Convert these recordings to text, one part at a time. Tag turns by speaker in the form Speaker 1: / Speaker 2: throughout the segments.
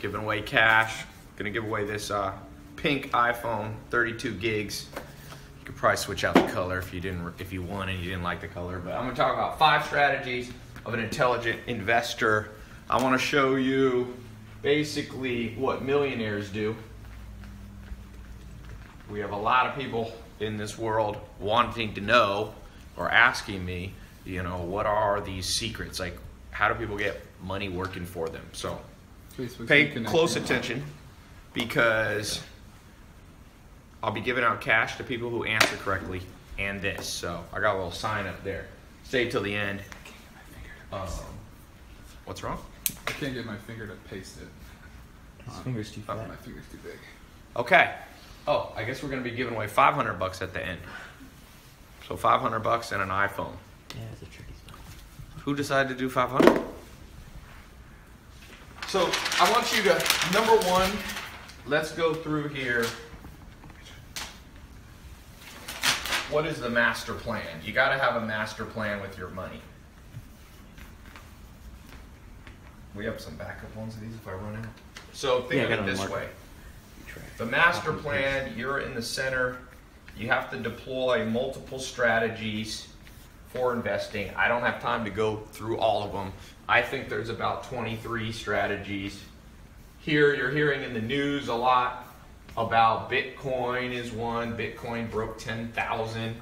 Speaker 1: giving away cash. Gonna give away this pink iPhone, 32 gigs. You could probably switch out the color if you won and you didn't like the color. But I'm gonna talk about 5 strategies of an intelligent investor. I want to show you basically what millionaires do. We have a lot of people in this world wanting to know or asking me, you know, what are these secrets? Like, how do people get money working for them? So pay close attention, because I'll be giving out cash to people who answer correctly and this. So I got a little sign up there. Stay till the end. What's wrong?
Speaker 2: I can't get my finger to paste it.
Speaker 3: His finger's too fat.
Speaker 2: My finger's too big.
Speaker 1: Okay. Oh, I guess we're going to be giving away $500 at the end. So $500 and an iPhone.
Speaker 3: Yeah, it's a tricky spot.
Speaker 1: Who decided to do 500? So I want you to, number one, let's go through here. What is the master plan? You got to have a master plan with your money. We have some backup ones of these if I run out. So think of it this way. The master plan, you're in the center. You have to deploy multiple strategies for investing. I don't have time to go through all of them. I think there's about 23 strategies. Here you're hearing in the news a lot about Bitcoin is one. Bitcoin broke 10,000.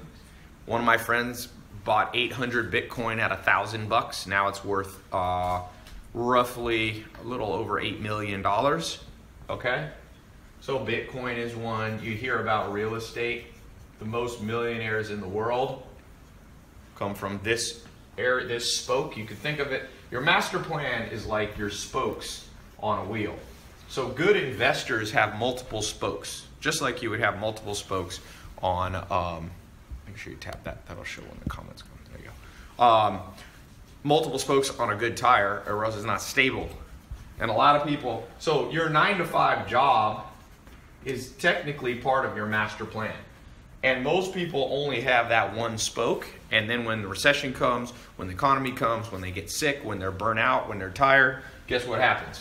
Speaker 1: One of my friends bought 800 Bitcoin at $1,000. Now it's worth roughly a little over $8 million. Okay? So Bitcoin is one. You hear about real estate. The most millionaires in the world come from this area, this spoke. You could think of it. Your master plan is like your spokes on a wheel. So good investors have multiple spokes, just like you would have multiple spokes on, make sure you tap that. That'll show when the comments come. There you go. Multiple spokes on a good tire, or else it's not stable. And a lot of people, so your 9-to-5 job is technically part of your master plan. And most people only have that one spoke, and then when the recession comes, when the economy comes, when they get sick, when they're burnt out, when they're tired, guess what happens?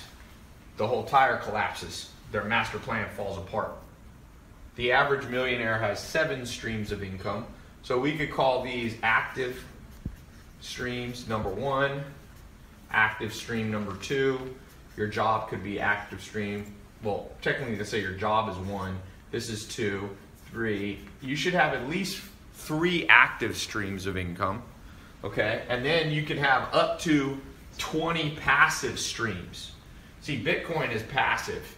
Speaker 1: The whole tire collapses. Their master plan falls apart. The average millionaire has 7 streams of income. So we could call these active streams number 1, active stream number 2. Your job could be active stream. Well, technically to say your job is 1. This is 2, 3. You should have at least 3 active streams of income. Okay? And then you can have up to 20 passive streams. See, Bitcoin is passive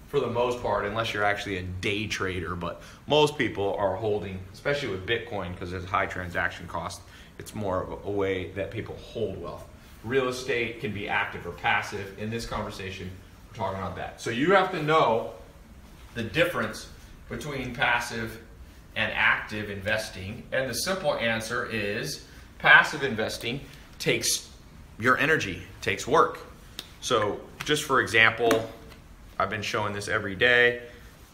Speaker 1: for the most part, unless you're actually a day trader. But most people are holding, especially with Bitcoin, because there's high transaction cost. It's more of a way that people hold wealth. Real estate can be active or passive. In this conversation, we're talking about that. So you have to know the difference between passive and active investing. And the simple answer is passive investing takes your energy, takes work. So just for example, I've been showing this every day.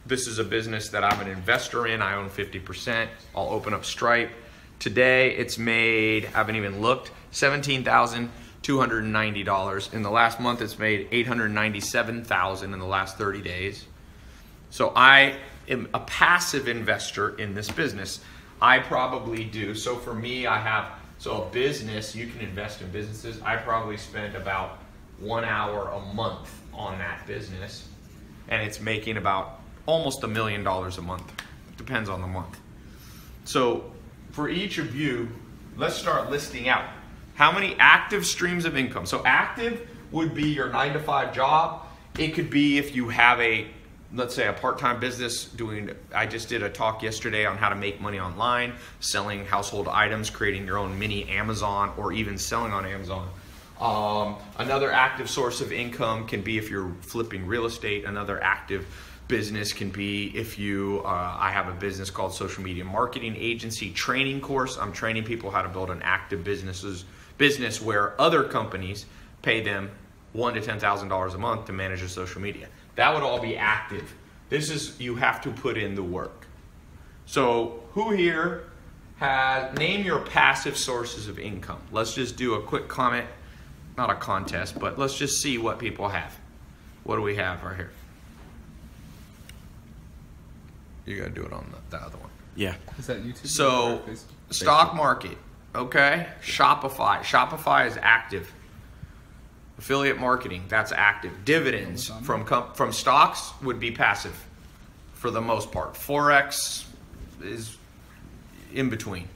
Speaker 1: This is a business that I'm an investor in. I own 50%. I'll open up Stripe. Today it's made, I haven't even looked, $17,290. In the last month it's made $897,000 in the last 30 days. So I am a passive investor in this business. I probably do. So for me, I have, so a business, you can invest in businesses. I probably spend about 1 hour a month on that business, and it's making about almost $1 million a month. Depends on the month. So for each of you, let's start listing out how many active streams of income. So active would be your 9-to-5 job. It could be if you have a, let's say, a part-time business doing, I just did a talk yesterday on how to make money online, selling household items, creating your own mini Amazon, or even selling on Amazon. Another active source of income can be if you're flipping real estate. Another active business can be if you, I have a business called Social Media Marketing Agency Training Course. I'm training people how to build an active business where other companies pay them $1,000 to $10,000 a month to manage their social media. That would all be active. This is, you have to put in the work. So who here has, name your passive sources of income. Let's just do a quick comment, not a contest, but let's just see what people have. what do we have right here? You gotta do it on the other one.
Speaker 3: Yeah.
Speaker 2: Is that YouTube?
Speaker 1: So, stock market, okay? Shopify. Shopify is active. Affiliate marketing, that's active. Dividends from stocks would be passive for the most part. Forex is in between.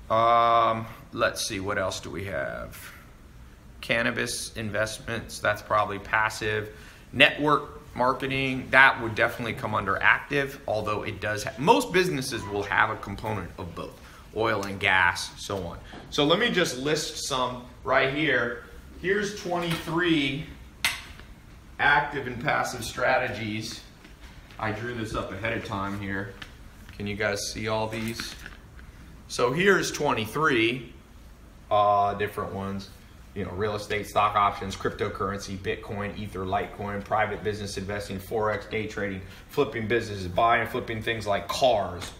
Speaker 1: Let's see, what else do we have? Cannabis investments, that's probably passive. Network marketing, that would definitely come under active, although it does most businesses will have a component of both, oil and gas, so on. So let me just list some right here. Here's 23 active and passive strategies. I drew this up ahead of time here. Can you guys see all these? So here's 23 different ones. You know, real estate, stock options, cryptocurrency, Bitcoin, Ether, Litecoin, private business investing, Forex, day trading, flipping businesses, buying and flipping things like cars.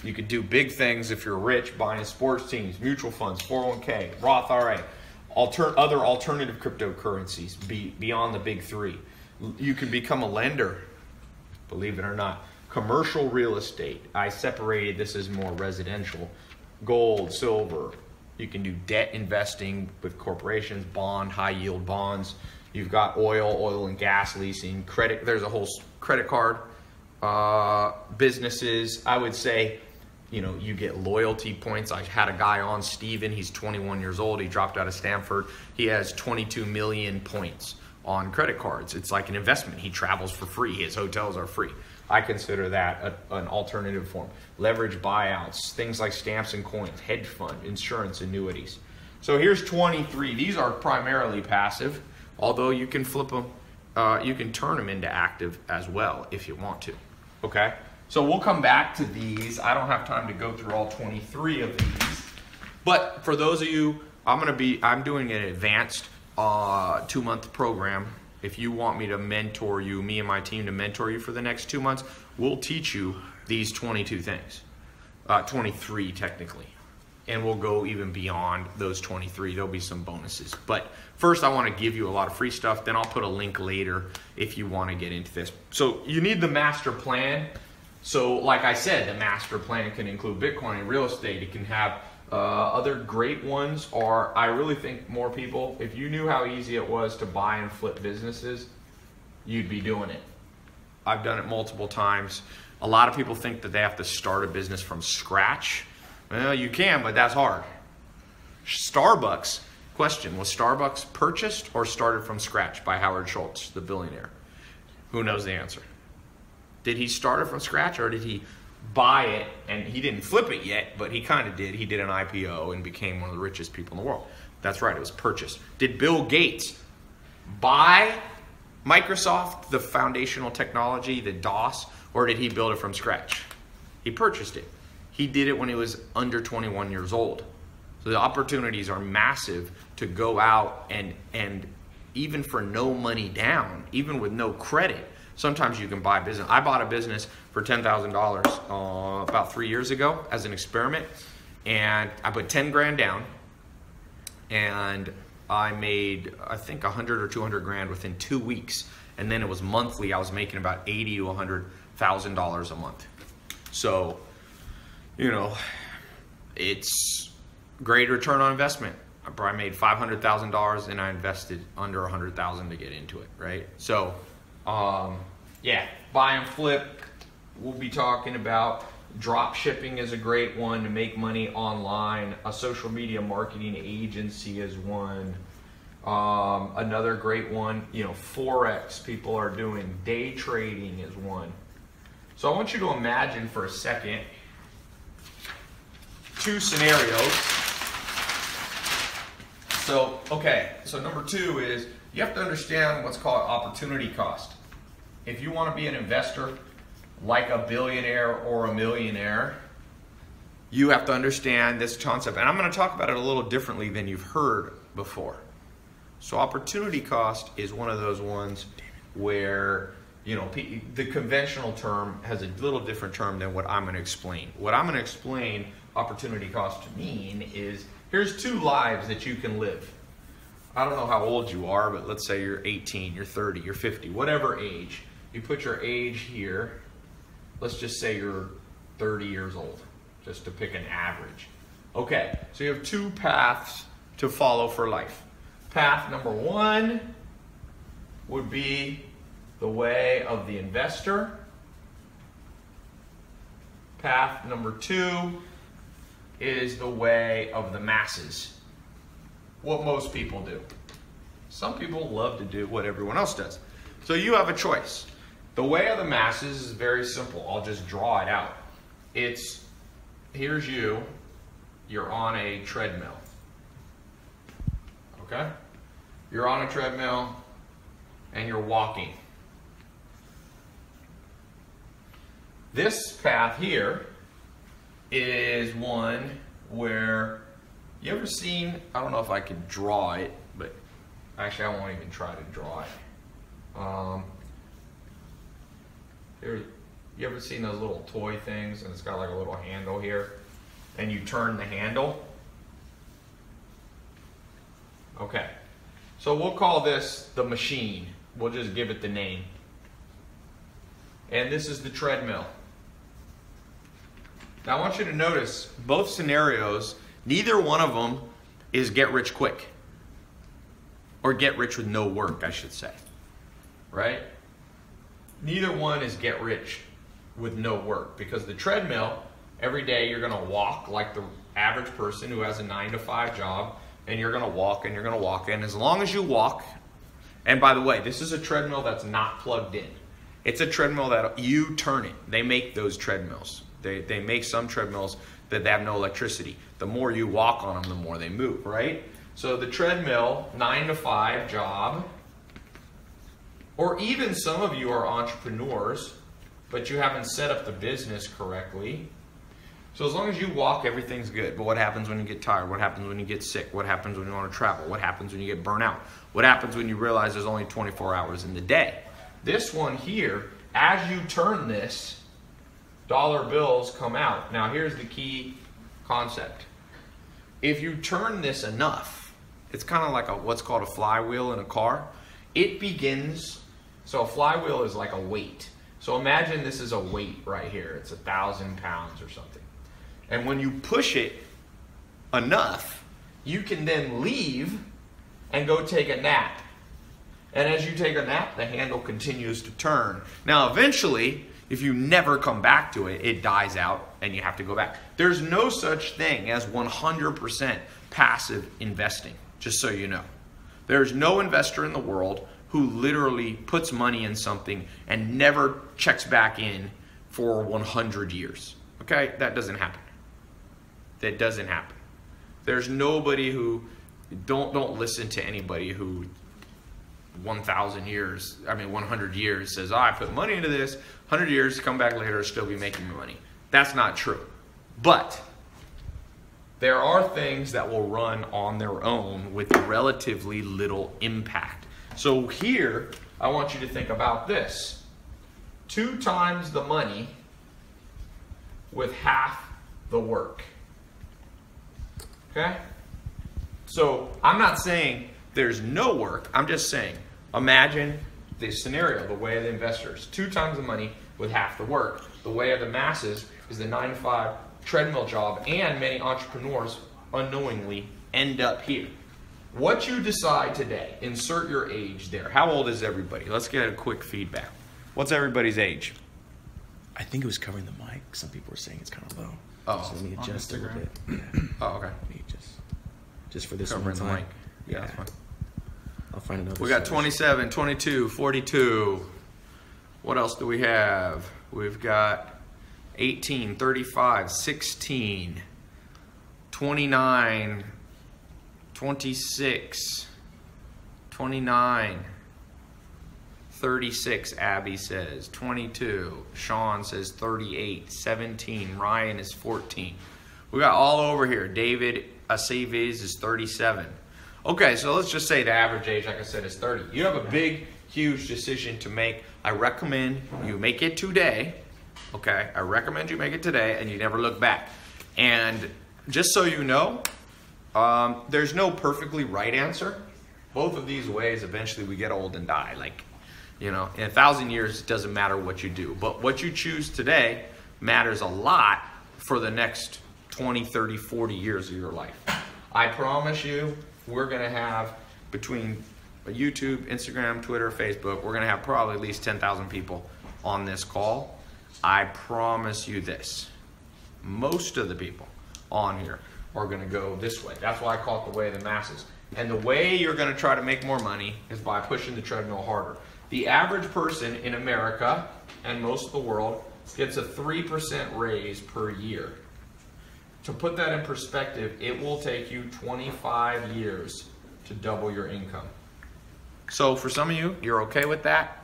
Speaker 1: You could do big things if you're rich, buying sports teams, mutual funds, 401k, Roth IRA, other alternative cryptocurrencies beyond the big three. You can become a lender, believe it or not. Commercial real estate, I separated this as more residential. Gold, silver. You can do debt investing with corporations, high yield bonds. You've got oil and gas leasing, credit. There's a whole credit card, businesses. I would say, you know, you get loyalty points. I had a guy on, Steven, he's 21 years old. He dropped out of Stanford. He has 22 million points on credit cards. It's like an investment. He travels for free. His hotels are free. I consider that an alternative form. Leverage buyouts, things like stamps and coins, hedge fund, insurance, annuities. So here's 23. These are primarily passive, although you can flip them, you can turn them into active as well if you want to. Okay? So we'll come back to these. I don't have time to go through all 23 of these. But for those of you, I'm doing an advanced 2-month program. If you want me to mentor you, me and my team to mentor you for the next 2 months, we'll teach you these 22 things. 23 technically. And we'll go even beyond those 23. There'll be some bonuses. But first I want to give you a lot of free stuff. Then I'll put a link later if you want to get into this. So you need the master plan. So like I said, the master plan can include Bitcoin and real estate. It can have other great ones are, I really think more people, if you knew how easy it was to buy and flip businesses, you'd be doing it. I've done it multiple times. A lot of people think that they have to start a business from scratch. Well, you can, but that's hard. Starbucks, question, was Starbucks purchased or started from scratch by Howard Schultz, the billionaire? Who knows the answer? Did he start it from scratch or did he buy it? And he didn't flip it yet, but he kind of did. He did an IPO and became one of the richest people in the world. That's right, it was purchased. Did Bill Gates buy Microsoft, the foundational technology, the DOS, or did he build it from scratch? He purchased it. He did it when he was under 21 years old. So the opportunities are massive to go out and even for no money down, even with no credit, sometimes you can buy a business. I bought a business for $10,000 about 3 years ago as an experiment, and I put 10 grand down, and I made, I think, 100 or 200 grand within 2 weeks, and then it was monthly. I was making about $80,000 to $100,000 a month. So, you know, it's great return on investment. I probably made $500,000 and I invested under $100,000 to get into it, right? So, yeah, buy and flip. We'll be talking about drop shipping is a great one to make money online. A social media marketing agency is one. Another great one, you know, Forex people are doing. Day trading is one. So I want you to imagine for a second 2 scenarios. So, okay, so number 2 is you have to understand what's called opportunity cost. If you want to be an investor like a billionaire or a millionaire, you have to understand this concept. And I'm going to talk about it a little differently than you've heard before. So opportunity cost is one of those ones where, you know, the conventional term has a little different term than what I'm going to explain. What I'm going to explain opportunity cost to mean is, here's 2 lives that you can live. I don't know how old you are, but let's say you're 18, you're 30, you're 50, whatever age. You put your age here. Let's just say you're 30 years old, just to pick an average. Okay, so you have two paths to follow for life. Path number one would be the way of the investor. Path number two is the way of the masses. What most people do. Some people love to do what everyone else does. So you have a choice. The way of the masses is very simple. I'll just draw it out. Here's you. You're on a treadmill. Okay? You're on a treadmill and you're walking. This path here is one where you ever seen, I don't know if I could draw it, but actually I won't even try to draw it. You ever seen those little toy things and it's got like a little handle here and you turn the handle? Okay, so we'll call this the machine. We'll just give it the name. And this is the treadmill. Now I want you to notice both scenarios, neither one of them is get rich quick. Or get rich with no work, I should say. Right? Neither one is get rich with no work. Because the treadmill, every day you're going to walk like the average person who has a 9-to-5 job. And you're going to walk and you're going to walk. And as long as you walk, and by the way, this is a treadmill that's not plugged in. It's a treadmill that you turn it. They make those treadmills. They make some treadmills that they have no electricity. The more you walk on them, the more they move, right? So the treadmill, 9-to-5 job, or even some of you are entrepreneurs, but you haven't set up the business correctly. So as long as you walk, everything's good. But what happens when you get tired? What happens when you get sick? What happens when you want to travel? What happens when you get burnt out? What happens when you realize there's only 24 hours in the day? This one here, as you turn this, dollar bills come out. Now here's the key concept. If you turn this enough, it's kind of like what's called a flywheel in a car. It begins, so a flywheel is like a weight. So imagine this is a weight right here. It's 1,000 pounds or something. And when you push it enough, you can then leave and go take a nap. And as you take a nap, the handle continues to turn. Now eventually, if you never come back to it, it dies out and you have to go back. There's no such thing as 100% passive investing, just so you know. There's no investor in the world who literally puts money in something and never checks back in for 100 years. Okay? That doesn't happen. That doesn't happen. There's nobody who, don't listen to anybody who 100 years says, oh, I put money into this, 100 years, come back later, still be making money. That's not true. But there are things that will run on their own with relatively little impact. So here, I want you to think about this. 2 times the money with half the work. Okay? So I'm not saying there's no work. I'm just saying, imagine this scenario, the way of the investors. 2 times the money with half the work. The way of the masses is the 9-to-5 treadmill job, and many entrepreneurs unknowingly end up here. What you decide today, insert your age there. How old is everybody? Let's get a quick feedback. What's everybody's age?
Speaker 3: I think it was covering the mic. Some people were saying it's kind of low.
Speaker 1: Oh,
Speaker 3: so let me adjust a little bit. Yeah.
Speaker 1: Oh, okay.
Speaker 3: Let me just for this
Speaker 1: covering
Speaker 3: one
Speaker 1: the
Speaker 3: time.
Speaker 1: mic. Yeah, that's fine.
Speaker 3: I'll find another.
Speaker 1: We got 27, 22, 42. What else do we have? We've got 18, 35, 16, 29, 26, 29, 36, Abby says, 22, Sean says 38, 17, Ryan is 14. We got all over here. David Aceves is 37. Okay, so let's just say the average age, like I said, is 30. You have a big, huge decision to make. I recommend you make it today. Okay, I recommend you make it today and you never look back. And just so you know, there's no perfectly right answer. both of these ways, eventually we get old and die. Like, you know, in 1,000 years, it doesn't matter what you do. But what you choose today matters a lot for the next 20, 30, 40 years of your life. I promise you, we're going to have between YouTube, Instagram, Twitter, Facebook, we're going to have probably at least 10,000 people on this call. I promise you this. Most of the people on here are going to go this way. That's why I call it the way of the masses. And the way you're going to try to make more money is by pushing the treadmill harder. The average person in America and most of the world gets a 3% raise per year. To put that in perspective, it will take you 25 years to double your income. So for some of you, you're okay with that.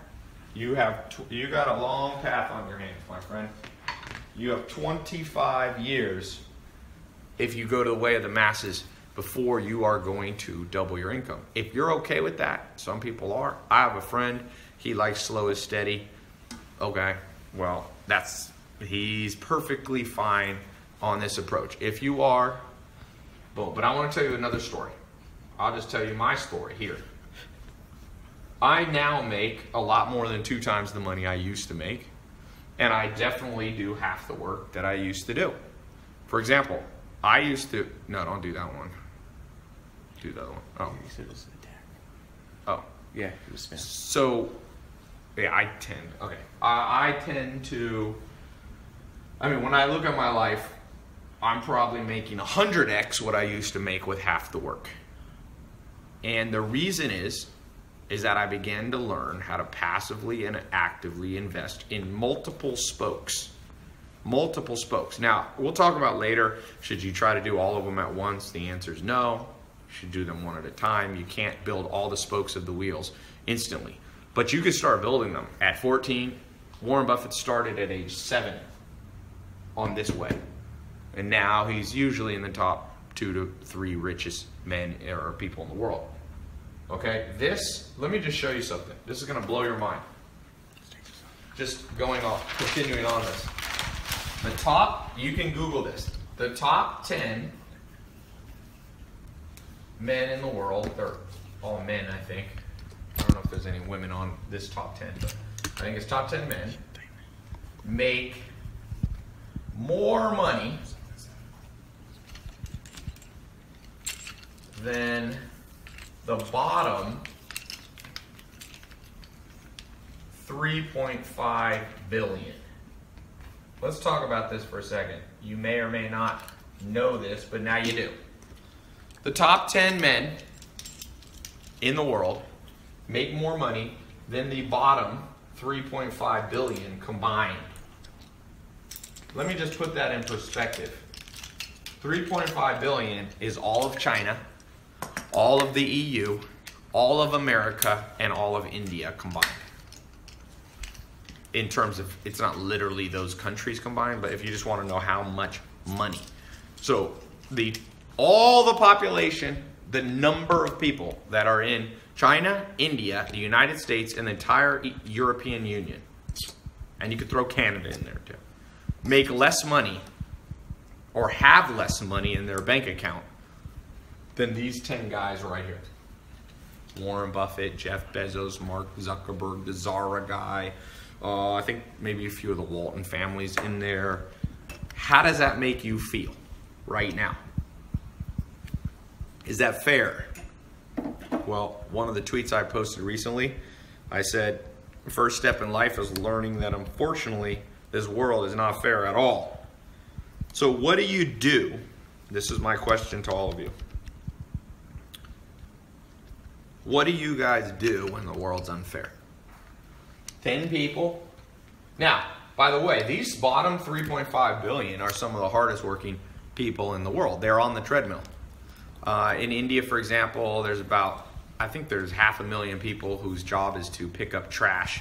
Speaker 1: You got a long path on your hands, my friend. You have 25 years if you go to the way of the masses before you are going to double your income. If you're okay with that, some people are. I have a friend, he likes slow and steady. Okay, well, he's perfectly fine on this approach. If you are, boom. But I want to tell you another story. I'll just tell you my story here. I now make a lot more than 2 times the money I used to make, and I definitely do half the work that I used to do. For example, I used to, no, don't do that one. Do the other one. Oh.
Speaker 3: You said it was an attack.
Speaker 1: Oh.
Speaker 3: Yeah, it was spam.
Speaker 1: So, yeah, I tend to, I mean, when I look at my life, I'm probably making 100x what I used to make with half the work. And the reason is that I began to learn how to passively and actively invest in multiple spokes. Multiple spokes. Now, we'll talk about later, should you try to do all of them at once? The answer is no. You should do them one at a time. You can't build all the spokes of the wheels instantly. But you can start building them. At 14, Warren Buffett started at age 7 on this way. And now he's usually in the top 2 to 3 richest men or people in the world. Okay, let me just show you something. This is going to blow your mind. Just continuing on this. The top, you can Google this. The top 10 men in the world, they're all men, I think. I don't know if there's any women on this top 10, but I think it's top 10 men make more money than the bottom 3.5 billion. Let's talk about this for a second. You may or may not know this, but now you do. The top 10 men in the world make more money than the bottom 3.5 billion combined. Let me just put that in perspective. 3.5 billion is all of China, all of the EU, all of America, and all of India combined. In terms of, it's not literally those countries combined, but if you just want to know how much money. So all the population, the number of people that are in China, India, the United States, and the entire European Union, and you could throw Canada in there too, make less money or have less money in their bank account than these 10 guys right here. Warren Buffett, Jeff Bezos, Mark Zuckerberg, the Zara guy, I think maybe a few of the Walton families in there. How does that make you feel right now? Is that fair? Well, one of the tweets I posted recently, I said, the first step in life is learning that unfortunately this world is not fair at all. So what do you do? This is my question to all of you. What do you guys do when the world's unfair? 10 people. Now, by the way, these bottom 3.5 billion are some of the hardest working people in the world. They're on the treadmill. In India, for example, there's about, I think there's 500,000 people whose job is to pick up trash.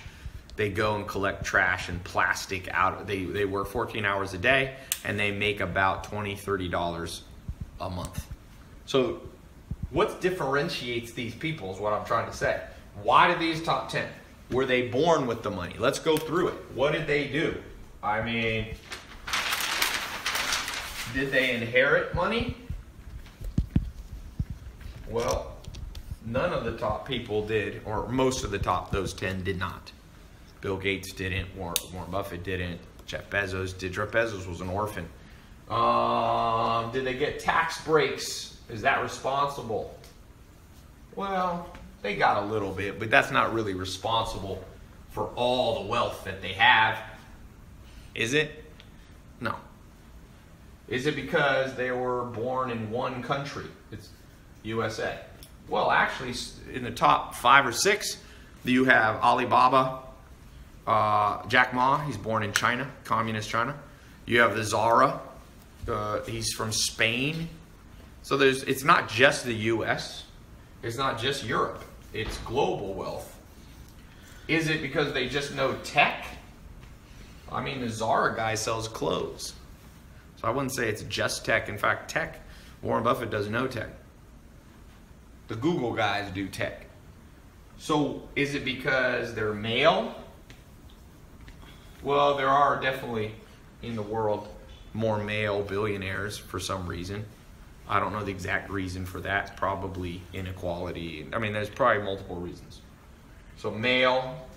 Speaker 1: They go and collect trash and plastic out. They work 14 hours a day and they make about $20, $30 a month. So what differentiates these people is what I'm trying to say. Why do these top 10? Were they born with the money? Let's go through it. What did they do? I mean, did they inherit money? Well, None of the top people did, or most of the top, those 10 did not. Bill Gates didn't, Warren Buffett didn't, Jeff Bezos did. Jeff Bezos was an orphan. Did they get tax breaks? Is that responsible? Well, they got a little bit, but that's not really responsible for all the wealth that they have. Is it? No. Is it because they were born in one country? It's USA. Well, actually, in the top 5 or 6, you have Alibaba, Jack Ma, he's born in China, communist China. You have the Zara, he's from Spain. So it's not just the US, it's not just Europe, it's global wealth. Is it because they just know tech? I mean, the Zara guy sells clothes. So I wouldn't say it's just tech. In fact, tech, Warren Buffett doesn't know tech. The Google guys do tech. So is it because they're male? Well, there are definitely in the world more male billionaires for some reason. I don't know the exact reason for that. It's probably inequality. I mean, there's probably multiple reasons. So male.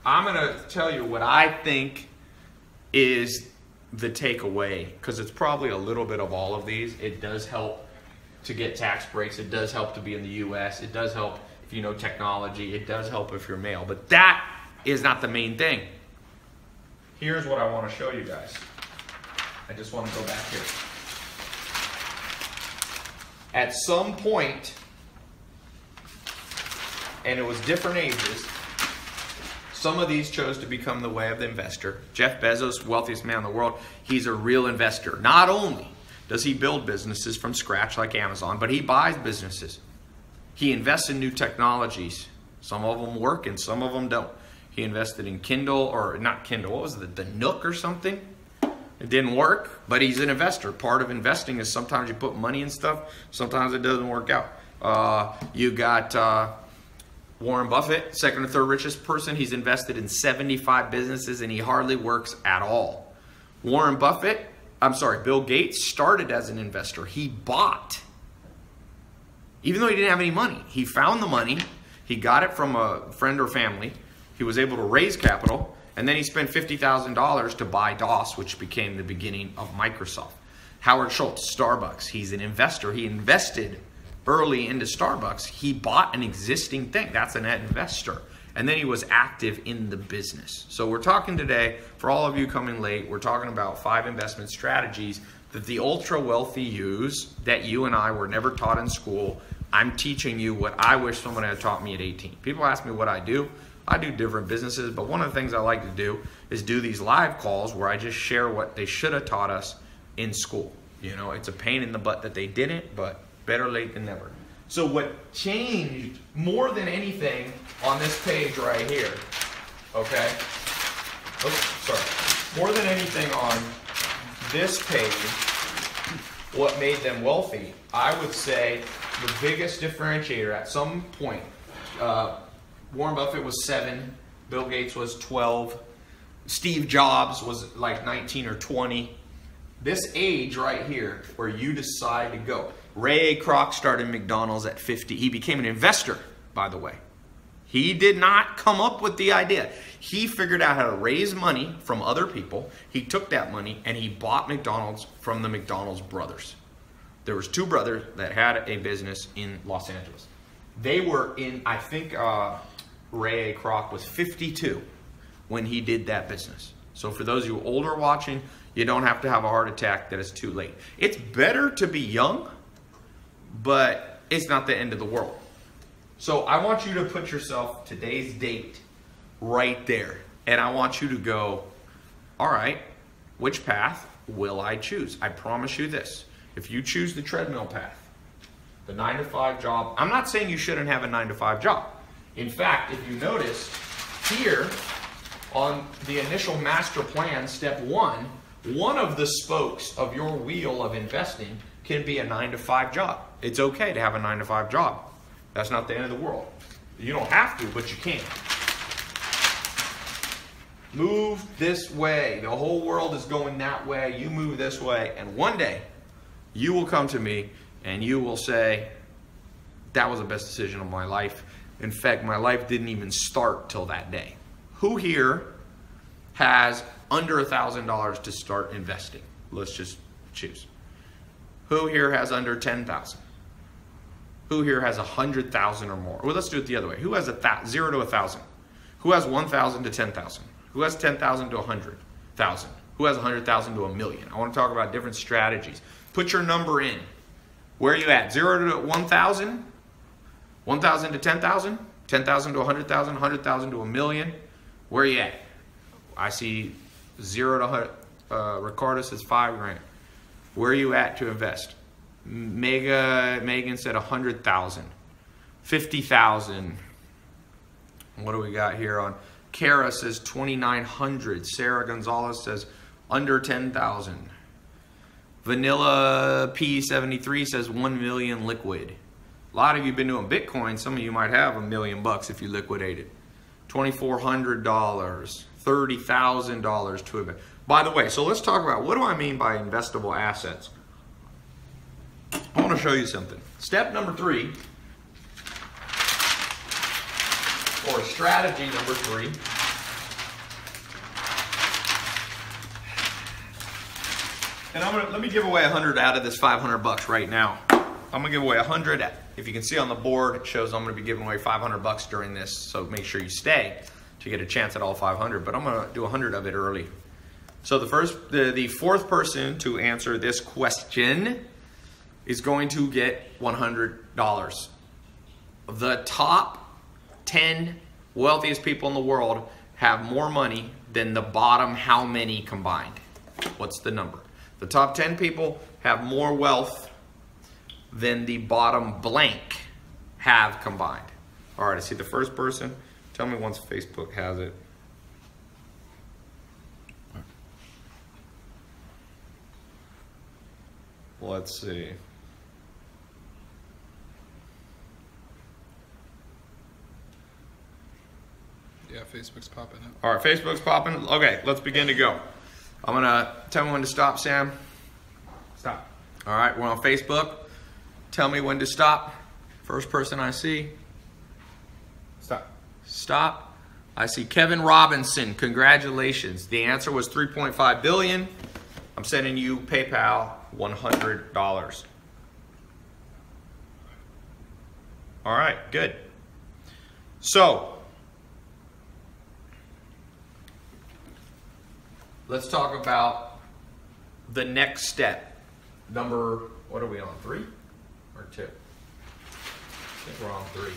Speaker 1: I'm going to tell you what I think is the takeaway, because it's probably a little bit of all of these. It does help to get tax breaks. It does help to be in the US. It does help if you know technology. It does help if you're male. But that is not the main thing. Here's what I want to show you guys. I just want to go back here. At some point, and it was different ages, some of these chose to become the way of the investor. Jeff Bezos, wealthiest man in the world, he's a real investor. Not only does he build businesses from scratch like Amazon, but he buys businesses. He invests in new technologies. Some of them work and some of them don't. He invested in Kindle, or not Kindle, what was it, the Nook or something? It didn't work, but he's an investor. Part of investing is sometimes you put money in stuff, sometimes it doesn't work out. You got Warren Buffett, second or third richest person. He's invested in 75 businesses and he hardly works at all. Bill Gates started as an investor. He bought. Even though he didn't have any money, he found the money. He got it from a friend or family. He was able to raise capital, and then he spent $50,000 to buy DOS, which became the beginning of Microsoft. Howard Schultz, Starbucks. He's an investor. He invested early into Starbucks. He bought an existing thing. That's a net investor. And then he was active in the business. So we're talking today, for all of you coming late, we're talking about 5 investment strategies that the ultra wealthy use that you and I were never taught in school. I'm teaching you what I wish someone had taught me at 18. People ask me what I do. I do different businesses, but one of the things I like to do is do these live calls where I just share what they should have taught us in school. You know, it's a pain in the butt that they didn't, but better late than never. So what changed more than anything on this page right here, okay? More than anything on this page, what made them wealthy, I would say the biggest differentiator at some point, Warren Buffett was 7, Bill Gates was 12, Steve Jobs was like 19 or 20. This age right here where you decide to go. Ray Kroc started McDonald's at 50. He became an investor, by the way. He did not come up with the idea. He figured out how to raise money from other people. He took that money and he bought McDonald's from the McDonald's brothers. There was 2 brothers that had a business in Los Angeles. They were in, I think Ray Kroc was 52 when he did that business. So for those of you older watching, you don't have to have a heart attack that it's too late. It's better to be young, but it's not the end of the world. So I want you to put yourself, today's date, right there. And I want you to go, all right, which path will I choose? I promise you this. If you choose the treadmill path, the 9-to-5 job, I'm not saying you shouldn't have a 9-to-5 job. In fact, if you notice here on the initial master plan, step 1, one of the spokes of your wheel of investing can be a 9-to-5 job. It's okay to have a 9-to-5 job. That's not the end of the world. You don't have to, but you can. Move this way. The whole world is going that way. You move this way. And one day, you will come to me and you will say, that was the best decision of my life. In fact, my life didn't even start till that day. Who here has under $1,000 to start investing? Let's just choose. Who here has under 10,000? Who here has 100,000 or more? Well, let's do it the other way. Who has 0 to 1,000? Who has 1,000 to 10,000? Who has 10,000 to 100,000? Who has 100,000 to 1,000,000? I want to talk about different strategies. Put your number in. Where are you at? 0 to 1,000? 1,000 to 10,000? 10,000 to 100,000? 100,000 to 1,000,000? Where are you at? I see 0 to 100. Ricardo says 5 grand. Where are you at to invest? Megan said 100,000. 50,000. What do we got here on? Kara says 2,900. Sarah Gonzalez says under 10,000. Vanilla P73 says 1,000,000 liquid. A lot of you have been doing Bitcoin. Some of you might have $1,000,000 if you liquidate it. $2,400, $30,000 to invest. By the way, so let's talk about what do I mean by investable assets. I want to show you something. Step number 3, or strategy number 3, and let me give away 100 out of this 500 bucks right now. I'm gonna give away 100. If you can see on the board, it shows I'm gonna be giving away 500 bucks during this. So make sure you stay to get a chance at all 500. But I'm gonna do 100 of it early. So the fourth person to answer this question is going to get $100. The top 10 wealthiest people in the world have more money than the bottom how many combined? What's the number? The top 10 people have more wealth than the bottom blank have combined. All right, I see the first person. Tell me once Facebook has it. Let's see.
Speaker 2: Yeah, Facebook's popping up.
Speaker 1: All right, Facebook's popping. Okay, let's begin to go. I'm gonna tell me when to stop, Sam. Stop. All right, we're on Facebook. Tell me when to stop. First person I see. Stop. Stop. I see Kevin Robinson. Congratulations. The answer was 3.5 billion. I'm sending you PayPal $100. All right, good. So, let's talk about the next step. Number, what are we on, 3 or 2? I think we're on 3.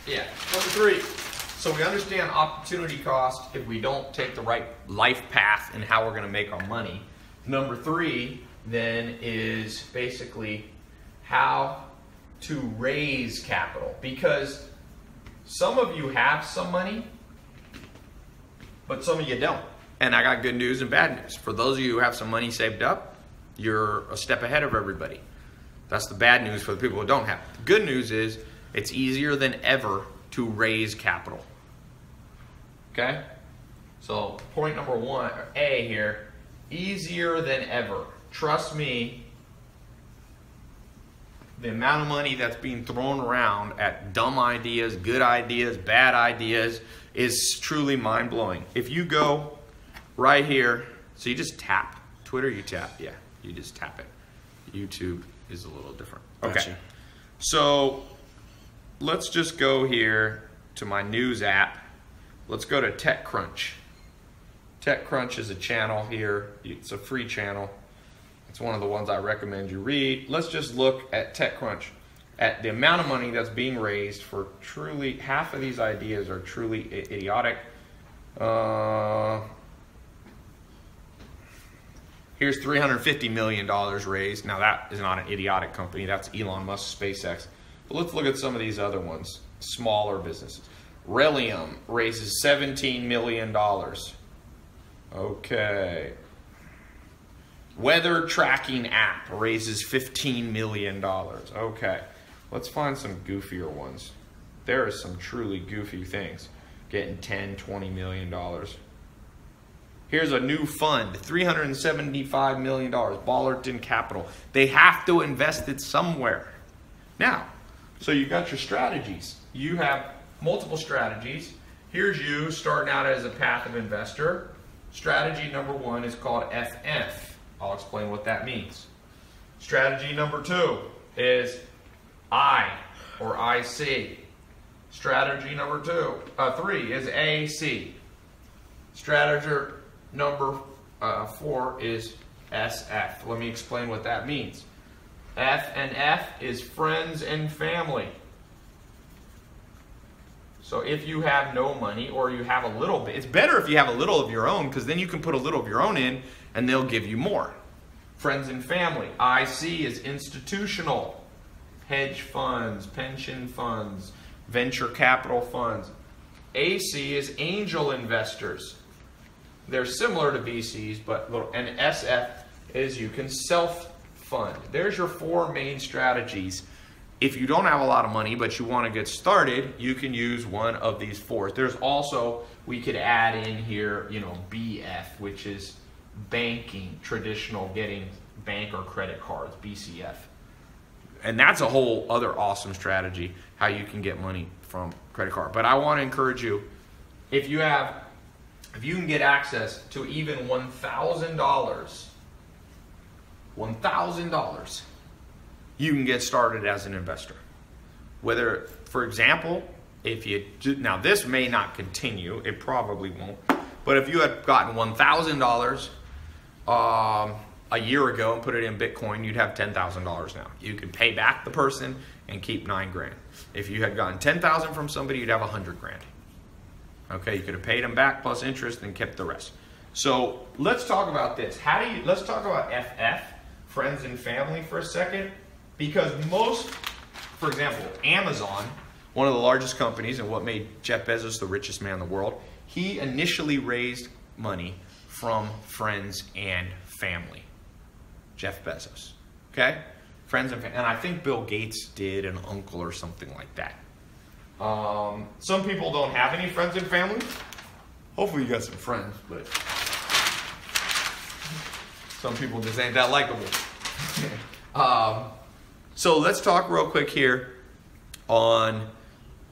Speaker 1: Yeah, number 3. So we understand opportunity cost if we don't take the right life path and how we're going to make our money. Number 3 then is basically how to raise capital, because some of you have some money, but some of you don't. And I got good news and bad news. For those of you who have some money saved up, you're a step ahead of everybody. That's the bad news for the people who don't have it. The good news is it's easier than ever to raise capital. Okay? So point number 1, or A here, easier than ever. Trust me, the amount of money that's being thrown around at dumb ideas, good ideas, bad ideas is truly mind-blowing. If you go right here, so you just tap. Twitter, you tap. Yeah, you just tap it. YouTube is a little different. Okay.
Speaker 3: Gotcha.
Speaker 1: So let's just go here to my news app. Let's go to TechCrunch. TechCrunch is a channel here. It's a free channel. It's one of the ones I recommend you read. Let's just look at TechCrunch, at the amount of money that's being raised for truly, half of these ideas are truly idiotic. Here's $350 million raised. Now that is not an idiotic company. That's Elon Musk's SpaceX. But let's look at some of these other ones, smaller businesses. Relium raises $17 million. Okay. Weather tracking app raises $15 million. Okay. Let's find some goofier ones. There are some truly goofy things. Getting $10, $20 million. Here's a new fund, $375 million, Ballerton Capital. They have to invest it somewhere. Now, so you got your strategies. You have multiple strategies. Here's you starting out as a passive investor. Strategy number 1 is called FF. I'll explain what that means. Strategy number 2 is I or IC. Strategy number 3 is AC. Strategy number 4 is SF. Let me explain what that means. F and F is friends and family. So if you have no money or you have a little bit, it's better if you have a little of your own, because then you can put a little of your own in and they'll give you more. Friends and family. IC is institutional. Hedge funds, pension funds, venture capital funds. AC is angel investors. They're similar to VCs, but little. And SF is you can self-fund. There's your 4 main strategies. If you don't have a lot of money, but you want to get started, you can use one of these 4. There's also, we could add in here, BF, which is banking, traditional, getting bank or credit cards, BCF. And that's a whole other awesome strategy, how you can get money from credit card. But I want to encourage you, if you can get access to even $1,000, you can get started as an investor. Whether, for example, now this may not continue, it probably won't, but if you had gotten $1,000 a year ago and put it in Bitcoin, you'd have $10,000 now. You could pay back the person and keep $9,000. If you had gotten $10,000 from somebody, you'd have $100,000. Okay, you could have paid them back plus interest and kept the rest. So let's talk about this. Let's talk about FF, friends and family, for a second. Because for example, Amazon, one of the largest companies and what made Jeff Bezos the richest man in the world, he initially raised money from friends and family. Jeff Bezos, okay? Friends and family. And I think Bill Gates did, an uncle or something like that. Some people don't have any friends and family. Hopefully you got some friends, but some people just ain't that likable. So let's talk real quick here on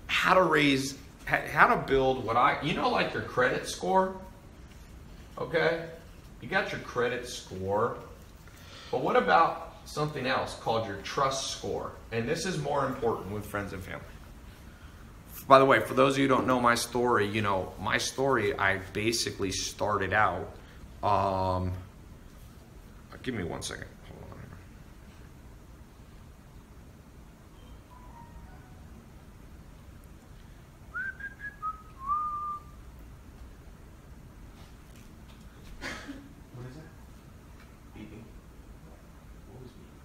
Speaker 1: how to build like your credit score. Okay? You got your credit score. But what about something else called your trust score? And this is more important with friends and family. By the way, for those of you who don't know my story, I basically started out, give me 1 second. Hold on. What is that? Beeping? What was beeping?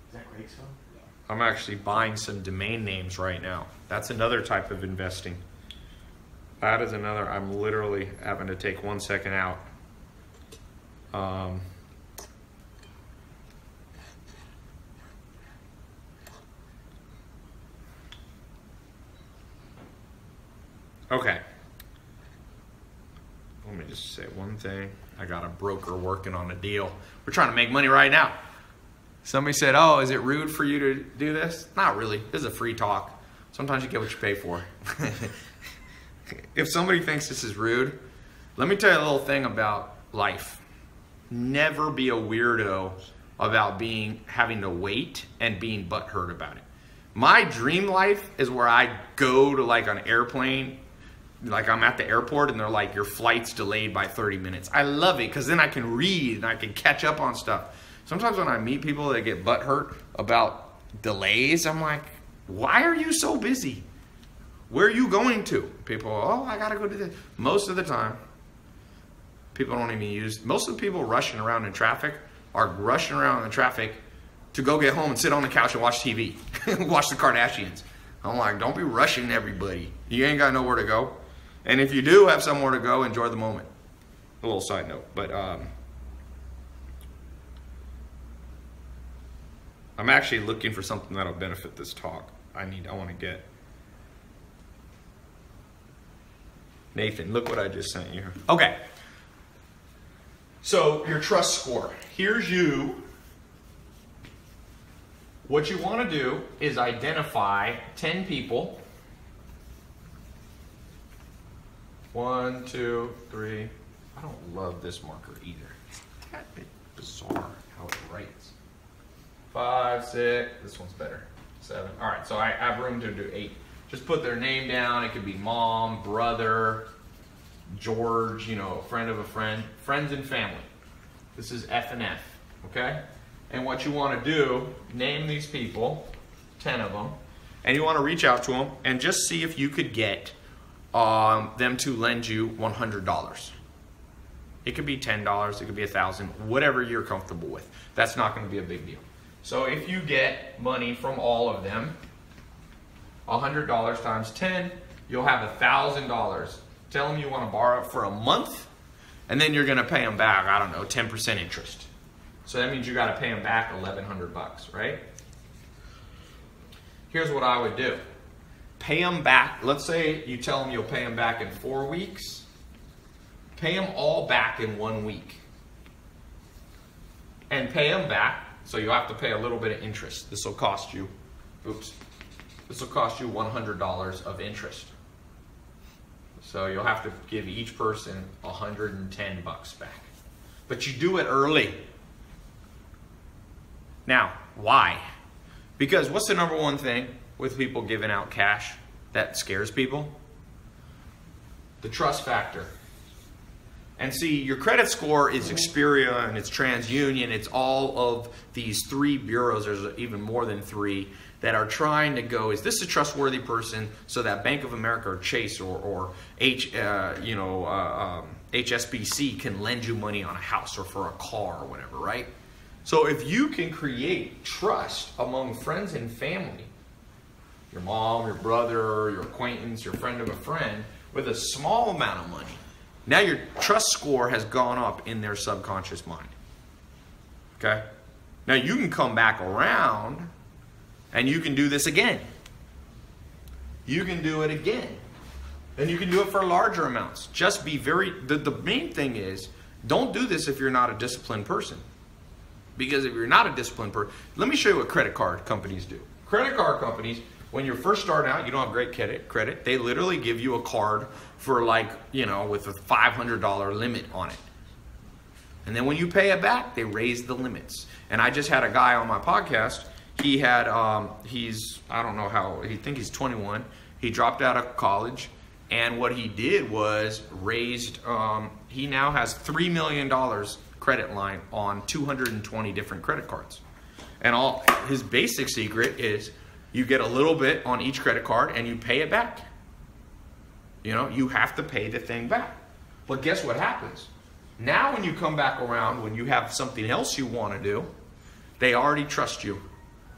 Speaker 1: Is that Greg's phone? Yeah. I'm actually buying some domain names right now. That's another type of investing. That is another, I'm literally having to take 1 second out. Okay. Let me just say one thing. I got a broker working on a deal. We're trying to make money right now. Somebody said, oh, is it rude for you to do this? Not really. This is a free talk. Sometimes you get what you pay for. If somebody thinks this is rude, let me tell you a little thing about life. Never be a weirdo about having to wait and being butthurt about it. My dream life is where I go to like an airplane, like I'm at the airport and they're like, your flight's delayed by 30 minutes. I love it because then I can read and I can catch up on stuff. Sometimes when I meet people that get butthurt about delays, I'm like, why are you so busy? Where are you going to? People, oh, I gotta go to this. Most of the time, people don't even most of the people rushing around in traffic are rushing around in traffic to go get home and sit on the couch and watch TV, watch the Kardashians. I'm like, don't be rushing everybody. You ain't got nowhere to go. And if you do have somewhere to go, enjoy the moment. A little side note, but I'm actually looking for something that'll benefit this talk. I want to get Nathan, look what I just sent you. Okay. So your trust score. Here's you What you want to do is identify 10 people. 1, 2, 3. I don't love this marker either. It's a bit bizarre how it writes. 5, 6. This one's better. 7. All right, so I have room to do 8. Just put their name down. It could be mom, brother, George, you know, friend of a friend, friends and family. This is F and F, okay? And what you want to do, name these people, 10 of them, and you want to reach out to them and just see if you could get them to lend you $100. It could be $10, it could be $1,000, whatever you're comfortable with. That's not going to be a big deal. So if you get money from all of them, $100 times 10, you'll have $1,000. Tell them you want to borrow it for a month, and then you're going to pay them back, I don't know, 10% interest. So that means you got to pay them back $1,100, right? Here's what I would do. Pay them back. Let's say you tell them you'll pay them back in 4 weeks. Pay them all back in 1 week. And pay them back, so you have to pay a little bit of interest. This will cost you, this will cost you $100 of interest. So you'll have to give each person $110 back. But you do it early. Now, why? Because what's the number one thing with people giving out cash that scares people? The trust factor. And see, your credit score is Experian and it's TransUnion. It's all of these 3 bureaus. There's even more than 3 that are trying to go, is this a trustworthy person, so that Bank of America or Chase or HSBC can lend you money on a house or for a car or whatever, right? So if you can create trust among friends and family, your mom, your brother, your acquaintance, your friend of a friend, with a small amount of money, now your trust score has gone up in their subconscious mind. Okay? Now you can come back around and you can do this again. You can do it again. And you can do it for larger amounts. Just be very, the main thing is, don't do this if you're not a disciplined person. Because if you're not a disciplined person, let me show you what credit card companies do. Credit card companies, when you're first starting out, you don't have great credit, they literally give you a card for like, you know, with a $500 limit on it. And then when you pay it back, they raise the limits. And I just had a guy on my podcast. He had, I don't know how, I think he's 21. He dropped out of college. And what he did was raised, he now has $3 million credit line on 220 different credit cards. And his basic secret is you get a little bit on each credit card and you pay it back. You know, you have to pay the thing back. But guess what happens? Now when you come back around, when you have something else you want to do, they already trust you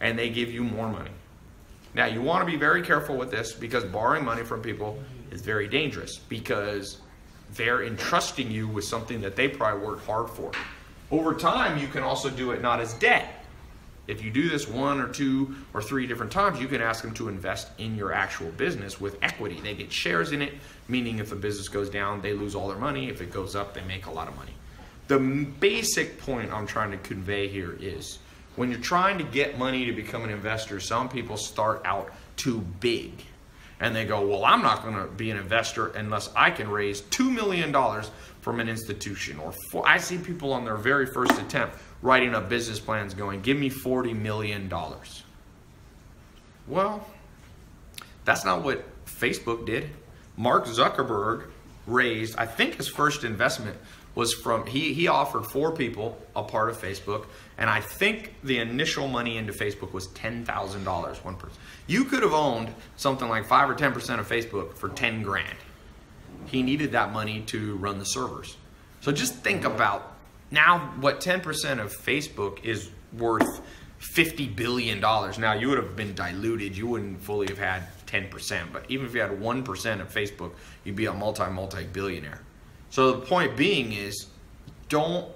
Speaker 1: and they give you more money. Now you want to be very careful with this, because borrowing money from people is very dangerous, because they're entrusting you with something that they probably worked hard for. Over time, you can also do it not as debt. If you do this 1 or 2 or 3 different times, you can ask them to invest in your actual business with equity. They get shares in it, meaning if the business goes down, they lose all their money. If it goes up, they make a lot of money. The basic point I'm trying to convey here is, when you're trying to get money to become an investor, some people start out too big. And they go, well, I'm not going to be an investor unless I can raise $2 million from an institution. Or I see people on their very first attempt writing up business plans going, give me $40 million. Well, that's not what Facebook did. Mark Zuckerberg raised, I think his first investment was from, he offered 4 people a part of Facebook, and I think the initial money into Facebook was $10,000 one person. You could have owned something like 5 or 10% of Facebook for 10 grand. He needed that money to run the servers. So just think about now what 10% of Facebook is worth $50 billion. Now you would have been diluted. You wouldn't fully have had 10%, but even if you had 1% of Facebook, you'd be a multi-billionaire. So the point being is, don't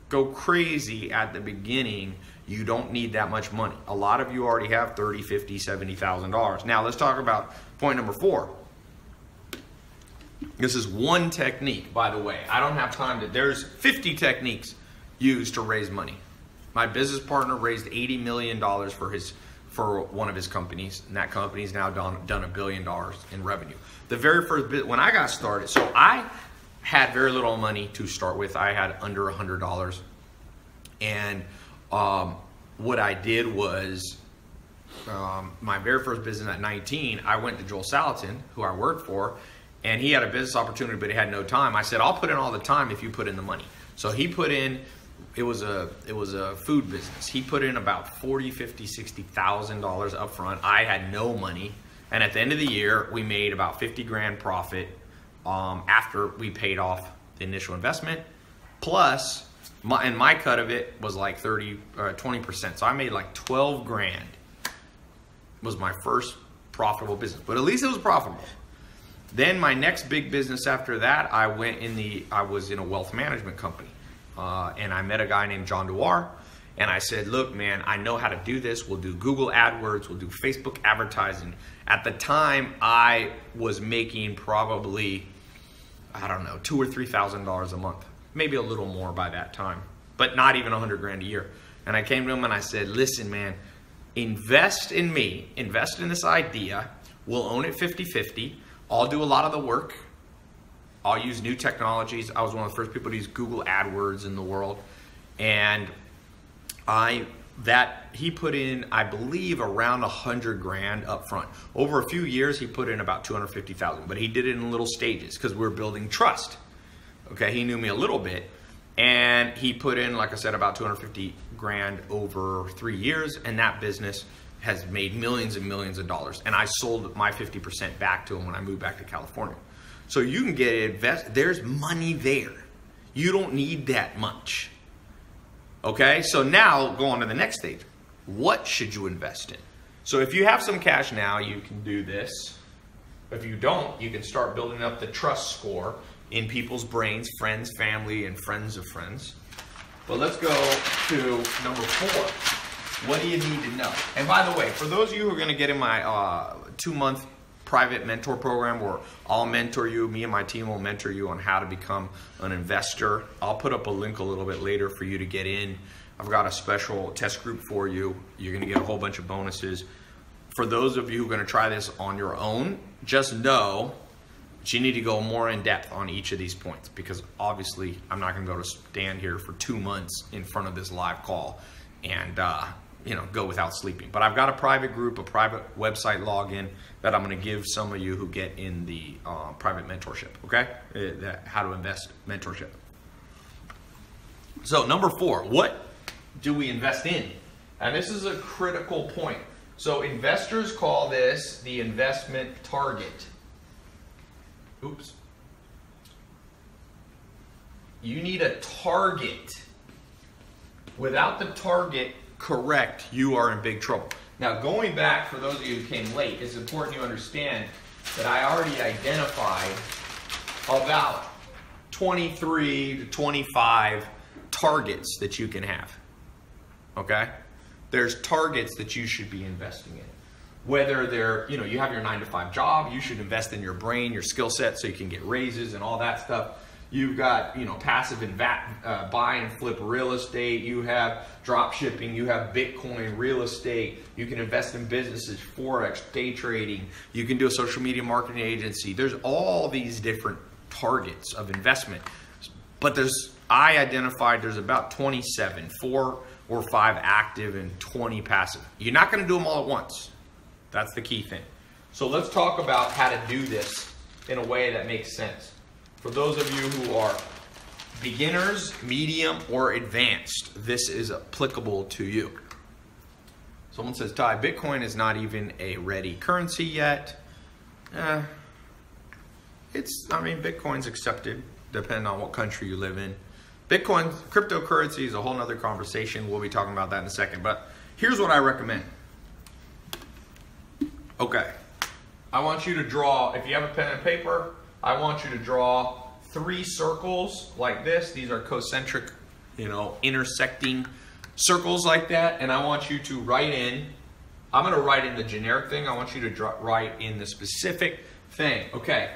Speaker 1: go crazy at the beginning. You don't need that much money. A lot of you already have $30,000, $50,000, $70,000. Now let's talk about point number 4. This is one technique, by the way. I don't have time to, there's 50 techniques used to raise money. My business partner raised $80 million for one of his companies, and that company's now done $1 billion in revenue. The very first when I got started, so I had very little money to start with. I had under $100, and what I did was, my very first business at 19, I went to Joel Salatin, who I worked for, and he had a business opportunity, but he had no time. I said, I'll put in all the time if you put in the money. So he put in, it was a food business. He put in about $40,000, $50,000, $60,000 up front. I had no money. And at the end of the year, we made about 50 grand profit after we paid off the initial investment. Plus, my cut of it was like 20%. So I made like 12 grand was my first profitable business. But at least it was profitable. Then my next big business after that, I was in a wealth management company. And I met a guy named John Dewar, and I said, look, man, I know how to do this. We'll do Google AdWords. We'll do Facebook advertising. At the time, I was making probably, I don't know, $2,000 or $3,000 a month, maybe a little more by that time, but not even 100 grand a year. And I came to him and I said, listen, man, invest in me, invest in this idea. We'll own it 50-50. I'll do a lot of the work. I'll use new technologies. I was one of the first people to use Google AdWords in the world. And he put in, I believe, around 100 grand up front. Over a few years, he put in about 250,000, but he did it in little stages because we're building trust. Okay, he knew me a little bit, and he put in, like I said, about 250 grand over 3 years, and that business has made millions and millions of dollars. And I sold my 50% back to him when I moved back to California. So you can get there's money there. You don't need that much. Okay, so now go on to the next stage. What should you invest in? So if you have some cash now, you can do this. If you don't, you can start building up the trust score in people's brains, friends, family, and friends of friends. But let's go to number 4. What do you need to know? And by the way, for those of you who are going to get in my 2-month private mentor program where I'll mentor you, me and my team will mentor you on how to become an investor. I'll put up a link a little bit later for you to get in. I've got a special test group for you. You're going to get a whole bunch of bonuses. For those of you who are going to try this on your own, just know that you need to go more in depth on each of these points, because obviously I'm not going to go to stand here for 2 months in front of this live call and go without sleeping. But I've got a private group, a private website login that I'm going to give some of you who get in the private mentorship, okay? How to invest mentorship. So number 4, what do we invest in? And this is a critical point. So investors call this the investment target. Oops. You need a target. Without the target correct, you are in big trouble. Now, going back, for those of you who came late, it's important you understand that I already identified about 23 to 25 targets that you can have. Okay? There's targets that you should be investing in. Whether they're, you have your 9-to-5 job, you should invest in your brain, your skill set, so you can get raises and all that stuff. You've got, passive buy and flip real estate. You have drop shipping. You have Bitcoin, real estate. You can invest in businesses, Forex, day trading. You can do a social media marketing agency. There's all these different targets of investment. But I identified there's about 27, 4 or 5 active and 20 passive. You're not going to do them all at once. That's the key thing. So let's talk about how to do this in a way that makes sense. For those of you who are beginners, medium, or advanced, this is applicable to you. Someone says, Ty, Bitcoin is not even a ready currency yet. Bitcoin's accepted, depending on what country you live in. Bitcoin, cryptocurrency is a whole nother conversation. We'll be talking about that in a second. But here's what I recommend. Okay. I want you to draw, if you have a pen and paper, I want you to draw 3 circles like this. These are concentric, intersecting circles like that. And I want you to write in, I'm going to write in the generic thing. I want you to write in the specific thing. Okay.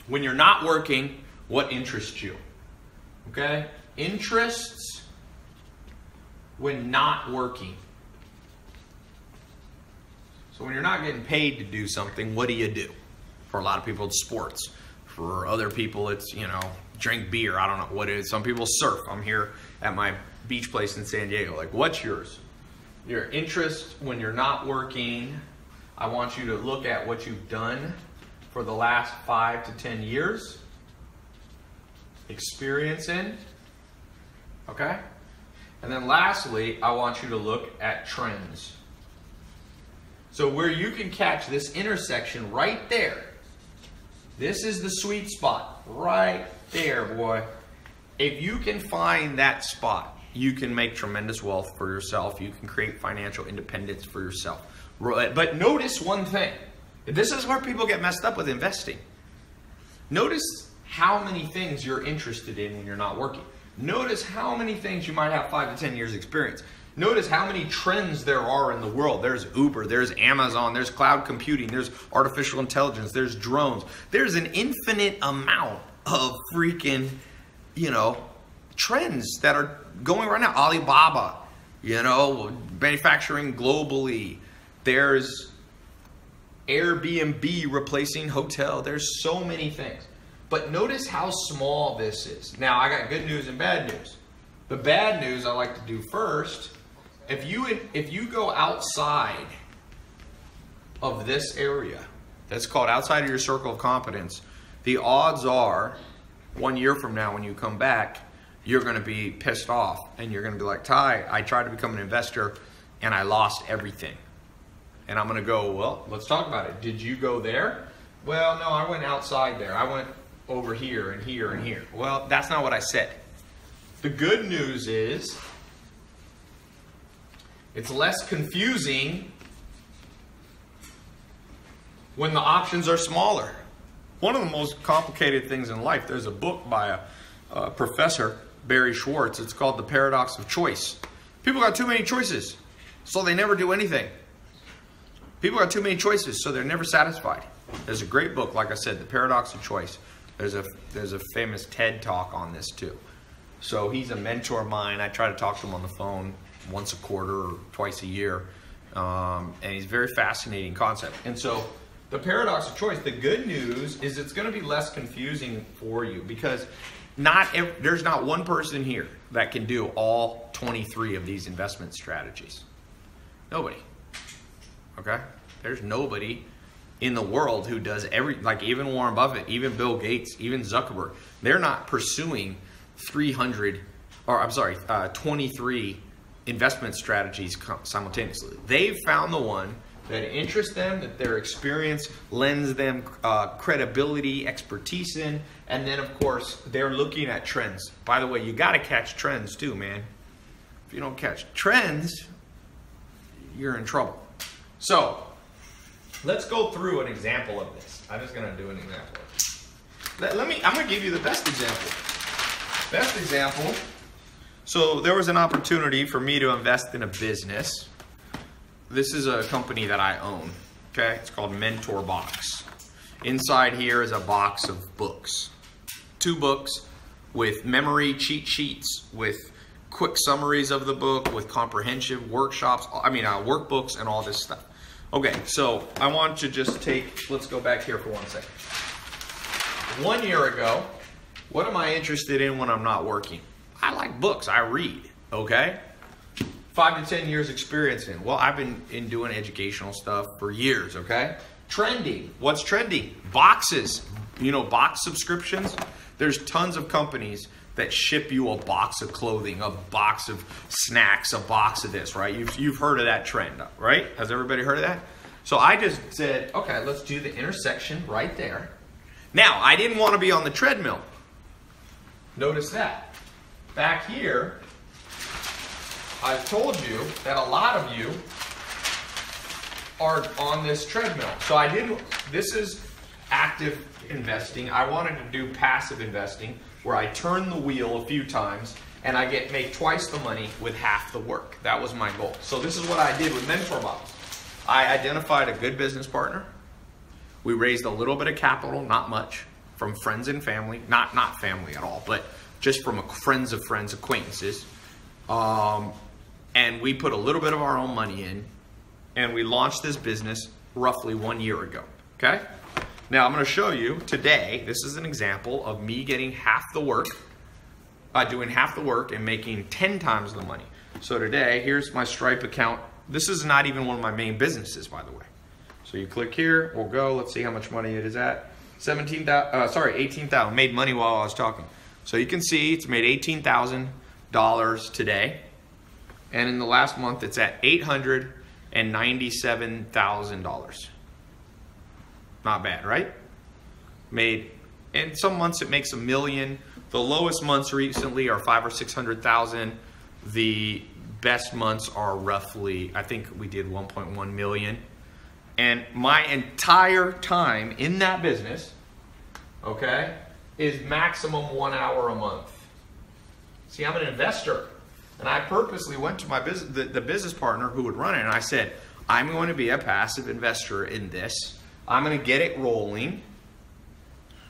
Speaker 1: When you're not working, what interests you? Okay. Interests when not working. So when you're not getting paid to do something, what do you do? For a lot of people, it's sports. For other people, it's, you know, drink beer. I don't know what it is. Some people surf. I'm here at my beach place in San Diego. Like, what's yours? Your interest when you're not working. I want you to look at what you've done for the last 5 to 10 years. Experience in. Okay? And then lastly, I want you to look at trends. So where you can catch this intersection right there. This is the sweet spot. Right there, boy. If you can find that spot, you can make tremendous wealth for yourself. You can create financial independence for yourself. But notice one thing. This is where people get messed up with investing. Notice how many things you're interested in when you're not working. Notice how many things you might have 5 to 10 years experience. Notice how many trends there are in the world. There's Uber, there's Amazon, there's cloud computing, there's artificial intelligence, there's drones. There's an infinite amount of freaking, you know, trends that are going right now. Alibaba, you know, manufacturing globally. There's Airbnb replacing hotel. There's so many things. But notice how small this is. Now, I got good news and bad news. The bad news I like to do first, if you go outside of this area, that's called outside of your circle of competence, the odds are 1 year from now when you come back, you're going to be pissed off and you're going to be like, Ty, I tried to become an investor and I lost everything. And I'm going to go, well, let's talk about it. Did you go there? Well, no, I went outside there. I went over here and here and here. Well, that's not what I said. The good news is it's less confusing when the options are smaller. One of the most complicated things in life, there's a book by a professor, Barry Schwartz. It's called The Paradox of Choice. People got too many choices, so they never do anything. People got too many choices, so they're never satisfied. There's a great book, like I said, The Paradox of Choice. There's a famous TED Talk on this too. So he's a mentor of mine. I try to talk to him on the phone once a quarter or twice a year. And he's a very fascinating concept. And so the paradox of choice, the good news is it's going to be less confusing for you because there's not one person here that can do all 23 of these investment strategies. Nobody. Okay? There's nobody in the world who does like even Warren Buffett, even Bill Gates, even Zuckerberg. They're not pursuing 23 investment strategies simultaneously. They've found the one that interests them, that their experience lends them credibility, expertise in, and then of course they're looking at trends. By the way, you got to catch trends too, man. If you don't catch trends, you're in trouble. So let's go through an example of this. I'm just going to do an example. I'm going to give you the best example. Best example. So there was an opportunity for me to invest in a business. This is a company that I own. Okay, it's called Mentor Box. Inside here is a box of books. 2 books with memory cheat sheets, with quick summaries of the book, with comprehensive workshops, workbooks and all this stuff. Okay, so I want to just let's go back here for 1 second. 1 year ago, what am I interested in when I'm not working? I like books, I read, okay? 5 to 10 years experience in. Well, I've been doing educational stuff for years, okay? Trending, what's trending? Boxes, box subscriptions. There's tons of companies that ship you a box of clothing, a box of snacks, a box of this, right? You've heard of that trend, right? Has everybody heard of that? So I just said, okay, let's do the intersection right there. Now, I didn't want to be on the treadmill. Notice that. Back here, I've told you that a lot of you are on this treadmill. So this is active investing. I wanted to do passive investing where I turn the wheel a few times and I make twice the money with half the work. That was my goal. So this is what I did with Mentor Box. I identified a good business partner. We raised a little bit of capital, not much, from friends and family. Not family at all, but just from friends of friends, acquaintances. and we put a little bit of our own money in, and we launched this business roughly 1 year ago, okay? Now, I'm gonna show you today, this is an example of me getting half the work, doing half the work and making 10 times the money. So today, here's my Stripe account. This is not even one of my main businesses, by the way. So you click here, we'll go, let's see how much money it is at. 18,000, made money while I was talking. So you can see it's made $18,000 today. And in the last month, it's at $897,000. Not bad, right? Made, in some months it makes $1 million. The lowest months recently are 500,000 or 600,000. The best months are roughly, I think we did 1.1 million. And my entire time in that business, okay, is maximum 1 hour a month. See, I'm an investor. And I purposely went to my business, the business partner who would run it, and I said, I'm going to be a passive investor in this. I'm going to get it rolling.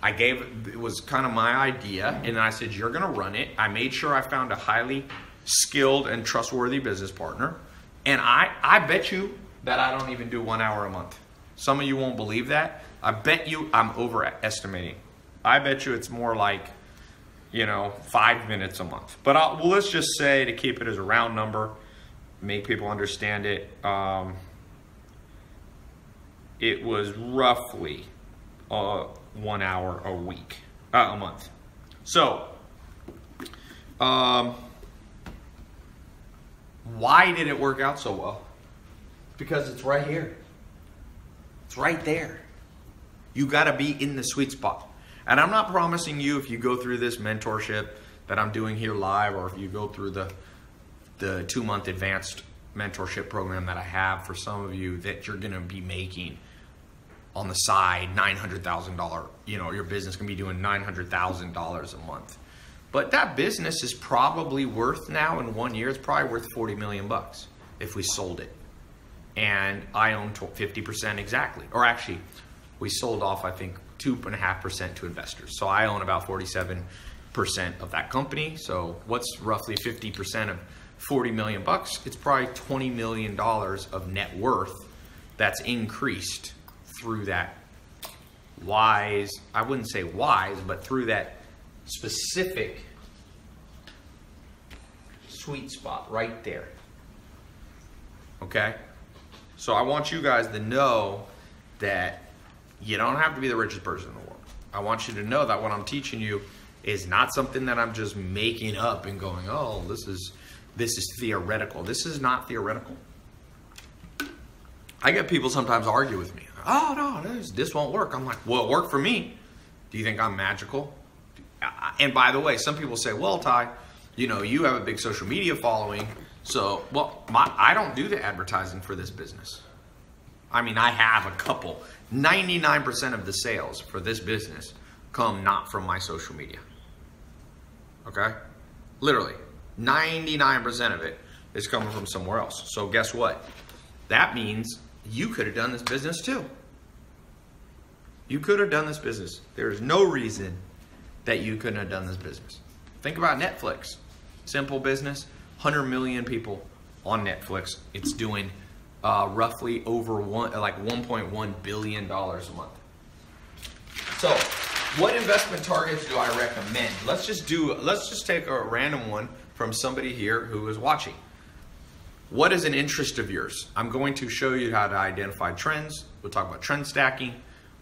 Speaker 1: It was kind of my idea, and I said, you're going to run it. I made sure I found a highly skilled and trustworthy business partner, and I bet you that I don't even do 1 hour a month. Some of you won't believe that. I bet you I'm overestimating. I bet you it's more like, 5 minutes a month. But well, let's just say, to keep it as a round number, make people understand it, it was roughly 1 hour a week, a month. So, why did it work out so well? Because it's right here. It's right there. You got to be in the sweet spot. And I'm not promising you, if you go through this mentorship that I'm doing here live, or if you go through the 2-month advanced mentorship program that I have for some of you, that you're going to be making on the side $900,000. Your business can be doing $900,000 a month. But that business is probably worth now, in 1 year, it's probably worth 40 million bucks if we sold it. And I own 50% exactly. Or actually, we sold off, I think, 2.5% to investors. So I own about 47% of that company. So what's roughly 50% of 40 million bucks? It's probably $20 million of net worth that's increased through that wise, I wouldn't say wise, but through that specific sweet spot right there. Okay? So I want you guys to know that you don't have to be the richest person in the world. I want you to know that what I'm teaching you is not something that I'm just making up and going, oh, this is theoretical. This is not theoretical. I get people sometimes argue with me. Oh, no, this won't work. I'm like, well, it worked for me. Do you think I'm magical? And by the way, some people say, well, Ty, you have a big social media following. So, well, I don't do the advertising for this business. I mean, I have a couple. 99% of the sales for this business come not from my social media. Okay? Literally, 99% of it is coming from somewhere else. So guess what? That means you could have done this business too. You could have done this business. There's no reason that you couldn't have done this business. Think about Netflix. Simple business, 100 million people on Netflix. It's doing roughly over $1.1 billion a month. So, what investment targets do I recommend? Let's just take a random one from somebody here who is watching. What is an interest of yours? I'm going to show you how to identify trends. We'll talk about trend stacking.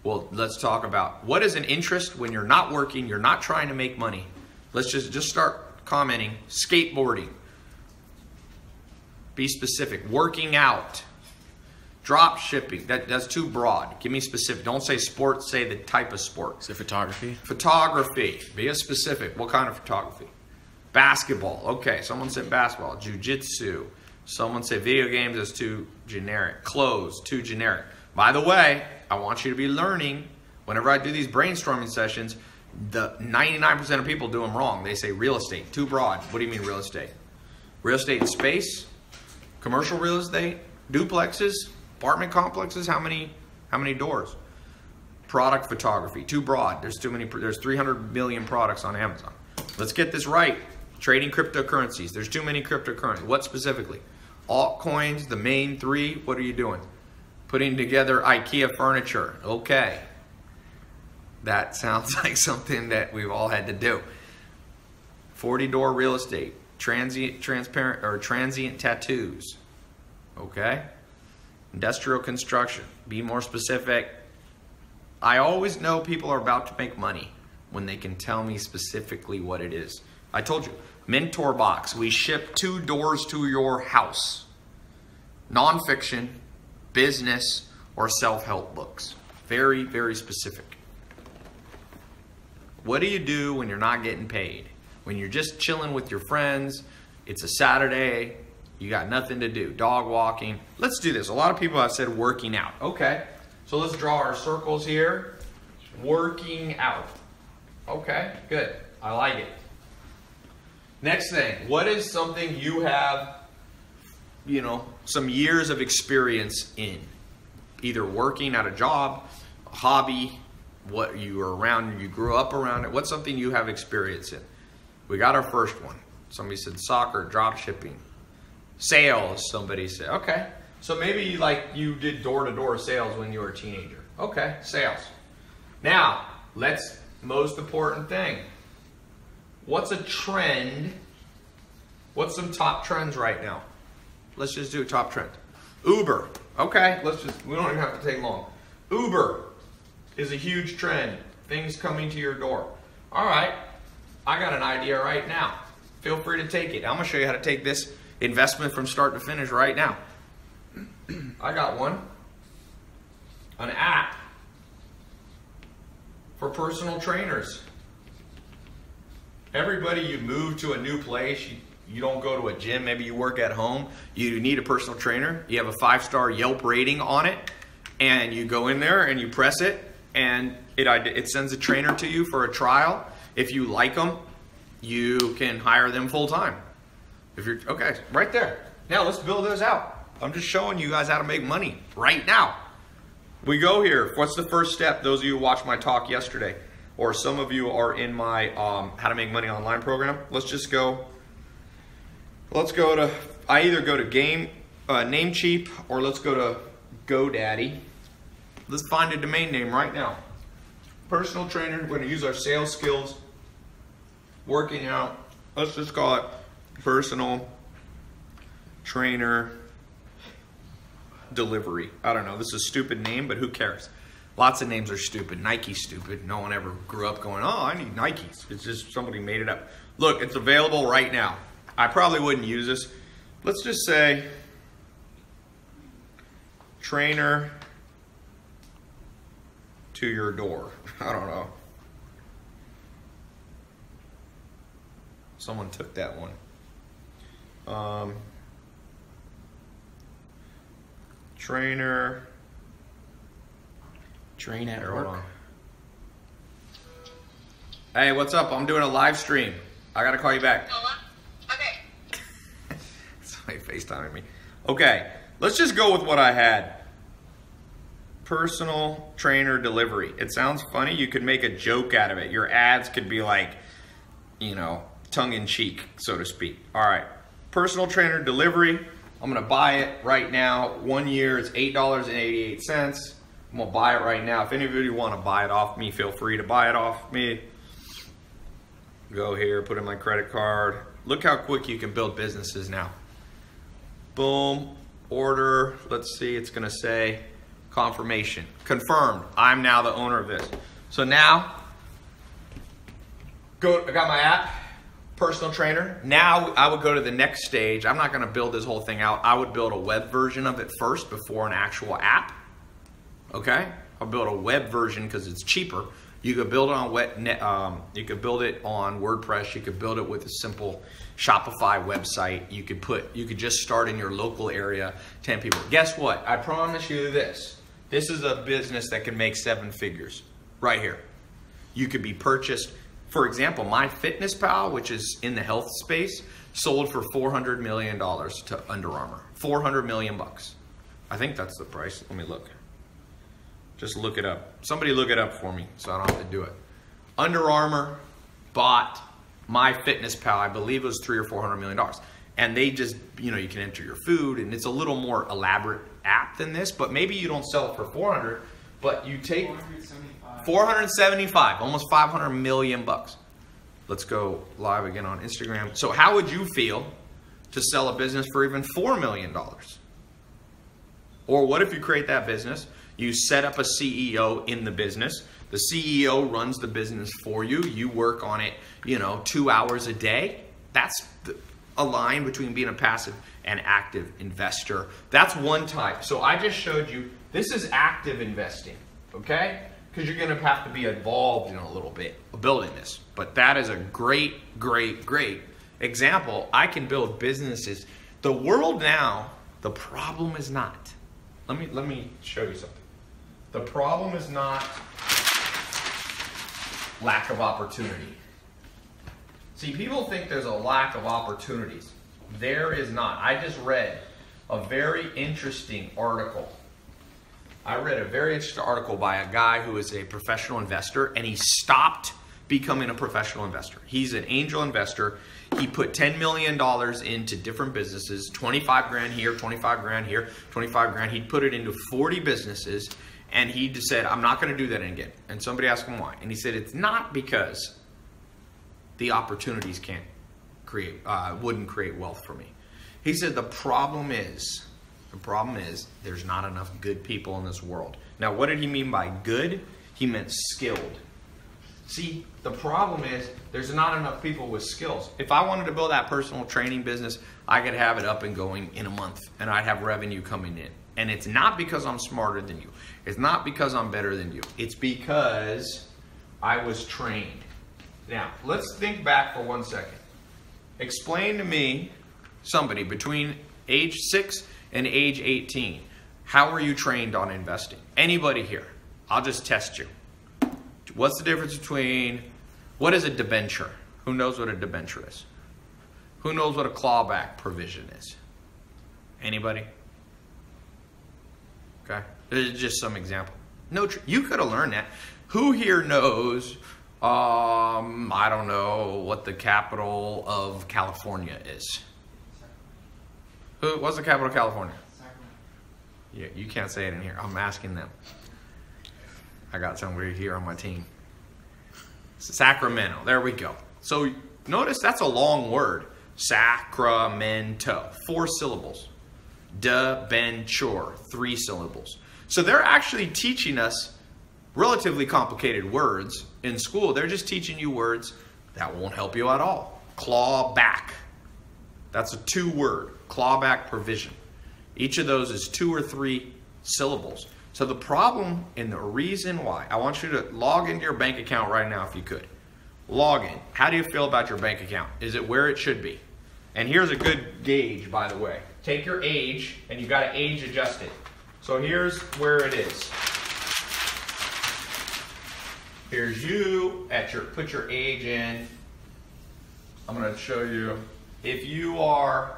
Speaker 1: Well, let's talk about what is an interest when you're not working, you're not trying to make money. Let's just start commenting. Skateboarding. Be specific. Working out. Drop shipping. That's too broad. Give me specific. Don't say sports, say the type of sport.
Speaker 3: Is it photography?
Speaker 1: Photography. Be specific. What kind of photography? Basketball. Okay, someone said basketball. Jiu-jitsu. Someone said video games, that's too generic. Clothes, too generic. By the way, I want you to be learning, whenever I do these brainstorming sessions, the 99% of people do them wrong. They say real estate, too broad. What do you mean real estate? Real estate in space? Commercial real estate? Duplexes? Apartment complexes? How many doors? Product photography, too broad. There's 300 million products on Amazon. Let's get this right. Trading cryptocurrencies. There's too many cryptocurrencies. What specifically? Altcoins, the main three. What are you doing? Putting together IKEA furniture. Okay. That sounds like something that we've all had to do. 40-door real estate. Transient tattoos. Okay. Industrial construction. Be more specific. I always know people are about to make money when they can tell me specifically what it is. I told you, Mentor Box. We ship 2 doors to your house. Nonfiction, business, or self-help books. Very, very specific. What do you do when you're not getting paid? When you're just chilling with your friends, it's a Saturday, you got nothing to do, dog walking. Let's do this. A lot of people have said working out. Okay, so let's draw our circles here. Working out. Okay, good. I like it. Next thing, what is something you have, you know, some years of experience in? Either working at a job, a hobby, what you were around, you grew up around it. What's something you have experience in? We got our first one. Somebody said soccer, drop shipping, sales, somebody said. Okay, so maybe like you did door-to-door sales when you were a teenager. Okay, sales. Now, most important thing. What's a trend? What's some top trends right now? Let's just do a top trend. Uber. Okay, we don't even have to take long. Uber is a huge trend. Things coming to your door. All right, I got an idea right now. Feel free to take it. I'm gonna show you how to take this investment from start to finish right now. I got one. An app for personal trainers. Everybody, you move to a new place, you don't go to a gym, maybe you work at home, you need a personal trainer, you have a 5-star Yelp rating on it, and you go in there and you press it, and it sends a trainer to you for a trial. If you like them, you can hire them full time. Okay, right there. Now let's build those out. I'm just showing you guys how to make money right now. We go here. What's the first step? Those of you who watched my talk yesterday, or some of you are in my How to Make Money Online program. Let's go to, I either go to Namecheap or let's go to GoDaddy. Let's find a domain name right now. Personal trainer, we're going to use our sales skills, working out. Let's just call it personal trainer delivery. I don't know, this is a stupid name, but who cares? Lots of names are stupid. Nike's stupid. No one ever grew up going, oh, I need Nikes. It's just somebody made it up. Look, it's available right now. I probably wouldn't use this. Let's just say trainer to your door. I don't know. Someone took that one. Trainer.
Speaker 3: Train at work.
Speaker 1: Hey, what's up? I'm doing a live stream. I gotta call you back.
Speaker 4: Okay.
Speaker 1: Somebody FaceTiming me. Okay, let's just go with what I had. Personal trainer delivery. It sounds funny. You could make a joke out of it. Your ads could be like, you know, tongue-in-cheek, so to speak. All right, personal trainer delivery. I'm gonna buy it right now. 1 year, it's $8.88. I'm gonna buy it right now. If any of you want to buy it off me, feel free to buy it off me. Go here, put in my credit card. Look how quick you can build businesses now. Boom, order. Let's see, it's gonna say confirmation. Confirmed, I'm now the owner of this. So now, I got my app, personal trainer. Now I would go to the next stage. I'm not gonna build this whole thing out. I would build a web version of it first before an actual app. Okay, I'll build a web version because it's cheaper. You could build it on you could build it on WordPress. You could build it with a simple Shopify website. You could just start in your local area, 10 people. Guess what? I promise you this. This is a business that can make 7 figures right here. You could be purchased. For example, MyFitnessPal, which is in the health space, sold for $400 million to Under Armour. 400 million bucks. I think that's the price. Let me look. Just look it up. Somebody look it up for me so I don't have to do it. Under Armour bought MyFitnessPal, I believe it was $300 or $400 million. And they just, you know, you can enter your food, and it's a little more elaborate app than this, but maybe you don't sell it for 400, but you take 475, almost 500 million bucks. Let's go live again on Instagram. So how would you feel to sell a business for even $4 million? Or what if you create that business, you set up a CEO in the business, the CEO runs the business for you, you work on it, you know, 2 hours a day. That's a line between being a passive and active investor. That's one type. So I just showed you, this is active investing, okay? Because you're going to have to be involved in a little bit of building this. But that is a great, great, great example. I can build businesses. The world now, the problem is not. Let me show you something. The problem is not lack of opportunity. See, people think there's a lack of opportunities. There is not. I just read a very interesting article. I read a very interesting article by a guy who is a professional investor, and he stopped becoming a professional investor. He's an angel investor. He put $10 million into different businesses, 25 grand here, 25 grand here, 25 grand. He'd put it into 40 businesses, and he just said, I'm not going to do that again. And somebody asked him why. And he said, it's not because the opportunities wouldn't create wealth for me. He said, the problem is there's not enough good people in this world. Now, what did he mean by good? He meant skilled. See, the problem is there's not enough people with skills. If I wanted to build that personal training business, I could have it up and going in a month, and I'd have revenue coming in. And it's not because I'm smarter than you. It's not because I'm better than you. It's because I was trained. Now, let's think back for 1 second. Explain to me, somebody between age 6 and age 18, how were you trained on investing? Anybody here? I'll just test you. What's the difference between, what is a debenture? Who knows what a debenture is? Who knows what a clawback provision is? Anybody? Okay, this is just some example. No, you could have learned that. Who here knows, I don't know, what the capital of California is? What's the capital of California? Yeah, you can't say it in here. I'm asking them. I got somebody here on my team. Sacramento. There we go. So notice that's a long word. Sacramento. 4 syllables. Debenture. 3 syllables. So they're actually teaching us relatively complicated words in school. They're just teaching you words that won't help you at all. Clawback. That's a 2-word. Clawback provision. Each of those is 2 or 3 syllables. So the problem and the reason why, I want you to log into your bank account right now if you could. Log in. How do you feel about your bank account? Is it where it should be? And here's a good gauge, by the way. Take your age, and you've got to age adjust it. So here's where it is. Here's you at your, put your age in. I'm going to show you. If you are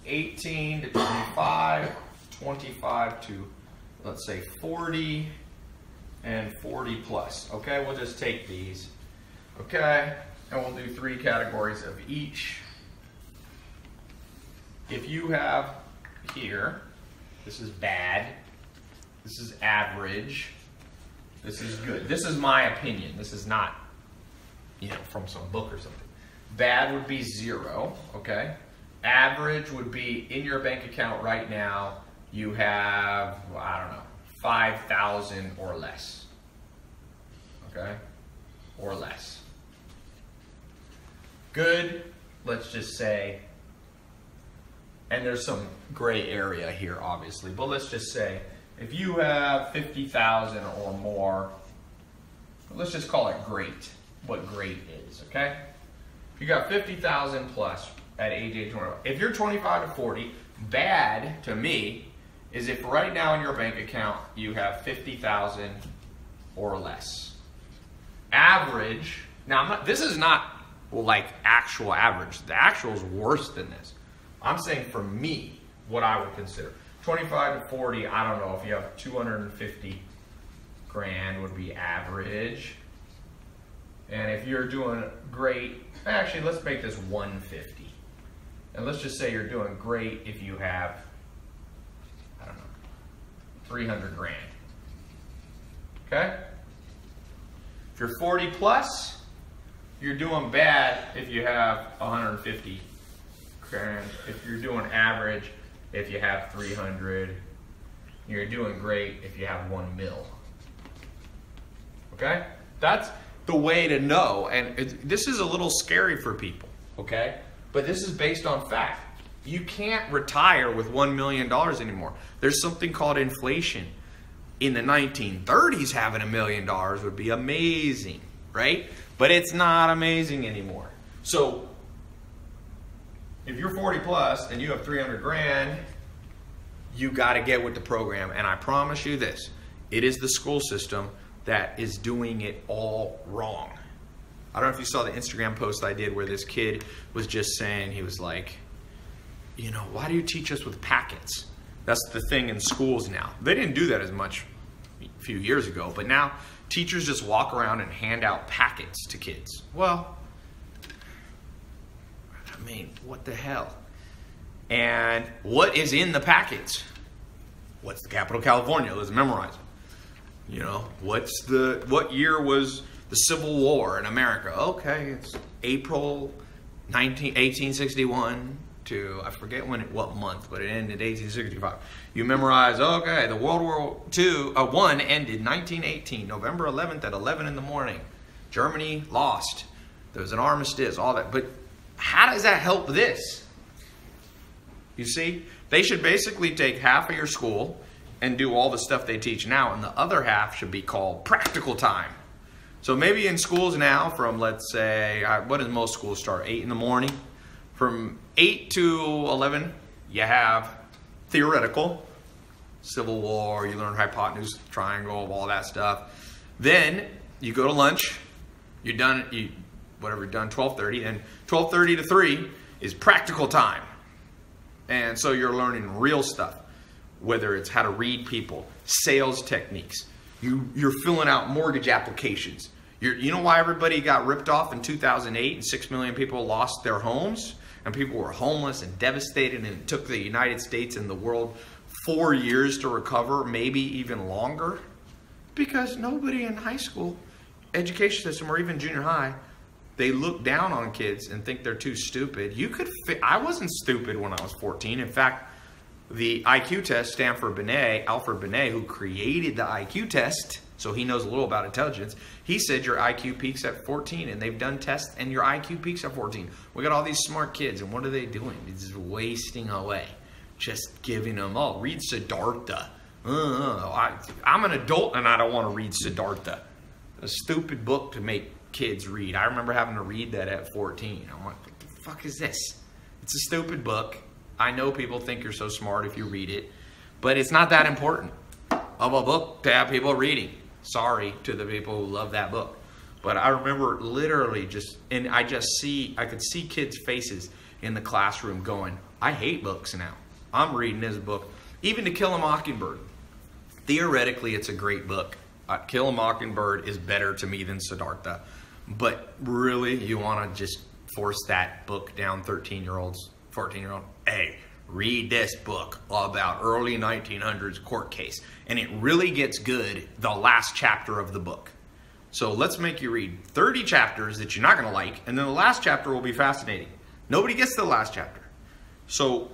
Speaker 1: 18 to 25, 25 to, let's say 40, and 40 plus. Okay, we'll just take these. Okay, and we'll do 3 categories of each. If you have here, this is bad, this is average, this is good. This is my opinion. This is not, you know, from some book or something. Bad would be 0, okay? Average would be in your bank account right now, you have, I don't know, 5,000 or less. Okay? Or less. Good, let's just say, and there's some gray area here obviously, but let's just say if you have 50,000 or more, let's just call it great, what great is, okay? If you got 50,000 plus at age 18, if you're 25 to 40, bad to me is if right now in your bank account you have 50,000 or less. Average, now this is not like actual average. The actual is worse than this. I'm saying for me, what I would consider. 25 to 40, I don't know, if you have 250 grand would be average. And if you're doing great, actually let's make this 150. And let's just say you're doing great if you have, I don't know, 300 grand. Okay? If you're 40 plus, you're doing bad if you have 150 grand. If you're doing average, if you have 300, you're doing great if you have 1 mil. Okay? That's the way to know. And this is a little scary for people. Okay? But this is based on fact. You can't retire with $1 million anymore. There's something called inflation. In the 1930s, having $1 million would be amazing, right? But it's not amazing anymore. So if you're 40 plus and you have 300 grand, you got to get with the program. And I promise you this, it is the school system that is doing it all wrong. I don't know if you saw the Instagram post I did where this kid was just saying, he was like, you know, why do you teach us with packets? That's the thing in schools now. They didn't do that as much a few years ago, but now teachers just walk around and hand out packets to kids. Well, I mean, what the hell? And what is in the packets? What's the capital of California? Let's memorize it. You know, what year was the Civil War in America? Okay, it's April 1861 to, I forget what month, but it ended 1865. You memorize, okay, the World War I ended 1918, November 11th at 11 in the morning. Germany lost. There was an armistice, all that. But how does that help this? You see, they should basically take half of your school and do all the stuff they teach now, and the other half should be called practical time. So maybe in schools now from, let's say, what does most schools start? 8 in the morning? From 8 to 11, you have theoretical, Civil War, you learn hypotenuse triangle, all that stuff. Then you go to lunch, you're done, whatever you're done, 12:30, and 12:30 to 3 is practical time. And so you're learning real stuff, whether it's how to read people, sales techniques. You're filling out mortgage applications. You know why everybody got ripped off in 2008 and 6 million people lost their homes? And people were homeless and devastated, and it took the United States and the world 4 years to recover, maybe even longer? Because nobody in high school, education system, or even junior high, they look down on kids and think they're too stupid. I wasn't stupid when I was 14. In fact, the IQ test, Alfred Binet, who created the IQ test, so he knows a little about intelligence, he said your IQ peaks at 14, and they've done tests, and your IQ peaks at 14. We got all these smart kids, and what are they doing? It's just wasting away. Just giving them, oh, read Siddhartha. I'm an adult, and I don't want to read Siddhartha. A stupid book to make kids read. I remember having to read that at 14. I'm like, what the fuck is this? It's a stupid book. I know people think you're so smart if you read it, but it's not that important of a book to have people reading. Sorry to the people who love that book. But I remember literally I could see kids' faces in the classroom going, I hate books now. I'm reading this book. Even To Kill a Mockingbird. Theoretically, it's a great book. Kill a Mockingbird is better to me than Siddhartha. But really, you want to just force that book down 13-year-olds, 14-year-old? Hey, read this book about early 1900s court case. And it really gets good the last chapter of the book. So let's make you read 30 chapters that you're not going to like, and then the last chapter will be fascinating. Nobody gets to the last chapter. So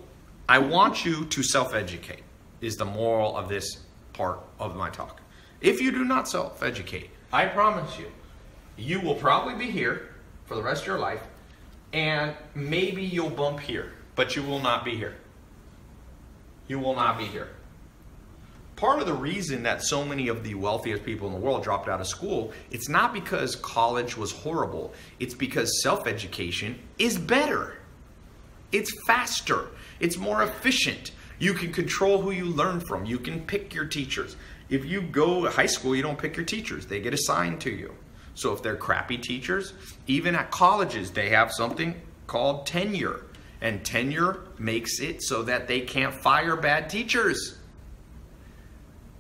Speaker 1: I want you to self-educate, is the moral of this part of my talk. If you do not self-educate, I promise you, you will probably be here for the rest of your life, and maybe you'll bump here, but you will not be here. You will not be here. Part of the reason that so many of the wealthiest people in the world dropped out of school, it's not because college was horrible. It's because self-education is better. It's faster. It's more efficient. You can control who you learn from. You can pick your teachers. If you go to high school, you don't pick your teachers. They get assigned to you. So if they're crappy teachers, even at colleges, they have something called tenure. And tenure makes it so that they can't fire bad teachers.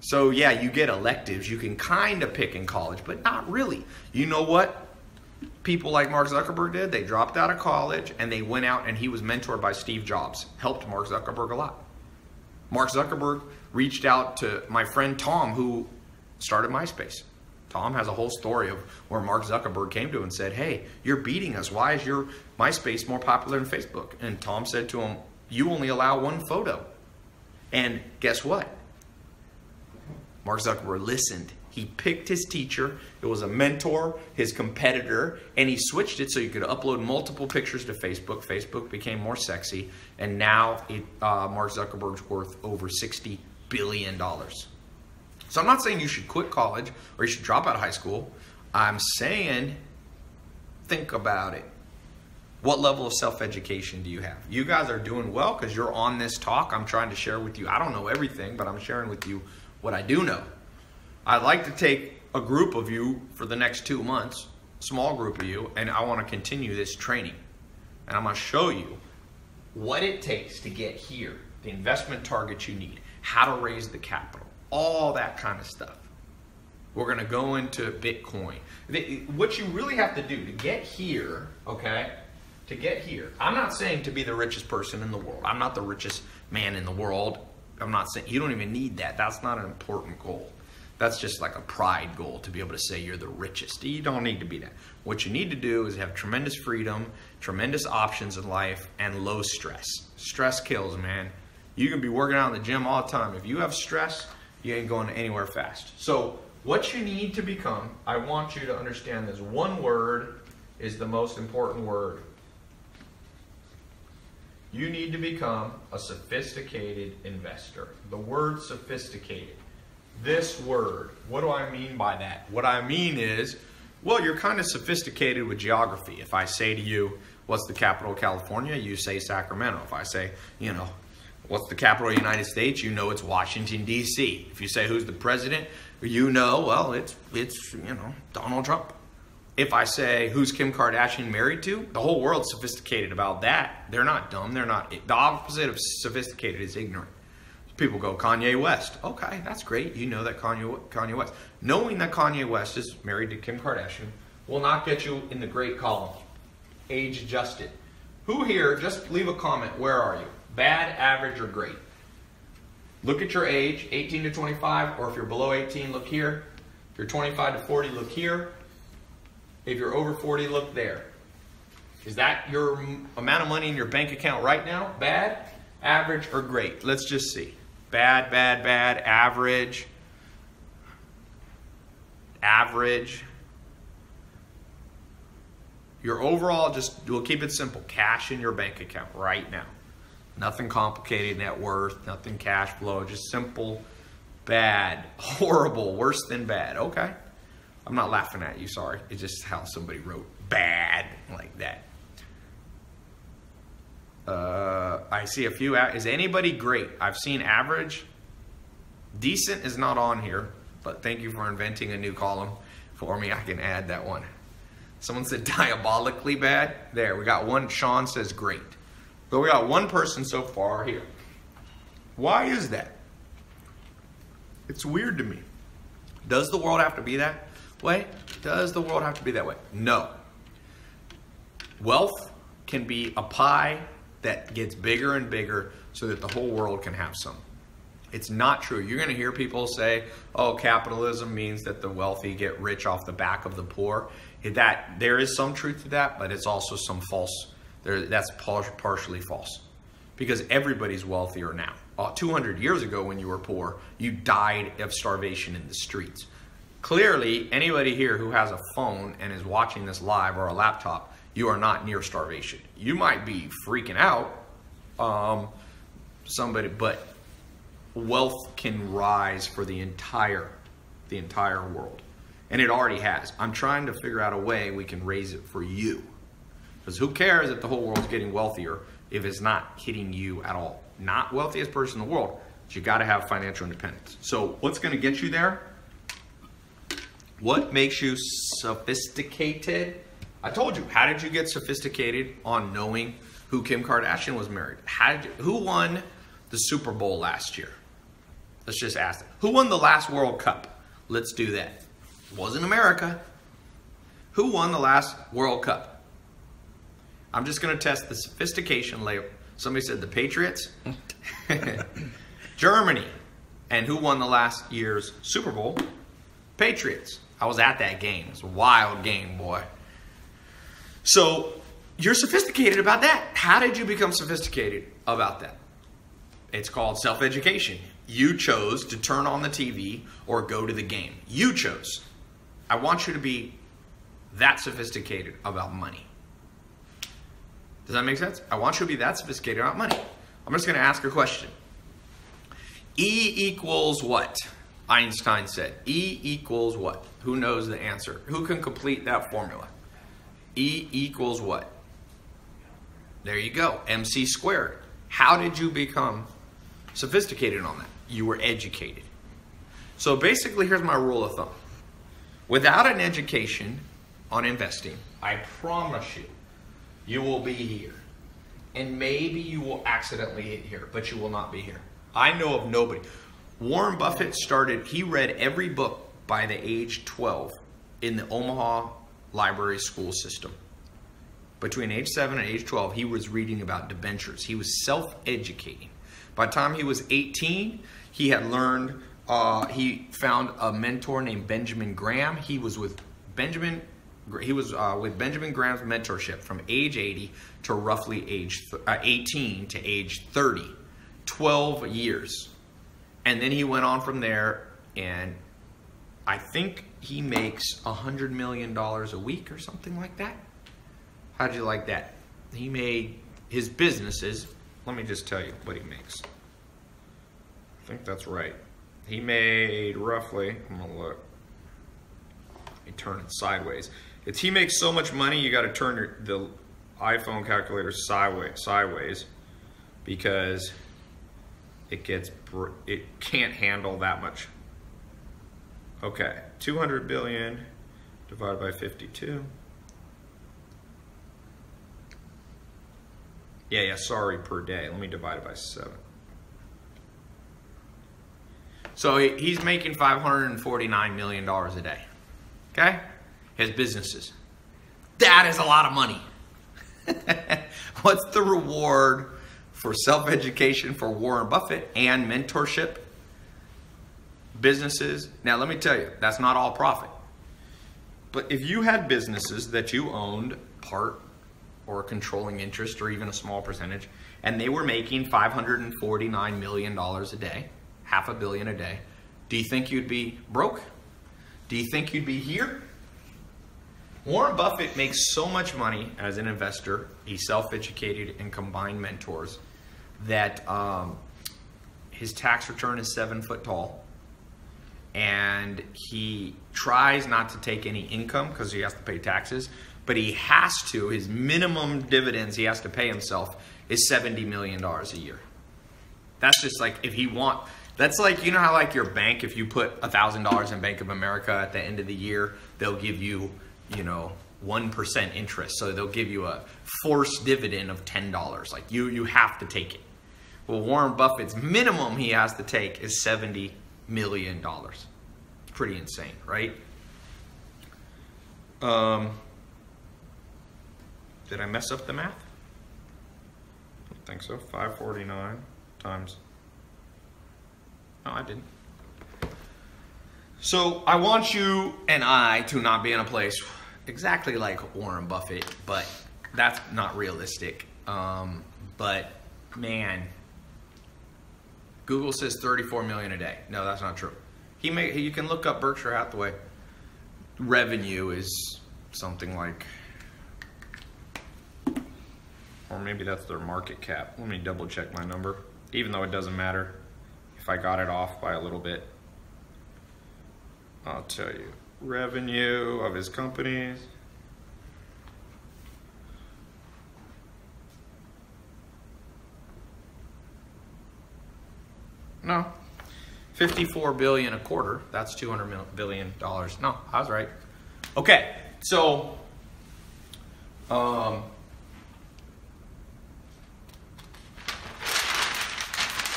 Speaker 1: So yeah, you get electives. You can kind of pick in college, but not really. You know what? people like Mark Zuckerberg did. They dropped out of college and they went out, and he was mentored by Steve Jobs. Helped Mark Zuckerberg a lot. Mark Zuckerberg reached out to my friend Tom, who started MySpace. Tom has a whole story of where Mark Zuckerberg came to him and said, hey, you're beating us. Why is your MySpace more popular than Facebook? And Tom said to him, you only allow one photo. And guess what? Mark Zuckerberg listened. He picked his teacher. It was a mentor, his competitor, and he switched it so you could upload multiple pictures to Facebook. Facebook became more sexy, and now Mark Zuckerberg's worth over $60 billion. So I'm not saying you should quit college or you should drop out of high school. I'm saying think about it. What level of self-education do you have? You guys are doing well because you're on this talk. I'm trying to share with you. I don't know everything, but I'm sharing with you what I do know. I'd like to take a group of you for the next 2 months, small group of you, and I want to continue this training. And I'm going to show you what it takes to get here, the investment targets you need, how to raise the capital, all that kind of stuff. We're going to go into Bitcoin. What you really have to do to get here, okay, to get here, I'm not saying to be the richest person in the world. I'm not the richest man in the world. I'm not saying, you don't even need that. That's not an important goal. That's just like a pride goal to be able to say you're the richest. You don't need to be that. What you need to do is have tremendous freedom, tremendous options in life, and low stress. Stress kills, man. You can be working out in the gym all the time. If you have stress, you ain't going anywhere fast. So what you need to become, I want you to understand this. One word is the most important word. You need to become a sophisticated investor. The word sophisticated. This word, what do I mean by that? What I mean is, well, you're kind of sophisticated with geography. If I say to you, what's the capital of California? You say Sacramento. If I say, you know, what's the capital of the United States? You know it's Washington, D.C. If you say who's the president, you know, well, it's you know, Donald Trump. If I say who's Kim Kardashian married to, the whole world's sophisticated about that. They're not dumb. They're not. The opposite of sophisticated is ignorant. People go, Kanye West. Okay, that's great. You know that Kanye West. Knowing that Kanye West is married to Kim Kardashian will not get you in the great column. Age adjusted. Who here, just leave a comment. Where are you? Bad, average, or great? Look at your age, 18 to 25, or if you're below 18, look here. If you're 25 to 40, look here. If you're over 40, look there. Is that your amount of money in your bank account right now? Bad, average, or great? Let's just see. Bad, bad, bad, average, average. Your overall, we'll keep it simple. Cash in your bank account right now. Nothing complicated, net worth, nothing cash flow, just simple, bad, horrible, worse than bad. Okay. I'm not laughing at you, sorry. It's just how somebody wrote bad like that. I see a few. Is anybody great? I've seen average. Decent is not on here, but thank you for inventing a new column for me. I can add that one. Someone said diabolically bad. There, we got one. Sean says great. But we got one person so far here. Why is that? It's weird to me. Does the world have to be that way? Does the world have to be that way? No. Wealth can be a pie that gets bigger and bigger so that the whole world can have some. It's not true. You're going to hear people say, oh, capitalism means that the wealthy get rich off the back of the poor. There is some truth to that, but it's also some false. That's partially false. Because everybody's wealthier now. 200 years ago when you were poor, you died of starvation in the streets. Clearly, anybody here who has a phone and is watching this live or a laptop, you are not near starvation. You might be freaking out, but wealth can rise for the entire world. And it already has. I'm trying to figure out a way we can raise it for you. Because who cares if the whole world's getting wealthier if it's not hitting you at all? Not wealthiest person in the world, but you got to have financial independence. So what's going to get you there? What makes you sophisticated? I told you. How did you get sophisticated on knowing who Kim Kardashian was married? Who won the Super Bowl last year? Let's just ask that. Who won the last World Cup? Let's do that. It wasn't America. Who won the last World Cup? I'm just going to test the sophistication level. Somebody said the Patriots. Germany. And who won the last year's Super Bowl? Patriots. I was at that game. It was a wild game, boy. So you're sophisticated about that. How did you become sophisticated about that? It's called self-education. You chose to turn on the TV or go to the game. You chose. I want you to be that sophisticated about money. Does that make sense? I want you to be that sophisticated about money. I'm just going to ask a question. E equals what? Einstein said. E equals what? Who knows the answer? Who can complete that formula? E equals what? There you go. MC squared. How did you become sophisticated on that? You were educated. So basically, here's my rule of thumb. Without an education on investing, I promise you, you will be here. And maybe you will accidentally hit here, but you will not be here. I know of nobody. Warren Buffett started, he read every book by the age 12 in the Omaha library school system. Between age 7 and age 12, he was reading about debentures. He was self-educating. By the time he was 18, he had learned, he found a mentor named Benjamin Graham. He was with Benjamin Graham's mentorship from age 80 to roughly age 18 to age 30. 12 years. And then he went on from there, and I think he makes $100 million a week or something like that. How'd you like that? He made his businesses, let me just tell you what he makes. I think that's right. He made roughly, I'm gonna look. Let me turn it sideways. If he makes so much money, you gotta turn the iPhone calculator sideways because it can't handle that much. Okay, 200 billion divided by 52. Yeah, sorry, per day. Let me divide it by 7. So he's making $549 million a day. Okay? His businesses. That is a lot of money. What's the reward for self-education for Warren Buffett and mentorship businesses? Now, let me tell you, that's not all profit. But if you had businesses that you owned part or a controlling interest or even a small percentage, and they were making $549 million a day, $500 million a day, do you think you'd be broke? Do you think you'd be here? Warren Buffett makes so much money as an investor, he's self-educated and combined mentors, that his tax return is 7 foot tall, and he tries not to take any income because he has to pay taxes, but he has to. His minimum dividends he has to pay himself is $70 million a year. That's just like, if he that's like, you know how like your bank, if you put $1,000 in Bank of America at the end of the year, they'll give you, 1% interest. So they'll give you a forced dividend of $10. Like you have to take it. Well, Warren Buffett's minimum he has to take is $70 million. Pretty insane, right? Did I mess up the math? I don't think so. 549 times. No, I didn't. So I want you and I to not be in a place exactly like Warren Buffett, but that's not realistic. But man, Google says 34 million a day. No, that's not true. You can look up Berkshire Hathaway. Revenue is something like, or maybe that's their market cap. Let me double check my number, even though it doesn't matter if I got it off by a little bit. I'll tell you, revenue of his companies. No, 54 billion a quarter. That's $200 billion. No, I was right. Okay, so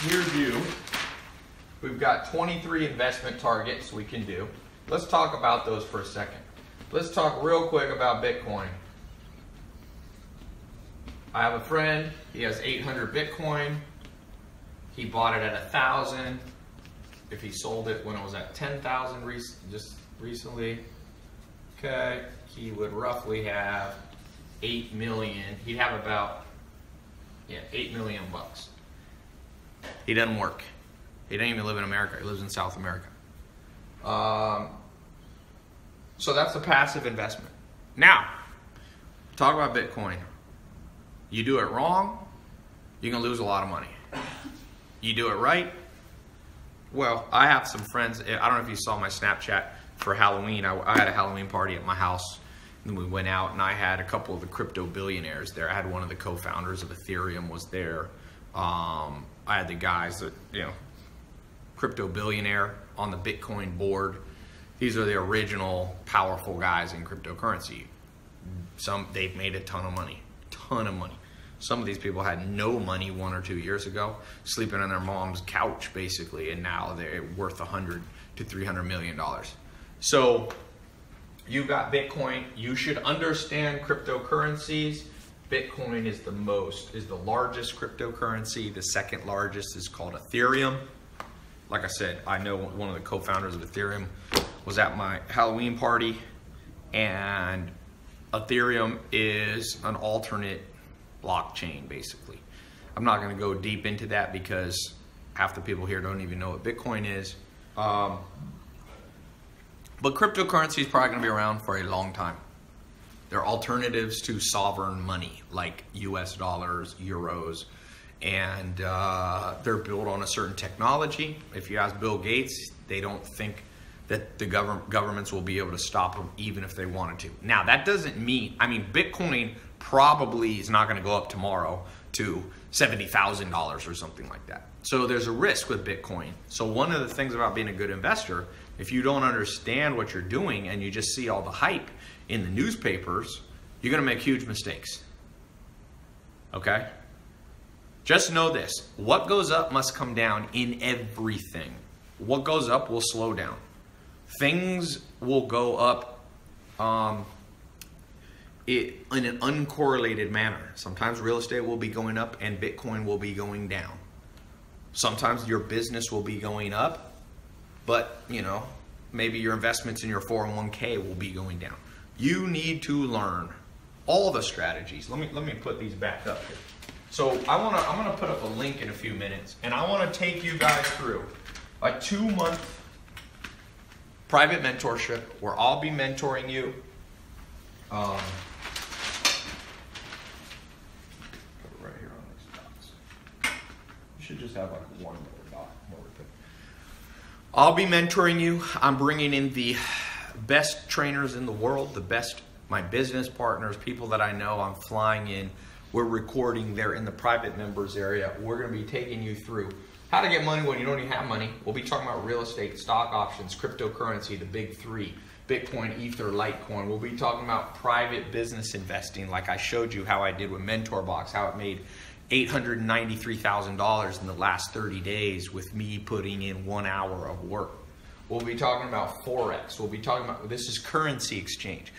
Speaker 1: here's you. We've got 23 investment targets we can do. Let's talk about those for a second. let's talk real quick about Bitcoin. I have a friend, he has 800 Bitcoin. He bought it at 1,000. If he sold it when it was at 10,000 just recently, okay, he would roughly have 8 million. He'd have about, 8 million bucks. He doesn't work. He doesn't even live in America. He lives in South America. So that's a passive investment. Now, talk about Bitcoin. You do it wrong, you're gonna lose a lot of money. You do it right, well, I have some friends, I don't know if you saw my Snapchat for Halloween. I had a Halloween party at my house, and we went out, and I had a couple of the crypto billionaires there. I had one of the co-founders of Ethereum was there. I had the guys that, crypto billionaire on the Bitcoin board. These are the original powerful guys in cryptocurrency. They've made a ton of money. Some of these people had no money 1 or 2 years ago, sleeping on their mom's couch basically, and now they're worth $100 to $300 million. So you got Bitcoin. You should understand cryptocurrencies. Bitcoin is the largest cryptocurrency. The second largest is called Ethereum. Like I said, I know one of the co-founders of Ethereum was at my Halloween party, and Ethereum is an alternate blockchain, basically. I'm not going to go deep into that because half the people here don't even know what Bitcoin is. But cryptocurrency is probably going to be around for a long time. They're alternatives to sovereign money like US dollars, euros, and they're built on a certain technology. If you ask Bill Gates, they don't think that the governments will be able to stop them even if they wanted to. Now, that doesn't mean, Bitcoin probably is not going to go up tomorrow to $70,000 or something like that. So there's a risk with Bitcoin. So one of the things about being a good investor, if you don't understand what you're doing and you just see all the hype in the newspapers, you're going to make huge mistakes. Okay? Just know this. What goes up must come down in everything. What goes up will slow down. Things will go up in an uncorrelated manner. Sometimes real estate will be going up and Bitcoin will be going down. Sometimes your business will be going up, but maybe your investments in your 401k will be going down. You need to learn all the strategies. Let me put these back up here. So I'm gonna put up a link in a few minutes, and I want to take you guys through a 2-month private mentorship where I'll be mentoring you. Right here on these dots. You should just have like one little dot. I'll be mentoring you. I'm bringing in the best trainers in the world, my business partners, people that I know. I'm flying in. We're recording there in the private members area. We're going to be taking you through how to get money when you don't even have money. We'll be talking about real estate, stock options, cryptocurrency, the big three, Bitcoin, Ether, Litecoin. We'll be talking about private business investing, like I showed you how I did with MentorBox, how it made $893,000 in the last 30 days with me putting in 1 hour of work. We'll be talking about Forex. We'll be talking about, this is currency exchange.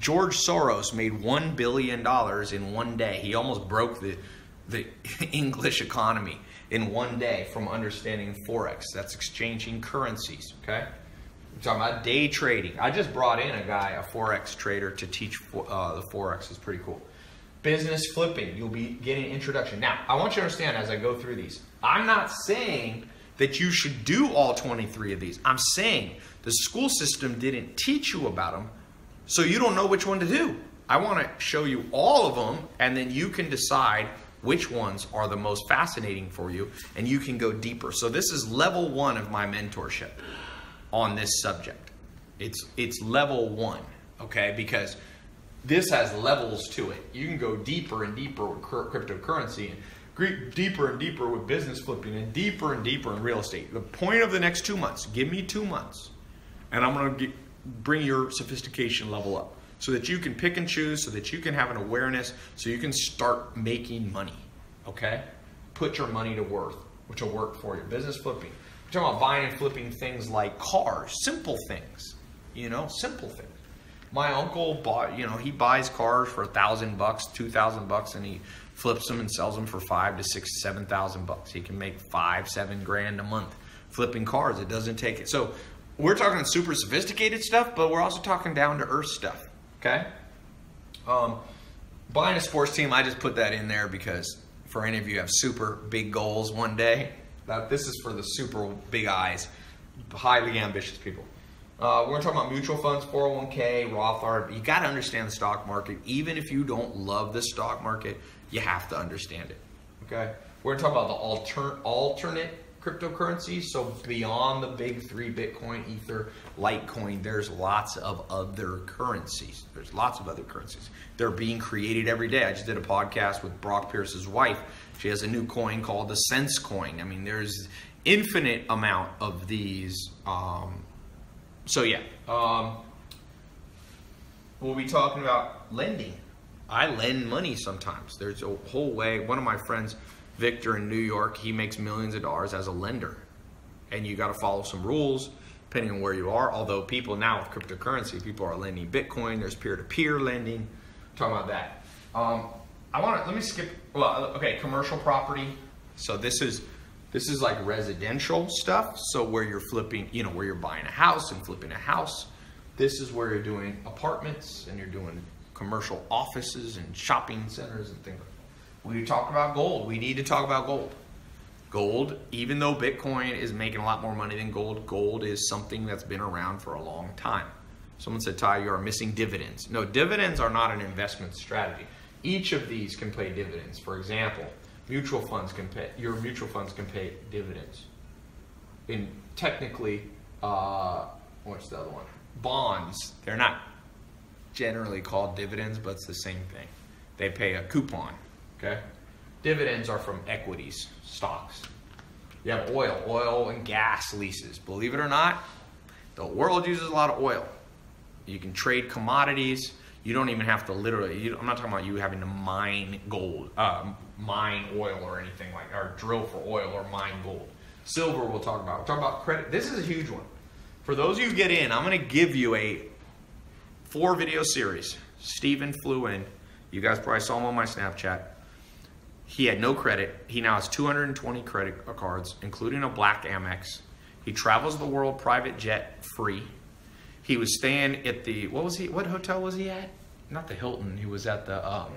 Speaker 1: George Soros made $1 billion in 1 day. He almost broke the English economy in 1 day from understanding Forex. That's exchanging currencies, okay? We're talking about day trading. I just brought in a guy, a Forex trader, to teach the Forex. It's pretty cool. Business flipping, you'll be getting an introduction. Now, I want you to understand as I go through these, I'm not saying that you should do all 23 of these. I'm saying the school system didn't teach you about them, so you don't know which one to do. I want to show you all of them, and then you can decide which ones are the most fascinating for you, and you can go deeper. So this is level 1 of my mentorship on this subject. It's level 1, okay? Because this has levels to it. You can go deeper and deeper with cryptocurrency, and deeper and deeper with business flipping, and deeper in real estate. The point of the next 2 months, give me 2 months, and I'm going to bring your sophistication level up so that you can pick and choose, so that you can have an awareness, so you can start making money, okay? Put your money to work, which will work for you. Business flipping. We're talking about buying and flipping things like cars, simple things, simple things. My uncle bought, he buys cars for $1,000, $2,000, and he flips them and sells them for $5,000 to $6,000, $7,000. He can make $5-7 grand a month flipping cars. It doesn't take it. So we're talking super sophisticated stuff, but we're also talking down to earth stuff. Okay. Buying a sports team, I just put that in there because for any of you who have super big goals one day, this is for the super big eyes, highly ambitious people. We're going to talk about mutual funds, 401k, Roth IRA. You got to understand the stock market. Even if you don't love the stock market, you have to understand it. Okay. We're going to talk about the alternate cryptocurrencies. So beyond the big three, Bitcoin, Ether, Litecoin, there's lots of other currencies. There's lots of other currencies. They're being created every day. I just did a podcast with Brock Pierce's wife. She has a new coin called the Sense coin. I mean, there's infinite amount of these. So yeah, we'll be talking about lending. I lend money sometimes. There's a whole way. One of my friends, Victor in New York, he makes millions of dollars as a lender. And you got to follow some rules depending on where you are. Although people now with cryptocurrency, people are lending Bitcoin. There's peer-to-peer lending. Talking about that. Let me skip. Well, okay, commercial property. So this is like residential stuff. So where you're flipping, where you're buying a house and flipping a house. This is where you're doing apartments and you're doing commercial offices and shopping centers and things like that. We talk about gold. We need to talk about gold. Gold, even though Bitcoin is making a lot more money than gold, gold is something that's been around for a long time. Someone said, Ty, you are missing dividends. No, dividends are not an investment strategy. Each of these can pay dividends. For example, your mutual funds can pay dividends. In technically, what's the other one? Bonds. They're not generally called dividends, but it's the same thing. They pay a coupon. Okay. Dividends are from equities, stocks. You have oil and gas leases. Believe it or not, the world uses a lot of oil. You can trade commodities. You don't even have to literally, I'm not talking about you having to mine gold, mine oil or anything like, or drill for oil or mine gold. Silver we'll talk about. We'll talk about credit. This is a huge one. For those of you who get in, I'm going to give you a 4-video series. Steven flew in. You guys probably saw him on my Snapchat. He had no credit. He now has 220 credit cards, including a black Amex. He travels the world private jet free. He was staying at the, what hotel was he at? Not the Hilton. He was at the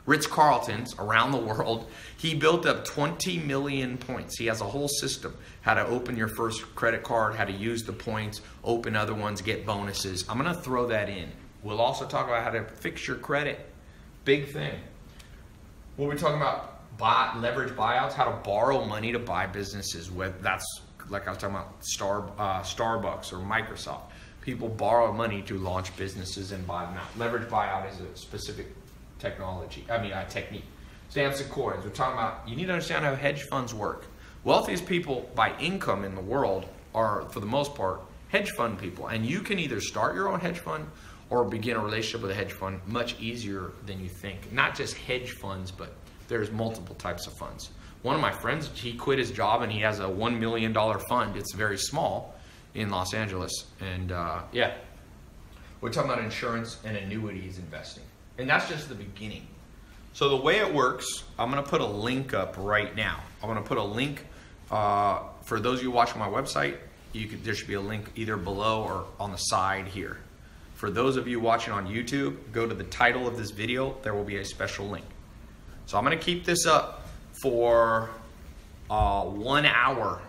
Speaker 1: Ritz-Carltons around the world. He built up 20 million points. He has a whole system. How to open your first credit card, how to use the points, open other ones, get bonuses. I'm going to throw that in. We'll also talk about how to fix your credit. Big thing. We'll be talking about leverage buyouts, how to borrow money to buy businesses. That's like I was talking about Starbucks or Microsoft. People borrow money to launch businesses and buy them out. Leverage buyout is a specific technique. Stamps and coins. We're talking about, you need to understand how hedge funds work. Wealthiest people by income in the world are, for the most part, hedge fund people. And you can either start your own hedge fund or begin a relationship with a hedge fund much easier than you think. Not just hedge funds, but there's multiple types of funds. One of my friends, he quit his job and he has a $1 million fund. It's very small in Los Angeles. And yeah, we're talking about insurance and annuities investing. And that's just the beginning. So the way it works, I'm going to put a link up right now. I'm going to put a link for those of you watching my website. There should be a link either below or on the side here. For those of you watching on YouTube, go to the title of this video. There will be a special link. So I'm going to keep this up for 1 hour.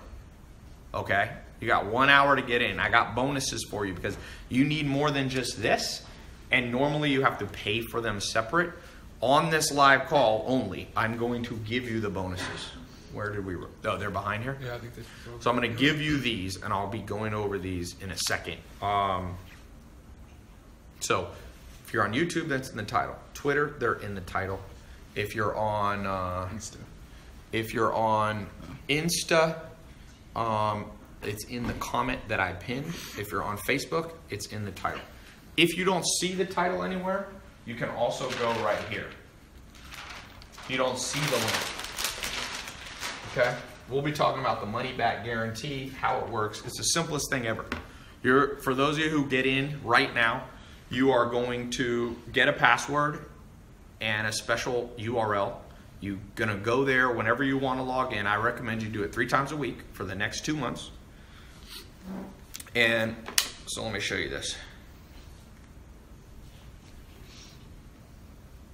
Speaker 1: Okay? You got 1 hour to get in. I got bonuses for you because you need more than just this. And normally you have to pay for them separate. On this live call only, I'm going to give you the bonuses. Where did we? Oh, they're behind here?
Speaker 2: Yeah, I think they.
Speaker 1: So I'm going to give you these, and I'll be going over these in a second. So if you're on YouTube, that's in the title. Twitter, they're in the title. If you're on Insta, it's in the comment that I pinned. If you're on Facebook, it's in the title. If you don't see the title anywhere, you can also go right here. You don't see the link. Okay? We'll be talking about the money back guarantee, how it works. It's the simplest thing ever. For those of you who get in right now, You are going to get a password and a special URL. You're gonna go there whenever you want to log in. I recommend you do it 3 times a week for the next 2 months. And so let me show you this.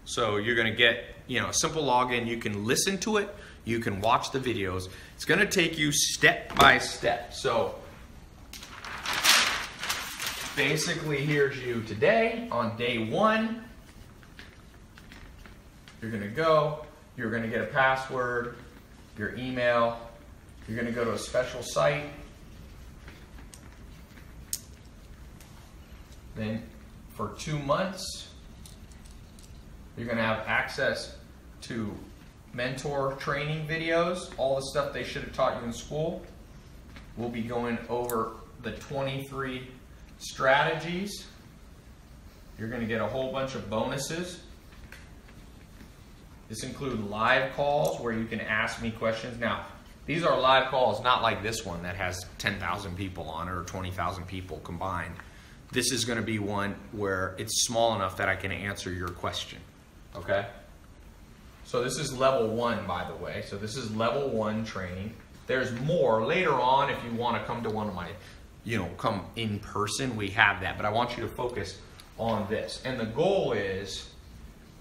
Speaker 1: So you're gonna get, a simple login. You can listen to it. You can watch the videos. It's gonna take you step by step. So basically, here's you today on day 1. You're gonna go. You're gonna get a password, your email. You're gonna go to a special site. Then for 2 months, you're gonna have access to mentor training videos, all the stuff they should have taught you in school. We'll be going over the 23 strategies. You're gonna get a whole bunch of bonuses. This includes live calls where you can ask me questions. Now, these are live calls, not like this one that has 10,000 people on it or 20,000 people combined. This is going to be one where it's small enough that I can answer your question, okay? So this is level 1, by the way. So this is level 1 training. There's more later on if you want to come to one of my, come in person, we have that. But I want you to focus on this. And the goal is,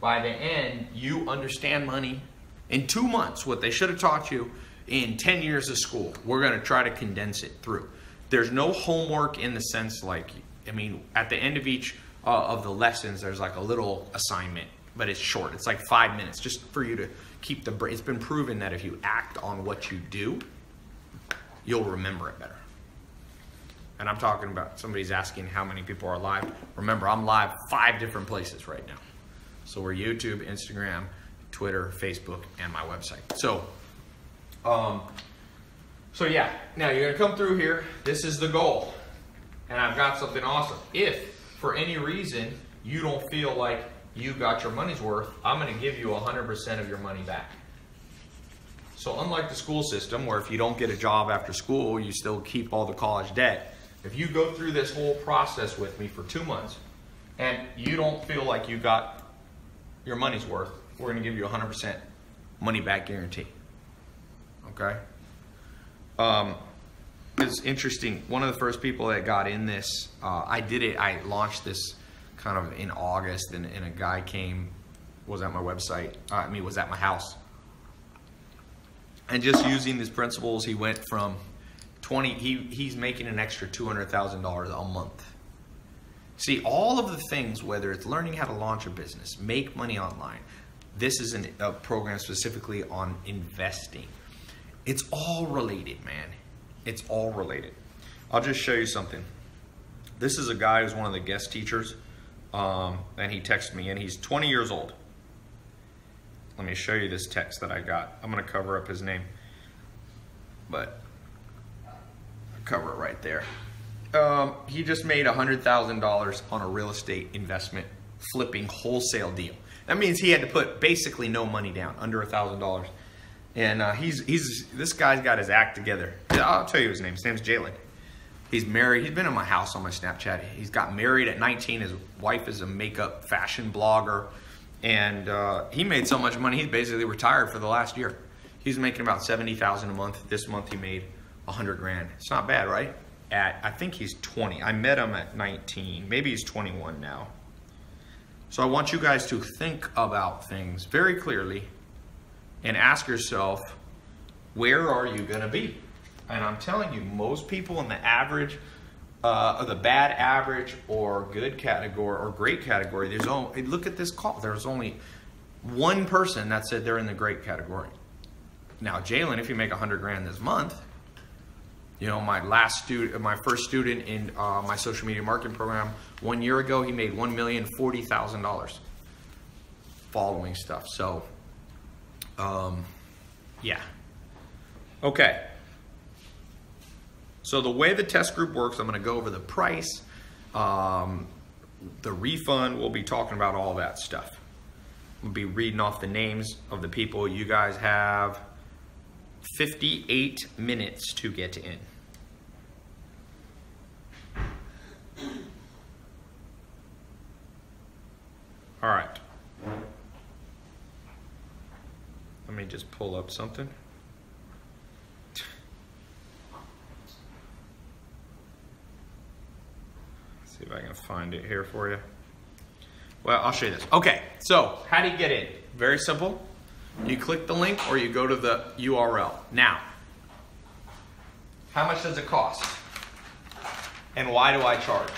Speaker 1: by the end, you understand money in 2 months, what they should have taught you in 10 years of school. We're going to try to condense it through. There's no homework in the sense like, at the end of each of the lessons, there's like a little assignment, but it's short. It's like 5 minutes just for you to keep the brain. It's been proven that if you act on what you do, you'll remember it better. And I'm talking about, somebody's asking how many people are live. Remember, I'm live 5 different places right now. So we're YouTube, Instagram, Twitter, Facebook, and my website. So yeah, now you're gonna come through here. This is the goal. And I've got something awesome. If, for any reason, you don't feel like you got your money's worth, I'm gonna give you 100% of your money back. So unlike the school system, where if you don't get a job after school, you still keep all the college debt, if you go through this whole process with me for 2 months, and you don't feel like you got your money's worth, we're going to give you 100% money back guarantee. Okay? It's interesting. One of the first people that got in this, I launched this kind of in August, and a guy was at my website, was at my house. And just using these principles, he went from he's making an extra $200,000 a month. See, all of the things, whether it's learning how to launch a business, make money online, this is a program specifically on investing. It's all related, man. It's all related. I'll just show you something. This is a guy who's one of the guest teachers, and he texted me, and he's 20 years old. Let me show you this text that I got. I'm going to cover up his name, but I'll cover it right there. He just made $100,000 on a real estate investment flipping wholesale deal. That means he had to put basically no money down, under $1,000. And this guy's got his act together. I'll tell you his name. His name's Jalen. He's married. He's been in my house on my Snapchat. He's got married at 19. His wife is a makeup fashion blogger. And he made so much money, he's basically retired for the last year. He's making about $70,000 a month. This month he made $100,000. It's not bad, right? I think he's 20. I met him at 19. Maybe he's 21 now. So I want you guys to think about things very clearly and ask yourself, where are you going to be? And I'm telling you, most people in the average, or the bad average, or good category, or great category, look at this call. There's only one person that said they're in the great category. Now, Jalen, if you make $100,000 this month, my first student in my social media marketing program 1 year ago, he made $1,040,000 following stuff. So, yeah. Okay. So the way the test group works, I'm going to go over the price, the refund. We'll be talking about all that stuff. We'll be reading off the names of the people. You guys have 58 minutes to get in. me just pull up something. See if I can find it here for you. Well, I'll show you this. Okay, so how do you get in? Very simple. You click the link or you go to the URL. Now, how much does it cost? And why do I charge?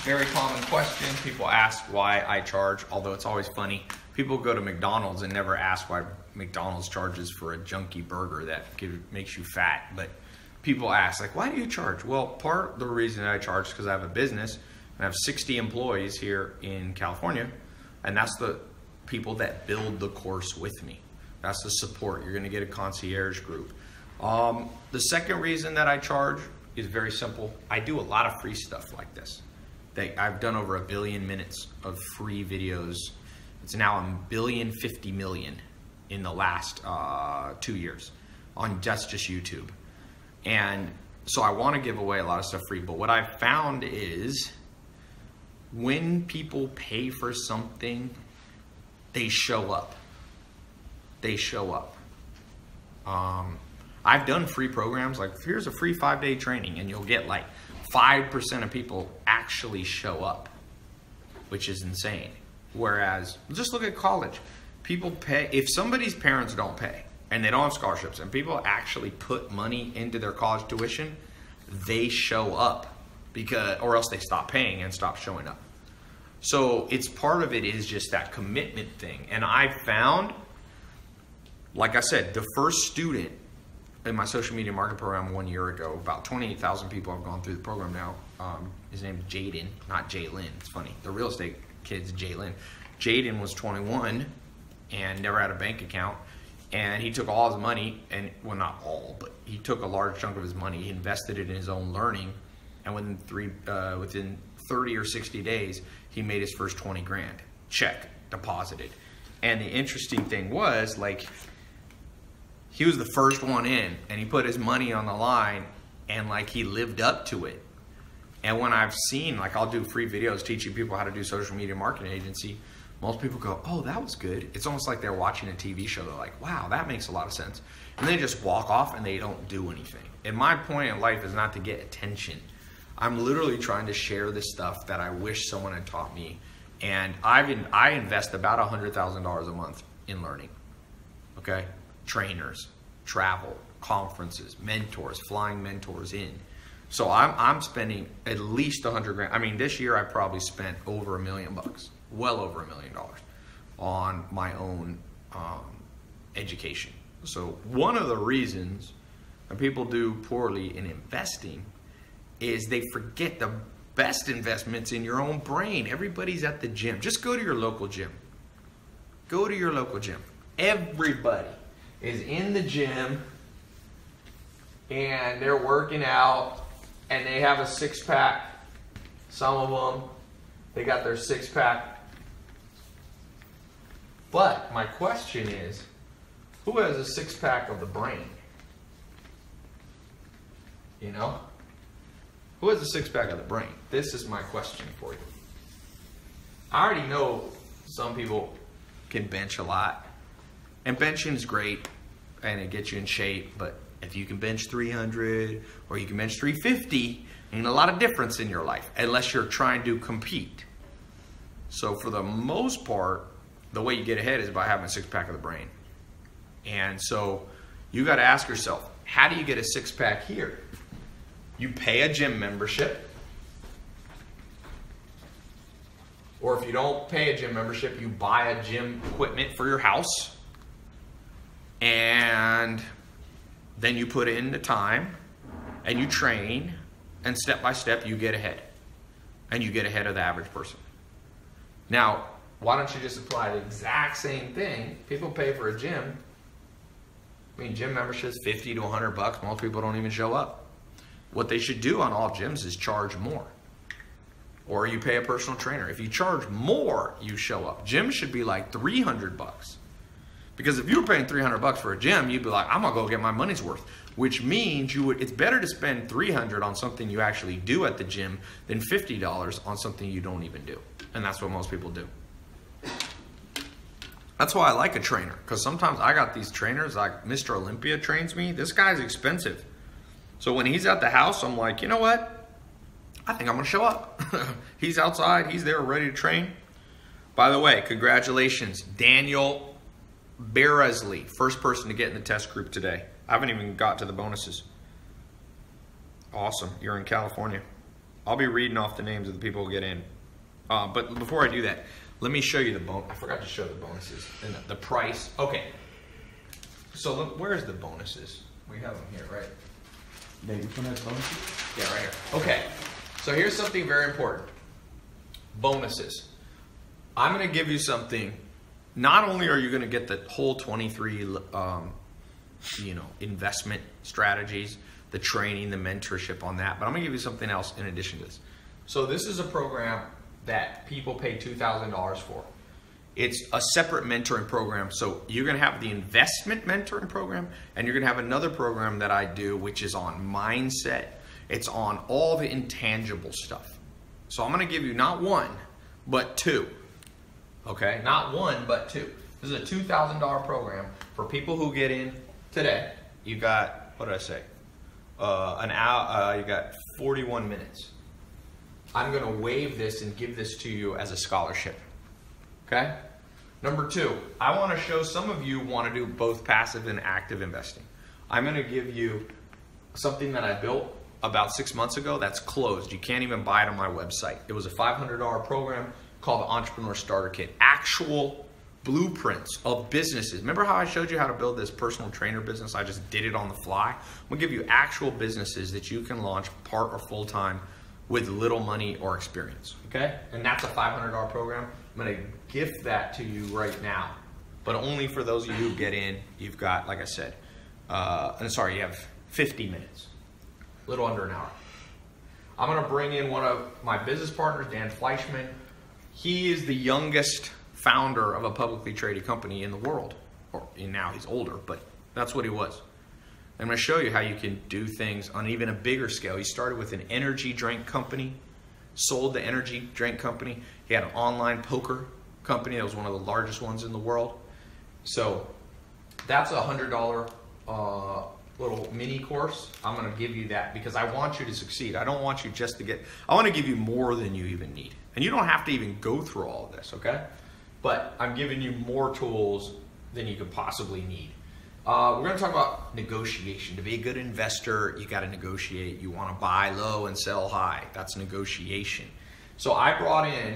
Speaker 1: Very common question. People ask why I charge, although it's always funny. People go to McDonald's and never ask why McDonald's charges for a junky burger that makes you fat. But people ask, like, why do you charge? Well, part of the reason I charge is because I have a business and I have 60 employees here in California, and that's the people that build the course with me. That's the support. You're going to get a concierge group. The second reason that I charge is very simple. I do a lot of free stuff like this. I've done over 1 billion minutes of free videos. It's now 1,050,000,000 in the last 2 years on just YouTube. And so I want to give away a lot of stuff free, but what I've found is when people pay for something, they show up. They show up. I've done free programs, like here's a free 5-day training, and you'll get like 5% of people actually show up, which is insane. Whereas, just look at college. People pay, if somebody's parents don't pay, and they don't have scholarships, and people actually put money into their college tuition, they show up, because, or else they stop paying and stop showing up. So it's part of it is just that commitment thing. And I found, like I said, the first student in my social media marketing program 1 year ago, about 28,000 people have gone through the program now. His name is Jaden, not Jalen. It's funny. The real estate kid's Jalen. Jaden was 21 and never had a bank account. And he took all his money, and well, not all, but he took a large chunk of his money. He invested it in his own learning. And within 30 or 60 days, he made his first 20 grand. Check, deposited. And the interesting thing was, like, he was the first one in, and he put his money on the line, and like he lived up to it. And when I've seen, like, I'll do free videos teaching people how to do social media marketing agency, most people go, oh, that was good. It's almost like they're watching a TV show. They're like, wow, that makes a lot of sense. And they just walk off and they don't do anything. And my point in life is not to get attention. I'm literally trying to share this stuff that I wish someone had taught me. And I invest about $100,000 a month in learning. Okay? Trainers, travel, conferences, mentors, flying mentors in. So I'm spending at least 100 grand. I mean, this year I probably spent over $1 million, well over $1 million on my own education. So one of the reasons that people do poorly in investing is they forget the best investments in your own brain. Everybody's at the gym. Just go to your local gym. Go to your local gym. Everybody is in the gym and they're working out and they have a six-pack. Some of them, they got their six-pack. But my question is, who has a six-pack of the brain? You know? Who has a six-pack of the brain? This is my question for you. I already know some people can bench a lot. And benching is great, and it gets you in shape, but if you can bench 300 or you can bench 350, ain't a lot of difference in your life, unless you're trying to compete. So for the most part, the way you get ahead is by having a six-pack of the brain. And so you got to ask yourself, how do you get a six-pack here? You pay a gym membership. Or if you don't pay a gym membership, you buy a gym equipment for your house. And then you put in the time and you train, and step by step you get ahead. And you get ahead of the average person. Now, why don't you just apply the exact same thing? People pay for a gym. I mean, gym memberships $50 to $100. Most people don't even show up. What they should do on all gyms is charge more. Or you pay a personal trainer. If you charge more, you show up. Gyms should be like $300. Because if you were paying $300 for a gym, you'd be like, I'm gonna go get my money's worth. Which means it's better to spend $300 on something you actually do at the gym than $50 on something you don't even do. And that's what most people do. That's why I like a trainer, because sometimes I got these trainers, like Mr. Olympia trains me. This guy's expensive. So when he's at the house, I'm like, you know what? I think I'm going to show up. He's outside. He's there ready to train. By the way, congratulations. Daniel Beresley, first person to get in the test group today. I haven't even got to the bonuses. Awesome. You're in California. I'll be reading off the names of the people who get in. But before I do that, let me show you the bonus. I forgot to show the bonuses and the price. Okay. So look, where's the bonuses? We have them here, right?
Speaker 3: Dave, which one has bonuses?
Speaker 1: Yeah, right here. Okay. So here's something very important. Bonuses. I'm going to give you something. Not only are you going to get the whole 23, investment strategies, the training, the mentorship on that, but I'm going to give you something else in addition to this. So this is a program that people pay $2,000 for. It's a separate mentoring program. So you're going to have the investment mentoring program, and you're going to have another program that I do, which is on mindset. It's on all the intangible stuff. So I'm going to give you not one, but two. Okay, not one, but two. This is a $2,000 program for people who get in today. You got, what did I say? An hour. You got 41 minutes. I'm going to waive this and give this to you as a scholarship. Okay? Number two, I want to show some of you want to do both passive and active investing. I'm going to give you something that I built about 6 months ago that's closed. You can't even buy it on my website. It was a $500 program called the Entrepreneur Starter Kit. Actual blueprints of businesses. Remember how I showed you how to build this personal trainer business? I just did it on the fly. I'm going to give you actual businesses that you can launch part or full-time with little money or experience. Okay? And that's a $500 program. I'm going to gift that to you right now. But only for those of you who get in. You've got, like I said, you have 50 minutes. A little under an hour. I'm going to bring in one of my business partners, Dan Fleischman. He is the youngest founder of a publicly traded company in the world. Now he's older, but that's what he was. I'm going to show you how you can do things on even a bigger scale. He started with an energy drink company, sold the energy drink company. He had an online poker company that was one of the largest ones in the world. So that's a $100 little mini course. I'm going to give you that because I want you to succeed. I don't want you just to get, I want to give you more than you even need. And you don't have to even go through all of this, okay? But I'm giving you more tools than you could possibly need. We're going to talk about negotiation. To be a good investor, you got to negotiate. You want to buy low and sell high. That's negotiation. So I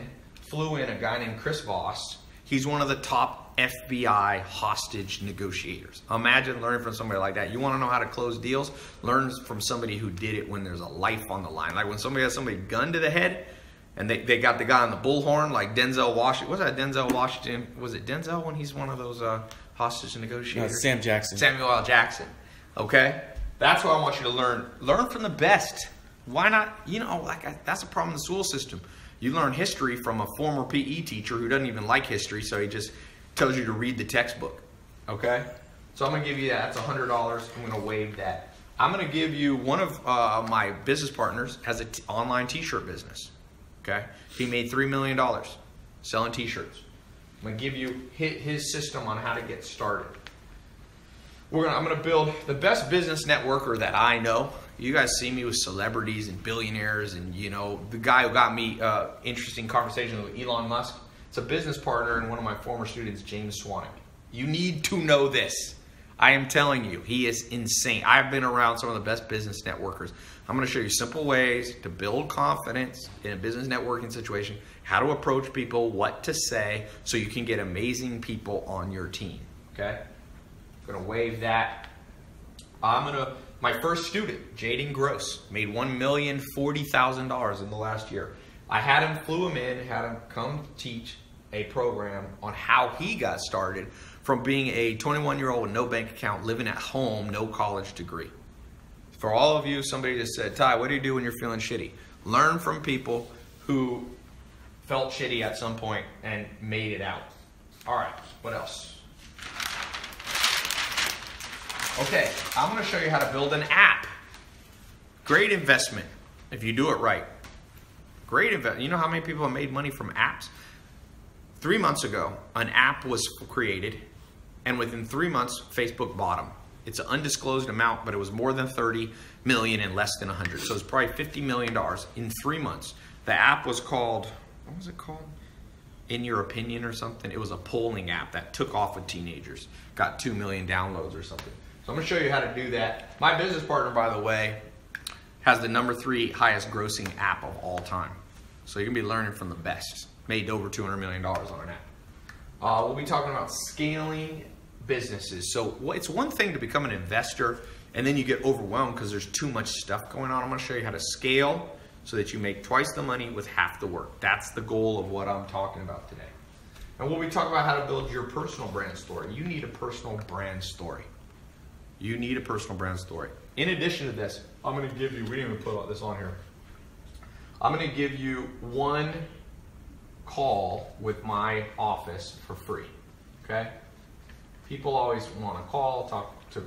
Speaker 1: flew in a guy named Chris Voss. He's one of the top FBI hostage negotiators. Imagine learning from somebody like that. You want to know how to close deals? Learn from somebody who did it when there's a life on the line. Like when somebody has somebody gunned to the head, and they got the guy on the bullhorn, like Denzel Washington. What's that, Denzel Washington? Was it Denzel when he's one of those hostage negotiators?
Speaker 3: No, Sam Jackson.
Speaker 1: Samuel L. Jackson. Okay? That's what I want you to learn. Learn from the best. Why not? That's a problem in the school system. You learn history from a former PE teacher who doesn't even like history, so he just tells you to read the textbook. Okay? So I'm going to give you that. That's $100. I'm going to waive that. I'm going to give you one of my business partners has an online t-shirt business. Okay? He made $3 million selling t-shirts. I'm going to give you his system on how to get started. I'm going to build the best business networker that I know. You guys see me with celebrities and billionaires and, the guy who got me interesting conversations with Elon Musk. It's a business partner and one of my former students, James Swanwick. You need to know this. I am telling you, he is insane. I've been around some of the best business networkers. I'm going to show you simple ways to build confidence in a business networking situation, how to approach people, what to say, so you can get amazing people on your team. Okay? I'm going to waive that. My first student, Jaden Gross, made $1,040,000 in the last year. Flew him in, had him come teach a program on how he got started from being a 21-year-old with no bank account, living at home, no college degree. For all of you, somebody just said, Ty, what do you do when you're feeling shitty? Learn from people who felt shitty at some point and made it out. All right, what else? Okay, I'm going to show you how to build an app. Great investment if you do it right. Great investment. You know how many people have made money from apps? 3 months ago, an app was created, and within 3 months, Facebook bought them. It's an undisclosed amount, but it was more than 30 million and less than 100. So it's probably $50 million in 3 months. The app was called, what was it called? In Your Opinion or something. It was a polling app that took off with teenagers. Got 2 million downloads or something. So I'm gonna show you how to do that. My business partner, by the way, has the #3 highest grossing app of all time. So you're gonna be learning from the best. Made over $200 million on an app. We'll be talking about scaling businesses. So it's one thing to become an investor and then you get overwhelmed because there's too much stuff going on. I'm gonna show you how to scale so that you make twice the money with half the work. That's the goal of what I'm talking about today. And we'll be talking about how to build your personal brand story. You need a personal brand story. You need a personal brand story. In addition to this, I'm gonna give you, we didn't even put this on here. I'm gonna give you one call with my office for free, okay? People always wanna call, talk to,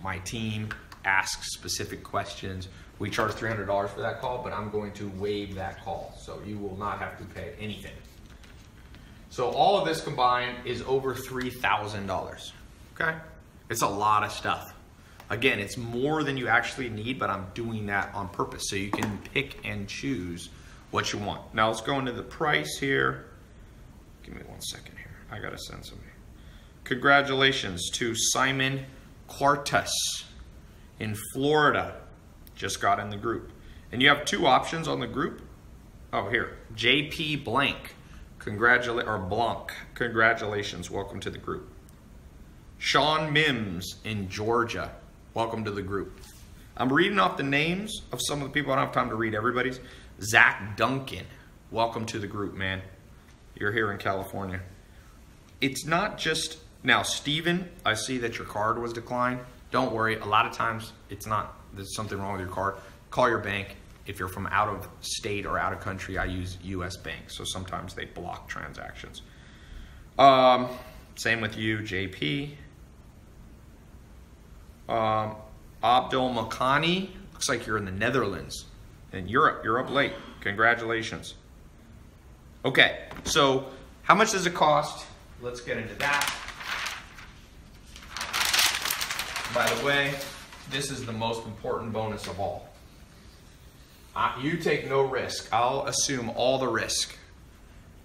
Speaker 1: my team, ask specific questions. We charge $300 for that call, but I'm going to waive that call. So you will not have to pay anything. So all of this combined is over $3,000, okay? It's a lot of stuff. Again, it's more than you actually need, but I'm doing that on purpose so you can pick and choose what you want. Now let's go into the price here. Give me 1 second here. I gotta send somebody. Congratulations to Simon Quartas in Florida. Just got in the group. And you have 2 options on the group. Oh, here, JP Blank. Blanc. Congratulations, welcome to the group. Sean Mims in Georgia. Welcome to the group. I'm reading off the names of some of the people. I don't have time to read everybody's. Zach Duncan. Welcome to the group, man. You're here in California. It's not just, now Steven, I see that your card was declined. Don't worry, a lot of times there's something wrong with your card. Call your bank. If you're from out of state or out of country, I use US Bank. So sometimes they block transactions. Same with you, JP. Abdul Makani, looks like you're in the Netherlands. In Europe, you're up late. Congratulations. Okay, so how much does it cost? Let's get into that. By the way, this is the most important bonus of all. You take no risk. I'll assume all the risk.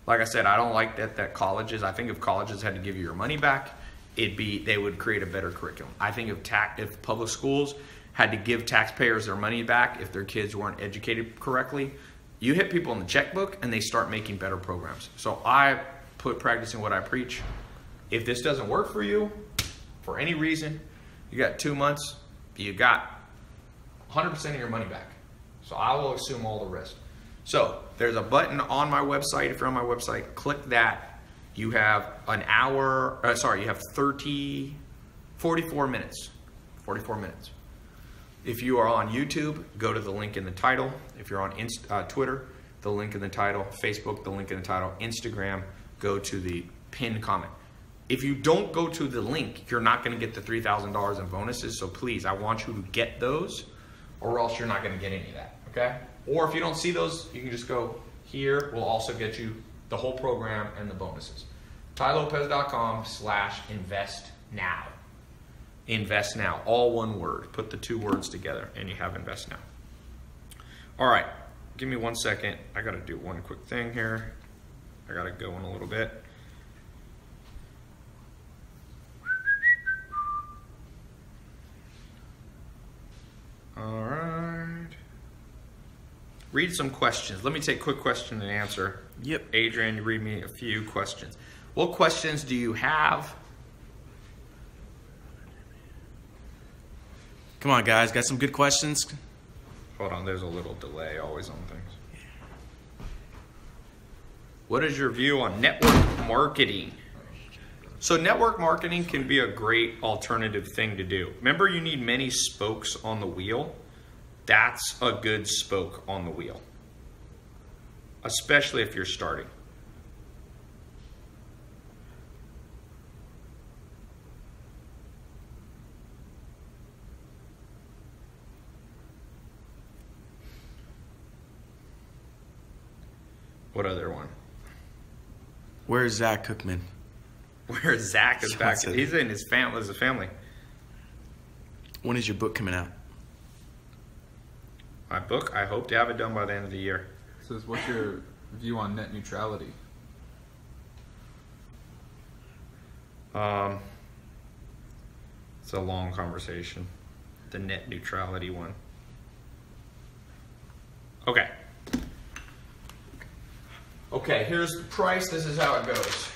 Speaker 1: Like I said, I don't like that colleges, I think if colleges had to give you your money back, they would create a better curriculum. I think if public schools had to give taxpayers their money back if their kids weren't educated correctly, you hit people in the checkbook and they start making better programs. So I put practicing what I preach. If this doesn't work for you, for any reason, you got 2 months, you got 100% of your money back. So I will assume all the risk. So there's a button on my website. If you're on my website, click that. You have an hour, you have 44 minutes. 44 minutes. If you are on YouTube, go to the link in the title. If you're on Twitter, the link in the title. Facebook, the link in the title. Instagram, go to the pinned comment. If you don't go to the link, you're not going to get the $3,000 in bonuses. So please, I want you to get those, or else you're not going to get any of that. Okay? Or if you don't see those, you can just go here. We'll also get you the whole program and the bonuses. TyLopez.com/invest now. Invest now, all one word. Put the 2 words together and you have invest now. All right, give me 1 second. I gotta do one quick thing here. I gotta go in a little bit. All right. Read some questions. Let me take a quick question and answer. Yep, Adrian, you read me a few questions. What questions do you have?
Speaker 3: Come on, guys. Got some good questions?
Speaker 1: Hold on, there's a little delay always on things. What is your view on network marketing? So network marketing can be a great alternative thing to do. Remember, you need many spokes on the wheel. That's a good spoke on the wheel, especially if you're starting. What other one?
Speaker 3: Where's Zach Cookman?
Speaker 1: Where's Zach is back? He's in his family.
Speaker 3: When is your book coming out?
Speaker 1: My book, I hope to have it done by the end of the year.
Speaker 2: It says, what's your view on net neutrality?
Speaker 1: It's a long conversation. The net neutrality one. Okay. Okay, here's the price. This is how it goes.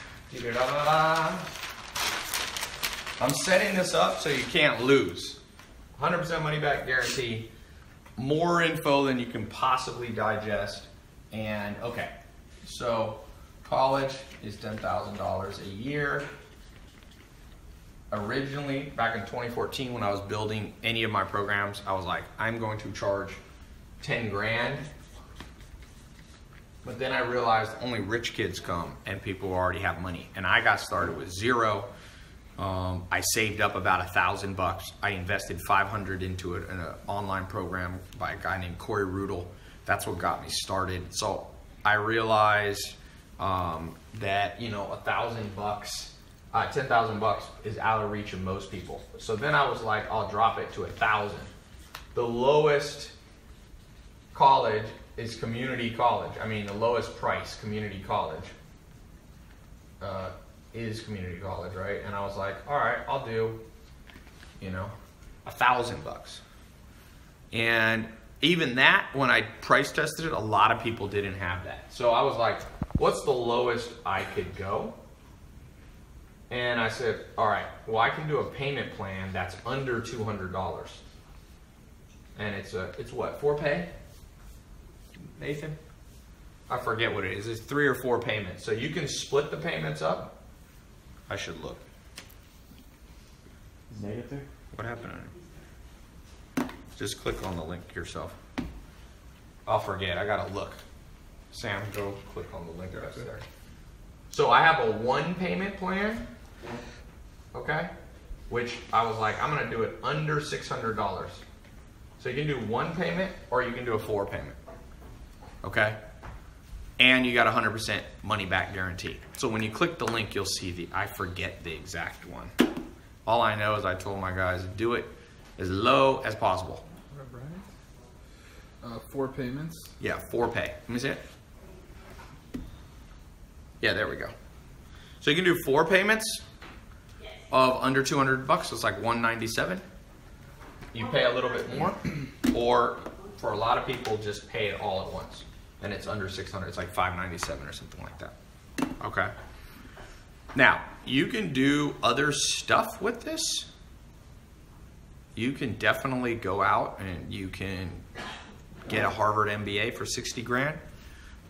Speaker 1: I'm setting this up so you can't lose. 100% money back guarantee. More info than you can possibly digest. And okay, so college is $10,000 a year. Originally, back in 2014, when I was building any of my programs, I was like, I'm going to charge 10 grand. But then I realized only rich kids come and people who already have money. And I got started with zero. I saved up about $1,000. I invested $500 into it in an online program by a guy named Corey Rudel. That's what got me started. So I realized that, you know, $1,000, $10,000 is out of reach of most people. So then I was like, I'll drop it to 1,000. The lowest college is community college. I mean, the lowest price community college is community college, right? And I was like, all right, I'll do, you know, $1,000. And even that, when I price tested it, a lot of people didn't have that. So I was like, what's the lowest I could go? And I said, all right, well, I can do a payment plan that's under $200. And it's what, 4 pay? Nathan? I forget what it is. It's 3 or 4 payments. So you can split the payments up. I should look.
Speaker 3: Is Nate up there?
Speaker 1: What happened on it? Just click on the link yourself. I'll forget. I gotta look. Sam, go click on the link right there. So I have a 1 payment plan. Okay? Which I was like, I'm gonna do it under $600. So you can do 1 payment or you can do a 4 payment. Okay? And you got 100% money back guarantee. So when you click the link, you'll see I forget the exact one. All I know is I told my guys to do it as low as possible.
Speaker 2: All right. 4 payments?
Speaker 1: Yeah, 4 pay. Let me see it. Yeah, there we go. So you can do 4 payments of under $200. So it's like $197. You pay a little bit more, or for a lot of people, just pay it all at once. And it's under $600. It's like $597 or something like that. Okay. Now, you can do other stuff with this. You can definitely go out and you can get a Harvard MBA for 60 grand.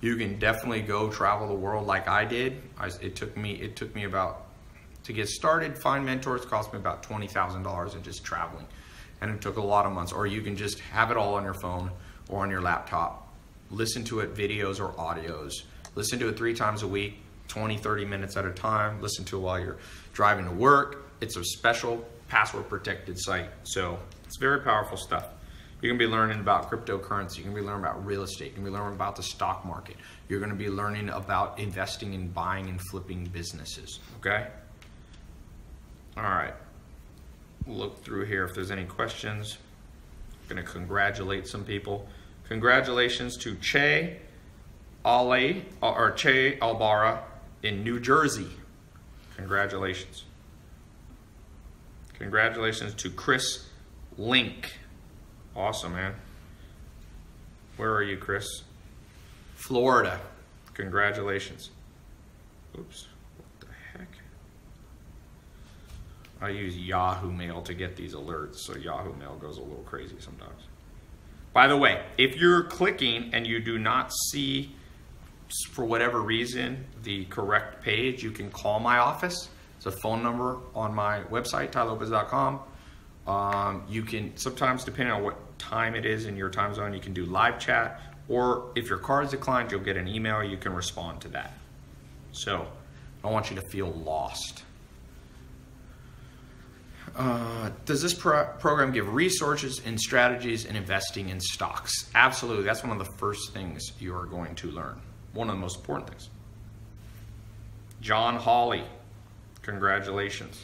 Speaker 1: You can definitely go travel the world like I did. It took me about, to get started, find mentors, cost me about $20,000 in just traveling. And it took a lot of months. Or you can just have it all on your phone or on your laptop. Listen to it, videos or audios. Listen to it 3 times a week, 20, 30 minutes at a time. Listen to it while you're driving to work. It's a special password protected site. So it's very powerful stuff. You're gonna be learning about cryptocurrency. You're gonna be learning about real estate. You're gonna be learning about the stock market. You're gonna be learning about investing in buying and flipping businesses, okay? All right, look through here if there's any questions. I'm gonna congratulate some people. Congratulations to Che Ali, or Che Albara in New Jersey. Congratulations. Congratulations to Chris Link. Awesome, man. Where are you, Chris? Florida. Congratulations. Oops. What the heck? I use Yahoo Mail to get these alerts, so Yahoo Mail goes a little crazy sometimes. By the way, if you're clicking and you do not see, for whatever reason, the correct page, you can call my office. It's a phone number on my website, tylopez.com. You can, sometimes depending on what time it is in your time zone, you can do live chat, or if your card is declined, you'll get an email, you can respond to that. So, I don't want you to feel lost. Does this program give resources and strategies in investing in stocks? Absolutely. That's one of the first things you are going to learn. One of the most important things. John Hawley, congratulations.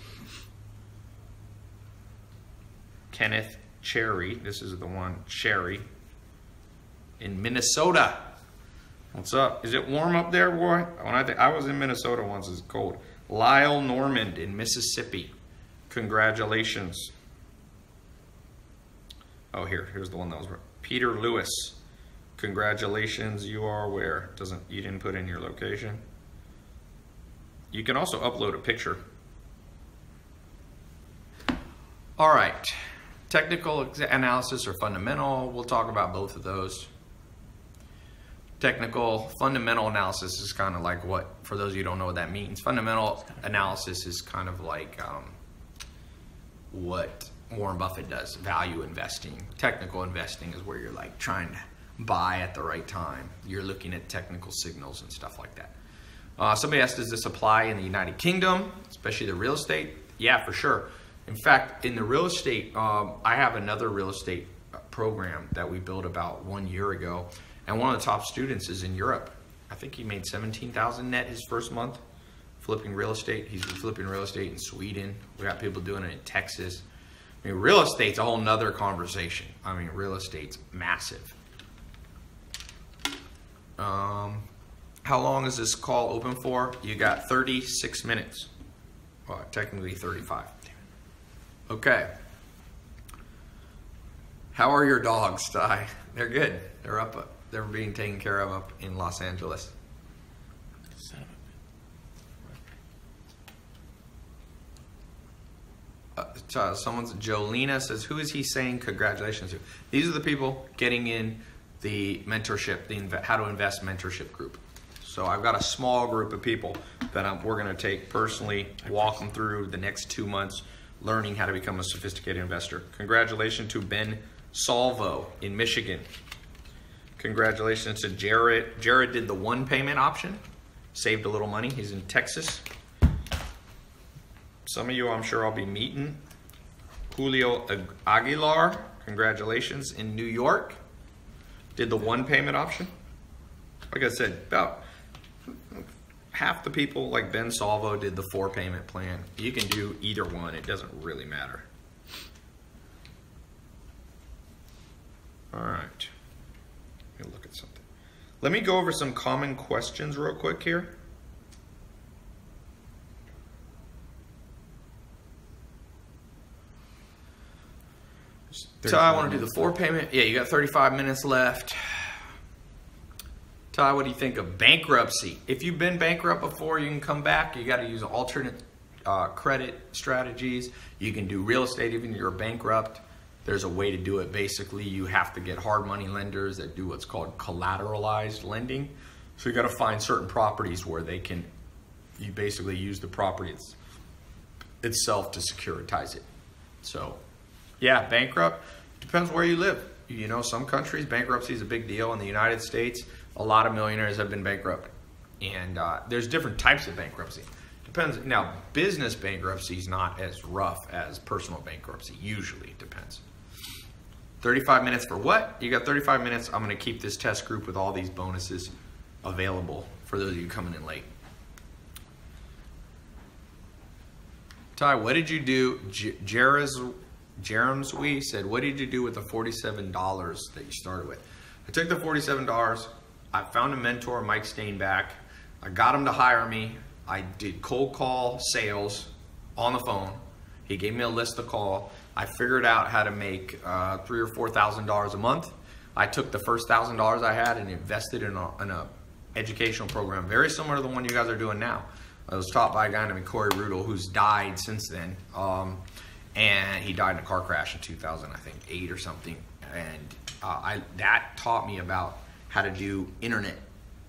Speaker 1: Kenneth Cherry, this is the one, Cherry, in Minnesota. What's up? Is it warm up there, boy? When I was in Minnesota once, it's cold. Lyle Normand in Mississippi, congratulations. Oh, here's the one that was right. Peter Lewis, congratulations. You are where? You didn't put in your location. You can also upload a picture. All right. Technical analysis or fundamental, we'll talk about both of those. Fundamental analysis is kind of like what, for those of you who don't know what that means, fundamental analysis is kind of like what Warren Buffett does, value investing. Technical investing is where you're like trying to buy at the right time. You're looking at technical signals and stuff like that. Somebody asked, does this apply in the United Kingdom, especially the real estate? Yeah, for sure. In fact, in the real estate, I have another real estate program that we built about 1 year ago, and one of the top students is in Europe. I think he made $17,000 net his first month flipping real estate. He's flipping real estate in Sweden. We got people doing it in Texas. I mean, real estate's a whole nother conversation. I mean, real estate's massive. How long is this call open for? You got 36 minutes. Well, technically 35. Okay. How are your dogs, Ty? They're good. They're up. They're being taken care of up in Los Angeles. Jolena says, who is he saying congratulations to? These are the people getting in the mentorship, the how to invest mentorship group. So I've got a small group of people that we're going to take personally, walk them through the next 2 months, learning how to become a sophisticated investor. Congratulations to Ben Salvo in Michigan. Congratulations to Jared. Jared did the one payment option, saved a little money. He's in Texas. Some of you I'm sure I'll be meeting. Julio Aguilar, congratulations, in New York. Did the one payment option. Like I said, about half the people like Ben Salvo did the 4 payment plan. You can do either one. It doesn't really matter. All right. Let me look at something. Let me go over some common questions real quick here. Ty, I want to do the 4 payment. Yeah, you got 35 minutes left. Ty, what do you think of bankruptcy? If you've been bankrupt before, you can come back. You got to use alternate credit strategies. You can do real estate even if you're bankrupt. There's a way to do it. Basically, you have to get hard money lenders that do what's called collateralized lending. So you got to find certain properties where you basically use the property itself to securitize it. So yeah, bankrupt, depends where you live. You know, some countries, bankruptcy is a big deal. In the United States, a lot of millionaires have been bankrupt. And there's different types of bankruptcy. Depends. Now, business bankruptcy is not as rough as personal bankruptcy. Usually, it depends. 35 minutes for what? You got 35 minutes. I'm going to keep this test group with all these bonuses available for those of you coming in late. Ty, what did you do? Jeremswe said, what did you do with the $47 that you started with? I took the $47. I found a mentor, Mike Stainback. I got him to hire me. I did cold call sales on the phone. He gave me a list to call. I figured out how to make $3,000 or $4,000 a month. I took the first $1,000 I had and invested in a educational program very similar to the one you guys are doing now. I was taught by a guy named Corey Rudel, who's died since then. And he died in a car crash in 2008 or something. And that taught me about how to do internet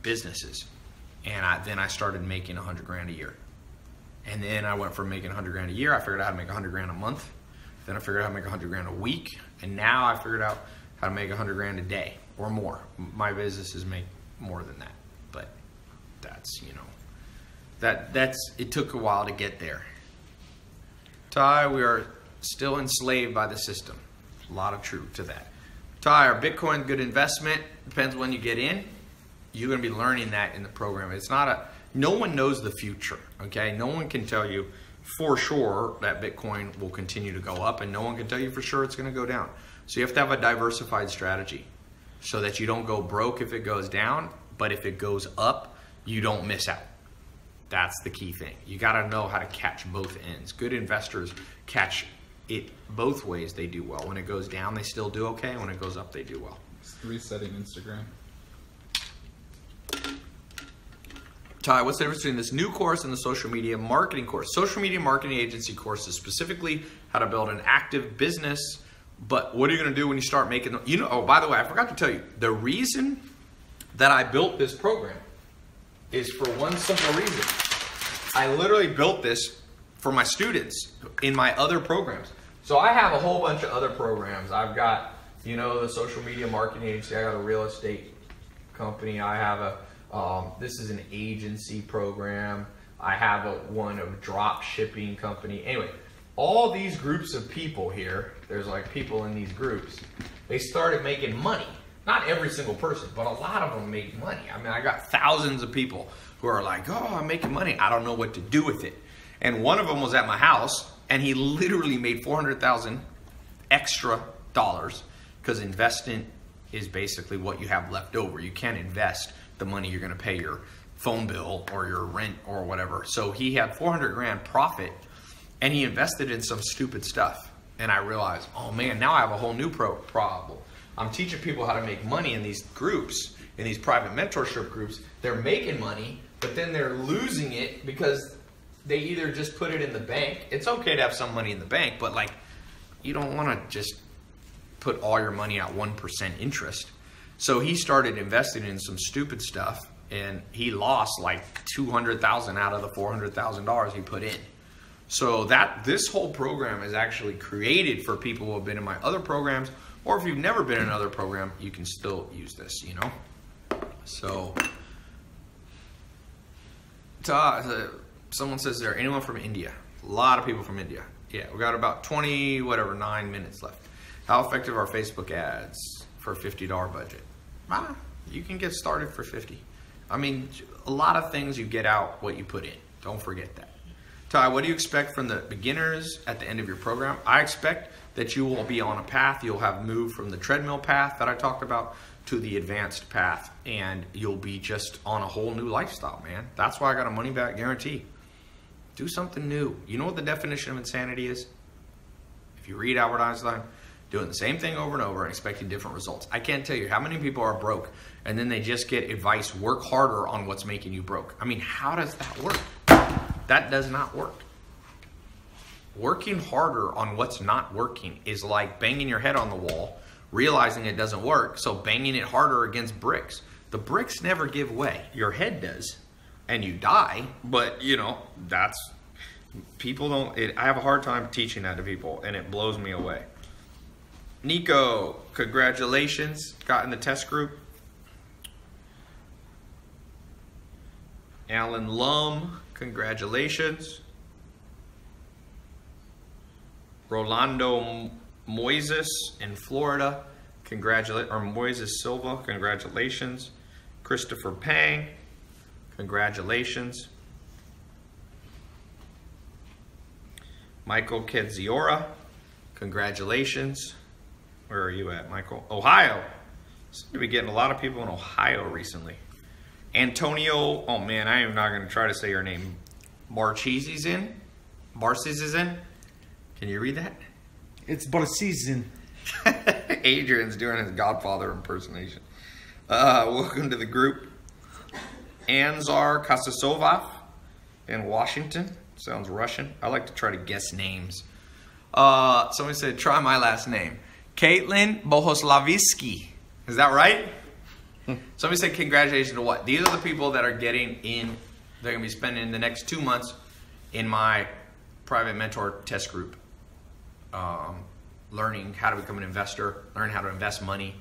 Speaker 1: businesses. And then I started making $100,000 a year. And then I went from making $100,000 a year, I figured out how to make $100,000 a month. Then I figured out how to make $100,000 a week. And now I figured out how to make $100,000 a day or more. My businesses make more than that. But that's, you know, it took a while to get there. Ty, we are still enslaved by the system. A lot of truth to that. Ty, are Bitcoin good investment? Depends when you get in. You're going to be learning that in the program. It's not no one knows the future, okay? No one can tell you for sure that Bitcoin will continue to go up, and no one can tell you for sure it's going to go down. So you have to have a diversified strategy so that you don't go broke if it goes down, but if it goes up, you don't miss out. That's the key thing. You got to know how to catch both ends. Good investors catch it both ways. They do well. When it goes down, they still do okay. When it goes up, they do well.
Speaker 2: It's resetting Instagram.
Speaker 1: Ty, what's the difference between this new course and the social media marketing course? Social media marketing agency course is specifically how to build an active business. But what are you going to do when you start making them? You know, oh, by the way, I forgot to tell you, the reason that I built this program is for one simple reason. I literally built this for my students in my other programs. So I have a whole bunch of other programs. I've got, you know, the social media marketing agency. I got a real estate company. I have a, this is an agency program. I have one of drop shipping company. Anyway, all these groups of people here, there's like people in these groups, they started making money. Not every single person, but a lot of them make money. I mean, I got thousands of people who are like, oh, I'm making money. I don't know what to do with it. And one of them was at my house, and he literally made $400,000 extra dollars, because investing is basically what you have left over. You can't invest the money you're going to pay your phone bill or your rent or whatever. So he had 400 grand profit, and he invested in some stupid stuff. And I realized, oh man, now I have a whole new problem. I'm teaching people how to make money in these groups, in these private mentorship groups. They're making money, but then they're losing it because they either just put it in the bank. It's okay to have some money in the bank, but like, you don't want to just put all your money at 1% interest. So he started investing in some stupid stuff, and he lost like $200,000 out of the $400,000 he put in. So this whole program is actually created for people who have been in my other programs, or if you've never been in another program, you can still use this, you know? So, someone says, is there anyone from India? A lot of people from India. Yeah, we got about 9 minutes left. How effective are Facebook ads for a $50 budget? You can get started for 50. I mean, a lot of things you get out what you put in. Don't forget that. Ty, what do you expect from the beginners at the end of your program? I expect that you will be on a path. You'll have moved from the treadmill path that I talked about to the advanced path, and you'll be just on a whole new lifestyle, man. That's why I got a money back guarantee. Do something new. You know what the definition of insanity is? If you read Albert Einstein, doing the same thing over and over and expecting different results. I can't tell you how many people are broke and then they just get advice, work harder on what's making you broke. I mean, how does that work? That does not work. Working harder on what's not working is like banging your head on the wall, realizing it doesn't work, so banging it harder against bricks. The bricks never give way. Your head does, and you die, but you know, people don't, I have a hard time teaching that to people, and it blows me away. Nico, congratulations, got in the test group. Alan Lum, congratulations. Rolando Moises in Florida, Moises Silva, congratulations. Christopher Pang, congratulations. Michael Kedziora, congratulations. Where are you at, Michael? Ohio. Seem to be getting a lot of people in Ohio recently. Antonio, oh man, I am not going to try to say your name. Barcizizin? Can you read that?
Speaker 3: It's Barcizin.
Speaker 1: Adrian's doing his Godfather impersonation. Welcome to the group. Anzar Kasasovov in Washington. Sounds Russian. I like to try to guess names. Somebody said, try my last name. Caitlin Bohoslavisky. Is that right? Somebody said congratulations to what? These are the people that are getting in, they're going to be spending the next 2 months in my private mentor test group. Learning how to become an investor, learn how to invest money,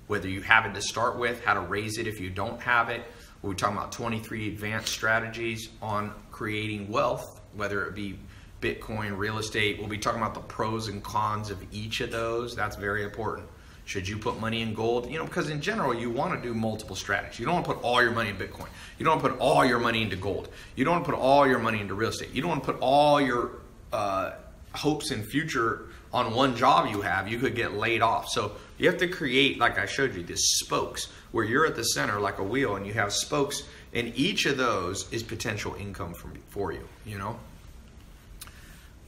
Speaker 1: whether you have it to start with, how to raise it if you don't have it. We're talking about 23 advanced strategies on creating wealth, whether it be Bitcoin, real estate. We'll be talking about the pros and cons of each of those. That's very important. Should you put money in gold? You know, because in general, you want to do multiple strategies. You don't want to put all your money in Bitcoin. You don't want to put all your money into gold. You don't want to put all your money into real estate. You don't want to put all your hopes and future on one job you have. You could get laid off. So you have to create, like I showed you, these spokes where you're at the center like a wheel and you have spokes, and each of those is potential income for you, you know?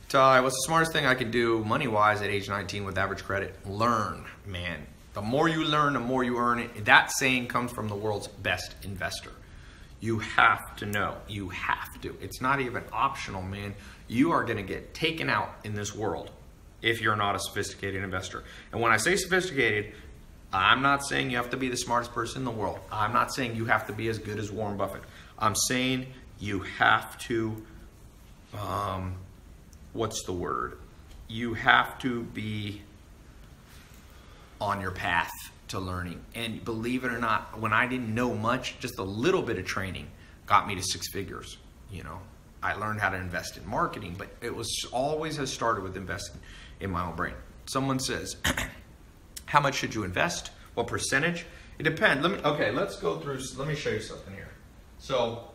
Speaker 1: Ty, what's the smartest thing I could do money-wise at age 19 with average credit? Learn, man. The more you learn, the more you earn it. That saying comes from the world's best investor. You have to know. You have to. It's not even optional, man. You are going to get taken out in this world if you're not a sophisticated investor. And when I say sophisticated, I'm not saying you have to be the smartest person in the world. I'm not saying you have to be as good as Warren Buffett. I'm saying you have to, what's the word? You have to be on your path to learning. And believe it or not, when I didn't know much, just a little bit of training got me to 6 figures. You know, I learned how to invest in marketing, but it was always has started with investing in my own brain. Someone says, how much should you invest? What percentage? It depends. Let's go through, let me show you something here. So,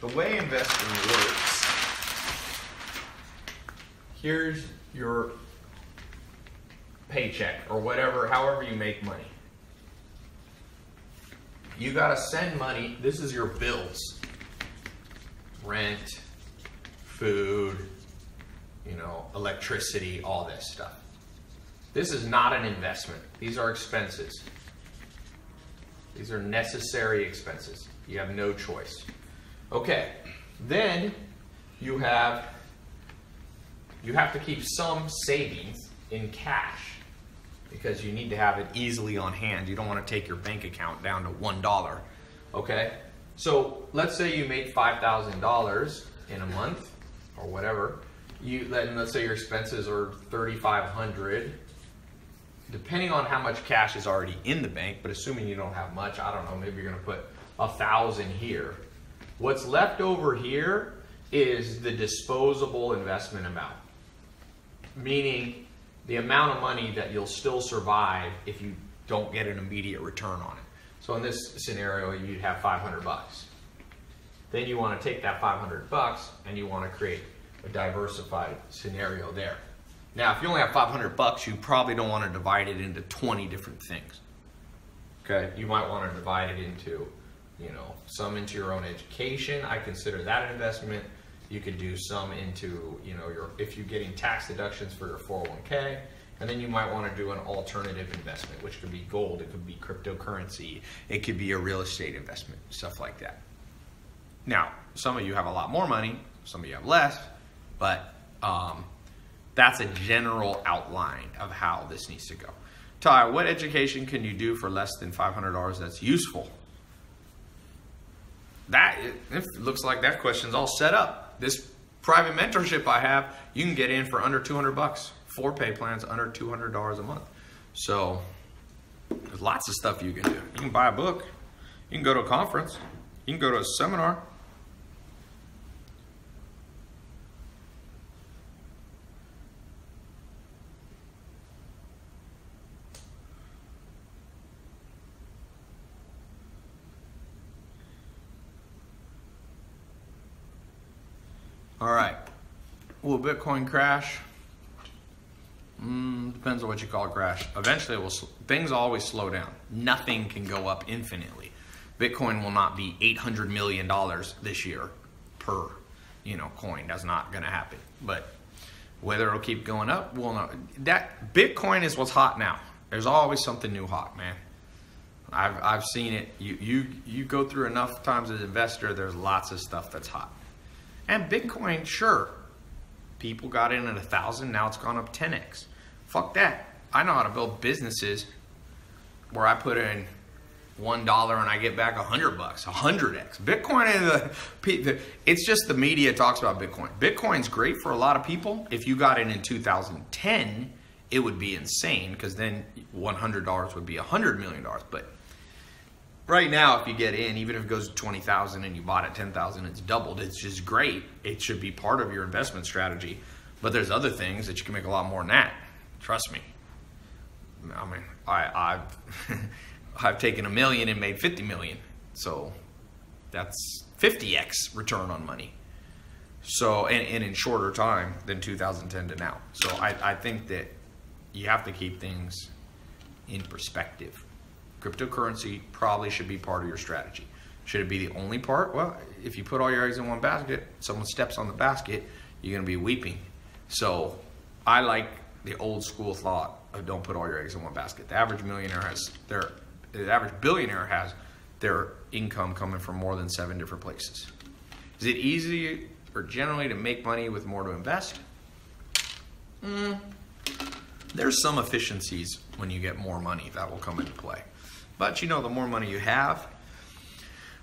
Speaker 1: the way investing works, here's your paycheck or whatever, however you make money. You gotta send money. This is your bills. Rent, food, you know, electricity, all this stuff. This is not an investment. These are expenses. These are necessary expenses. You have no choice. Okay, then you have to keep some savings in cash because you need to have it easily on hand. You don't want to take your bank account down to $1. Okay, so let's say you make $5,000 in a month or whatever. Let's say your expenses are $3,500. Depending on how much cash is already in the bank, but assuming you don't have much, I don't know, maybe you're going to put 1,000 here. What's left over here is the disposable investment amount, meaning the amount of money that you'll still survive if you don't get an immediate return on it. So in this scenario, you'd have 500 bucks. Then you want to take that 500 bucks and you want to create a diversified scenario there. Now, if you only have 500 bucks, you probably don't want to divide it into 20 different things. Okay, you might want to divide it into, you know, some into your own education. I consider that an investment. You could do some into, you know, if you're getting tax deductions for your 401k, and then you might want to do an alternative investment, which could be gold, it could be cryptocurrency, it could be a real estate investment, stuff like that. Now, some of you have a lot more money, some of you have less, but that's a general outline of how this needs to go. Ty, what education can you do for less than $500 that's useful? It looks like that question's all set up. This private mentorship I have, you can get in for under 200 bucks. 4 pay plans under $200 a month. So there's lots of stuff you can do. You can buy a book. You can go to a conference. You can go to a seminar. All right, will Bitcoin crash? Depends on what you call a crash. Eventually, things always slow down. Nothing can go up infinitely. Bitcoin will not be $800 million this year per, coin. That's not going to happen. But whether it'll keep going up, we'll know. That Bitcoin is what's hot now. There's always something new hot, man. I've seen it. You go through enough times as an investor, there's lots of stuff that's hot. And Bitcoin, sure, people got in at 1,000, now it's gone up 10x. Fuck that. I know how to build businesses where I put in $1 and I get back 100 bucks, 100x. Bitcoin, it's just the media talks about Bitcoin. Bitcoin's great for a lot of people. If you got in 2010, it would be insane because then $100 would be $100 million. But right now, if you get in, even if it goes to 20,000 and you bought at 10,000, it's doubled. It's just great. It should be part of your investment strategy. But there's other things that you can make a lot more than that. Trust me. I mean, I've taken $1 million and made 50 million. So that's 50x return on money. So, and in shorter time than 2010 to now. So I think that you have to keep things in perspective. Cryptocurrency probably should be part of your strategy. Should it be the only part? Well, if you put all your eggs in one basket, someone steps on the basket, you're going to be weeping. So I like the old school thought of don't put all your eggs in one basket. The average billionaire has their income coming from more than 7 different places. Is it easy or generally to make money with more to invest? There's some efficiencies when you get more money that will come into play. But you know, the more money you have,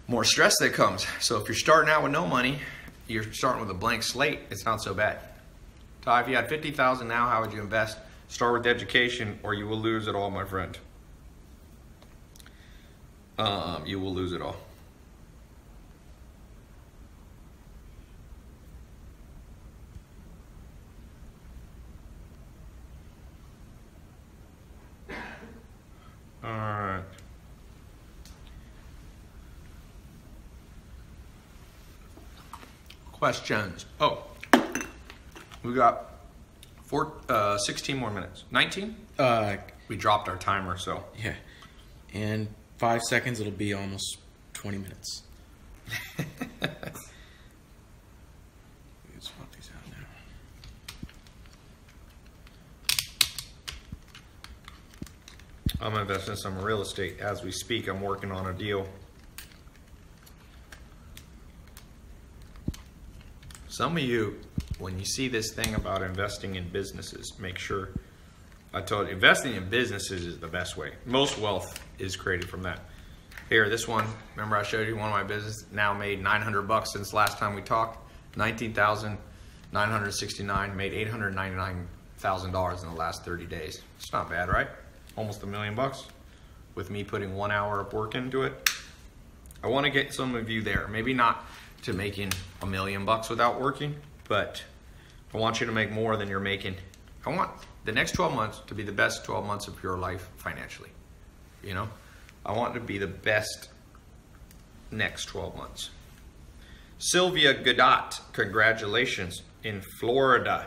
Speaker 1: more stress that comes. So if you're starting out with no money, you're starting with a blank slate, it's not so bad. Ty, if you had $50,000 now, how would you invest? Start with education or you will lose it all, my friend. You will lose it all. All right. Questions. Oh, we got 16 more minutes. 19? We dropped our timer, so.
Speaker 3: Yeah. In 5 seconds, it'll be almost 20 minutes. Let's swap these out now.
Speaker 1: I'm investing in some real estate. As we speak, I'm working on a deal. Some of you, when you see this thing about investing in businesses, make sure, I told you, investing in businesses is the best way. Most wealth is created from that. Here, this one, remember I showed you one of my business, now made $900 since last time we talked, 19,969, made $899,000 in the last 30 days. It's not bad, right? Almost $1 million with me putting 1 hour of work into it. I want to get some of you there, maybe not to making $1 million without working, but I want you to make more than you're making. I want the next 12 months to be the best 12 months of your life financially. You know, I want to be the best next 12 months. Sylvia Godot, congratulations, in Florida.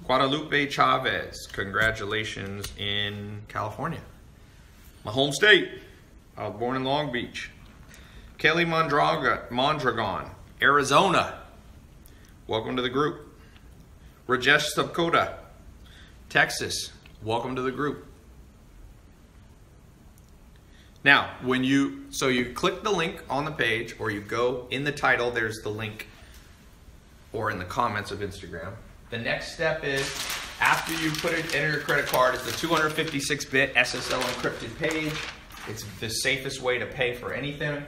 Speaker 1: Guadalupe Chavez, congratulations, in California. My home state. I was born in Long Beach. Kelly Mondragon, Arizona. Welcome to the group. Rajesh Subkota, Texas. Welcome to the group. Now, so you click the link on the page, or you go in the title, there's the link, or in the comments of Instagram. The next step is, after you enter your credit card, it's the 256-bit SSL encrypted page. It's the safest way to pay for anything.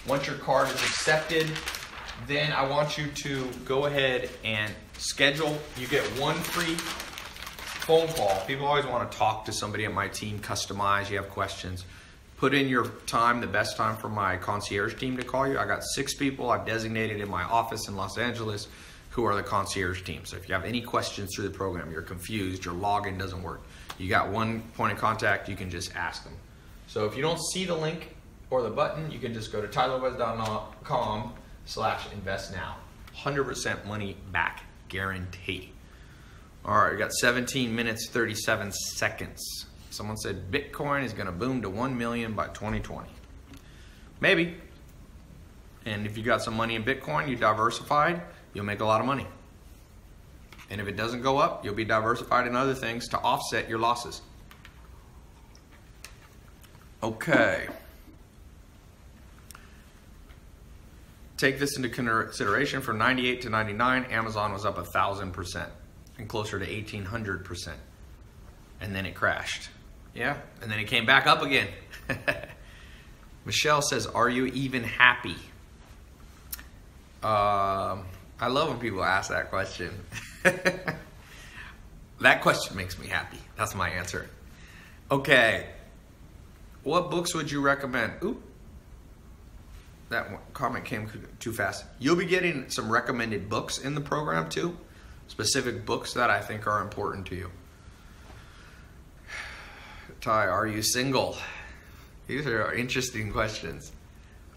Speaker 1: Once your card is accepted, then I want you to go ahead and schedule. You get one free phone call. People always want to talk to somebody on my team, customize, you have questions. Put in your time, the best time for my concierge team to call you. I got 6 people I've designated in my office in Los Angeles who are the concierge team. So if you have any questions through the program, you're confused, your login doesn't work, you got one point of contact, you can just ask them. So if you don't see the link or the button, you can just go to tylerwest.com/invest now. 100% money back guarantee. All right, we got 17 minutes, 37 seconds. Someone said Bitcoin is going to boom to 1 million by 2020. Maybe. And if you got some money in Bitcoin, you diversified, you'll make a lot of money. And if it doesn't go up, you'll be diversified in other things to offset your losses. Okay. Take this into consideration. From 98 to 99, Amazon was up 1,000% and closer to 1,800%. And then it crashed. Yeah, and then it came back up again. Michelle says, are you even happy? I love when people ask that question. That question makes me happy. That's my answer. Okay. What books would you recommend? Oop. That comment came too fast. You'll be getting some recommended books in the program too. specific books that I think are important to you. Ty, are you single? These are interesting questions.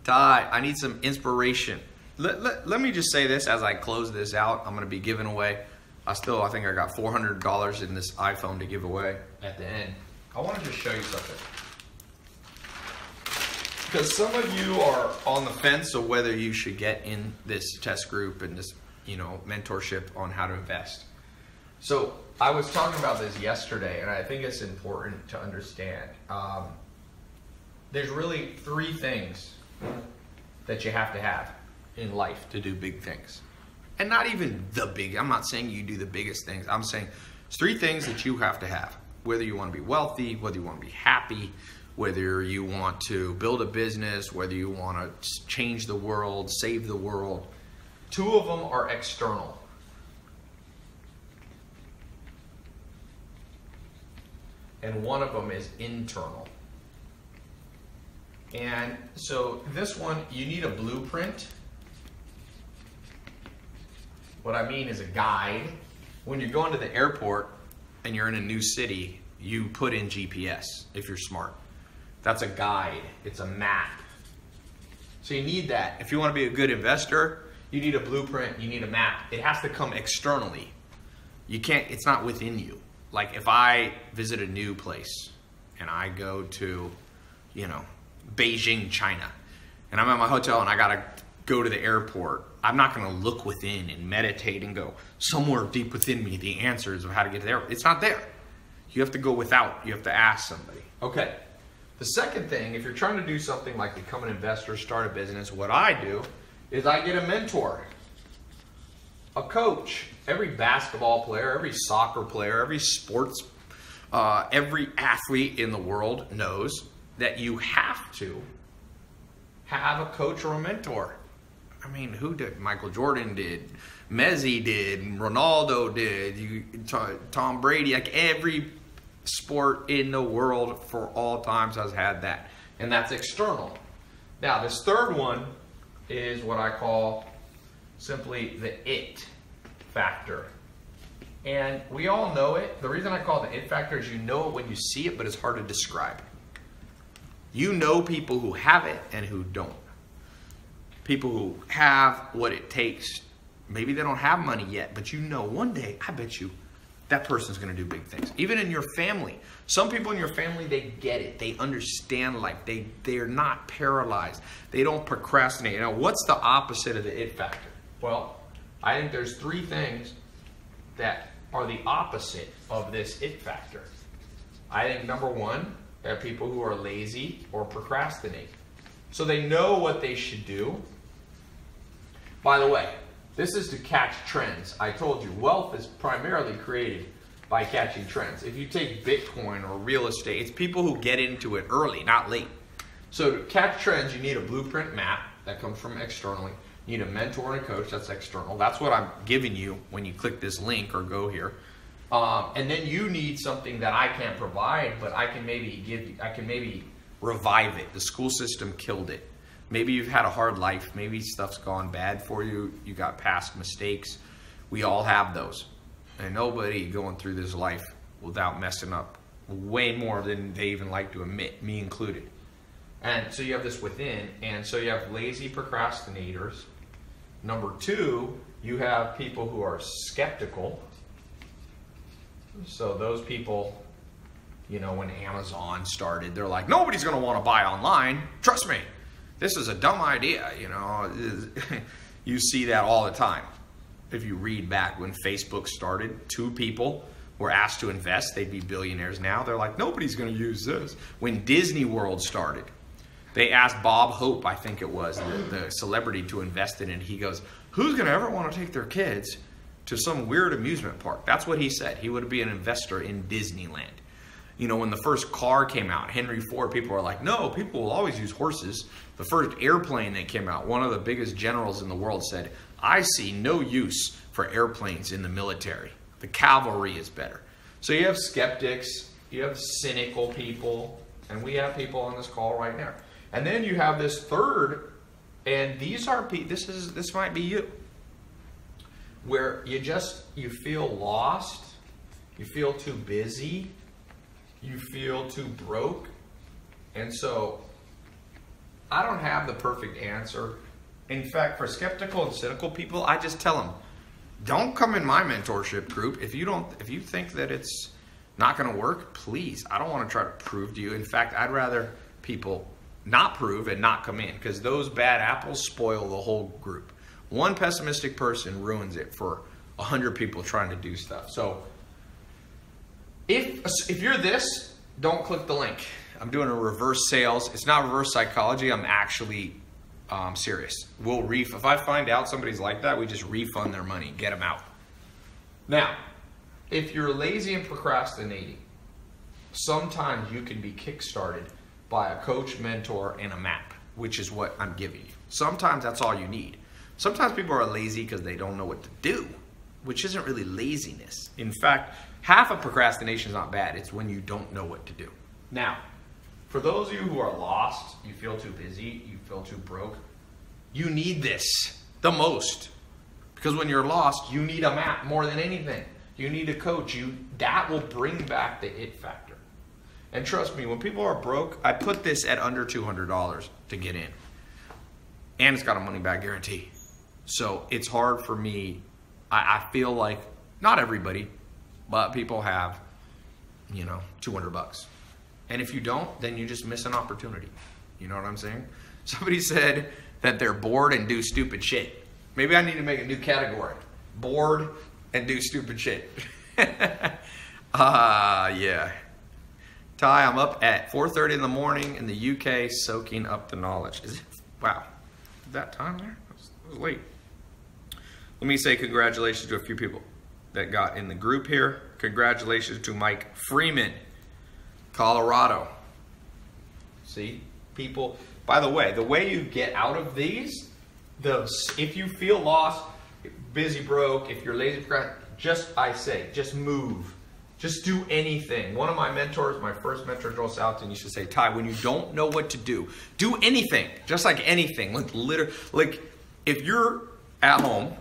Speaker 1: Ty, I need some inspiration. Let me just say this as I close this out. I'm going to be giving away. I think I got $400 in this iPhone to give away at the end. I want to just show you something. Because some of you are on the fence of whether you should get in this test group and this, mentorship on how to invest. So I was talking about this yesterday, and I think it's important to understand. There's really 3 things that you have to have in life to do big things. And not even the big, I'm not saying you do the biggest things. I'm saying it's 3 things that you have to have. Whether you want to be wealthy, whether you want to be happy, whether you want to build a business, whether you want to change the world, save the world. 2 of them are external. And 1 of them is internal. And so this one, you need a blueprint. What I mean is a guide. When you're going to the airport and you're in a new city, you put in GPS if you're smart. That's a guide. It's a map. So you need that. If you want to be a good investor, you need a blueprint. You need a map. It has to come externally. You can't, it's not within you. Like if I visit a new place and I go to, Beijing, China, and I'm at my hotel and I got to go to the airport, I'm not going to look within and meditate and go, somewhere deep within me, the answers of how to get there. It's not there. You have to go without. You have to ask somebody. Okay. The second thing, if you're trying to do something like become an investor, start a business, what I do is I get a mentor, a coach. Every basketball player, every soccer player, every sports, every athlete in the world knows that you have to have a coach or a mentor. I mean, who did? Michael Jordan did, Messi did, Ronaldo did, Tom Brady, like every sport in the world for all times has had that. And that's external. Now, this third one is what I call simply the it factor. And we all know it. The reason I call it the it factor is you know it when you see it, but it's hard to describe. You know people who have it and who don't. People who have what it takes. Maybe they don't have money yet, but one day, I bet you, that person's going to do big things. Even in your family. Some people in your family, they get it. They understand life. They're not paralyzed. They don't procrastinate. What's the opposite of the it factor? Well, I think there's 3 things that are the opposite of this it factor. I think number 1, are people who are lazy or procrastinate. So they know what they should do. By the way, this is to catch trends. I told you, wealth is primarily created by catching trends. If you take Bitcoin or real estate, it's people who get into it early, not late. So to catch trends, you need a blueprint map that comes from externally. You need a mentor and a coach, that's external. That's what I'm giving you when you click this link or go here. And then you need something that I can't provide, but I can maybe revive it. The school system killed it. Maybe you've had a hard life. Maybe stuff's gone bad for you. You got past mistakes. We all have those. And nobody going through this life without messing up way more than they even like to admit, me included. And so you have this within, and so you have lazy procrastinators. Number 2, you have people who are skeptical. So those people, when Amazon started, they're like, nobody's going to want to buy online. Trust me. This is a dumb idea, You see that all the time. If you read back when Facebook started, 2 people were asked to invest. They'd be billionaires now. They're like, nobody's going to use this. When Disney World started, they asked Bob Hope, I think it was, the celebrity, to invest in it. He goes, who's going to ever want to take their kids to some weird amusement park? That's what he said. He would be an investor in Disneyland. When the first car came out, Henry Ford, people were like, no, people will always use horses. The first airplane that came out, one of the biggest generals in the world said, I see no use for airplanes in the military. The cavalry is better. So you have skeptics, you have cynical people, and we have people on this call right now. And then you have this third, and this might be you. where you feel lost, you feel too busy, you feel too broke. And so I don't have the perfect answer. In fact, for skeptical and cynical people, I just tell them, don't come in my mentorship group. If you think that it's not going to work, please, I don't want to try to prove to you. In fact, I'd rather people not prove and not come in, because those bad apples spoil the whole group. One pessimistic person ruins it for 100 people trying to do stuff. So if you're this, don't click the link. I'm doing a reverse sales. It's not reverse psychology. I'm actually serious. If I find out somebody's like that, we just refund their money, get them out. Now, if you're lazy and procrastinating, sometimes you can be kickstarted by a coach, mentor, and a map, which is what I'm giving you. Sometimes that's all you need. Sometimes people are lazy because they don't know what to do, which isn't really laziness. In fact, half of procrastination is not bad. It's when you don't know what to do. Now, for those of you who are lost, you feel too busy, you feel too broke, you need this the most. Because when you're lost, you need a map more than anything. You need a coach. That will bring back the it factor. And trust me, when people are broke, I put this at under $200 to get in. And it's got a money back guarantee. So it's hard for me. I feel like, not everybody, but people have, $200. And if you don't, then you just miss an opportunity. You know what I'm saying? Somebody said that they're bored and do stupid shit. Maybe I need to make a new category. Bored and do stupid shit. Yeah. Ty, I'm up at 4:30 in the morning in the UK soaking up the knowledge. Wow. Is that time there? It was late. Let me say congratulations to a few people that got in the group here. Congratulations to Mike Freeman, Colorado. See, people, by the way you get out of these, if you feel lost, busy, broke, if you're lazy, just move. Just do anything. One of my mentors, my first mentor, Joel Salton, used to say, Ty, when you don't know what to do anything. Just like anything. Like if you're at home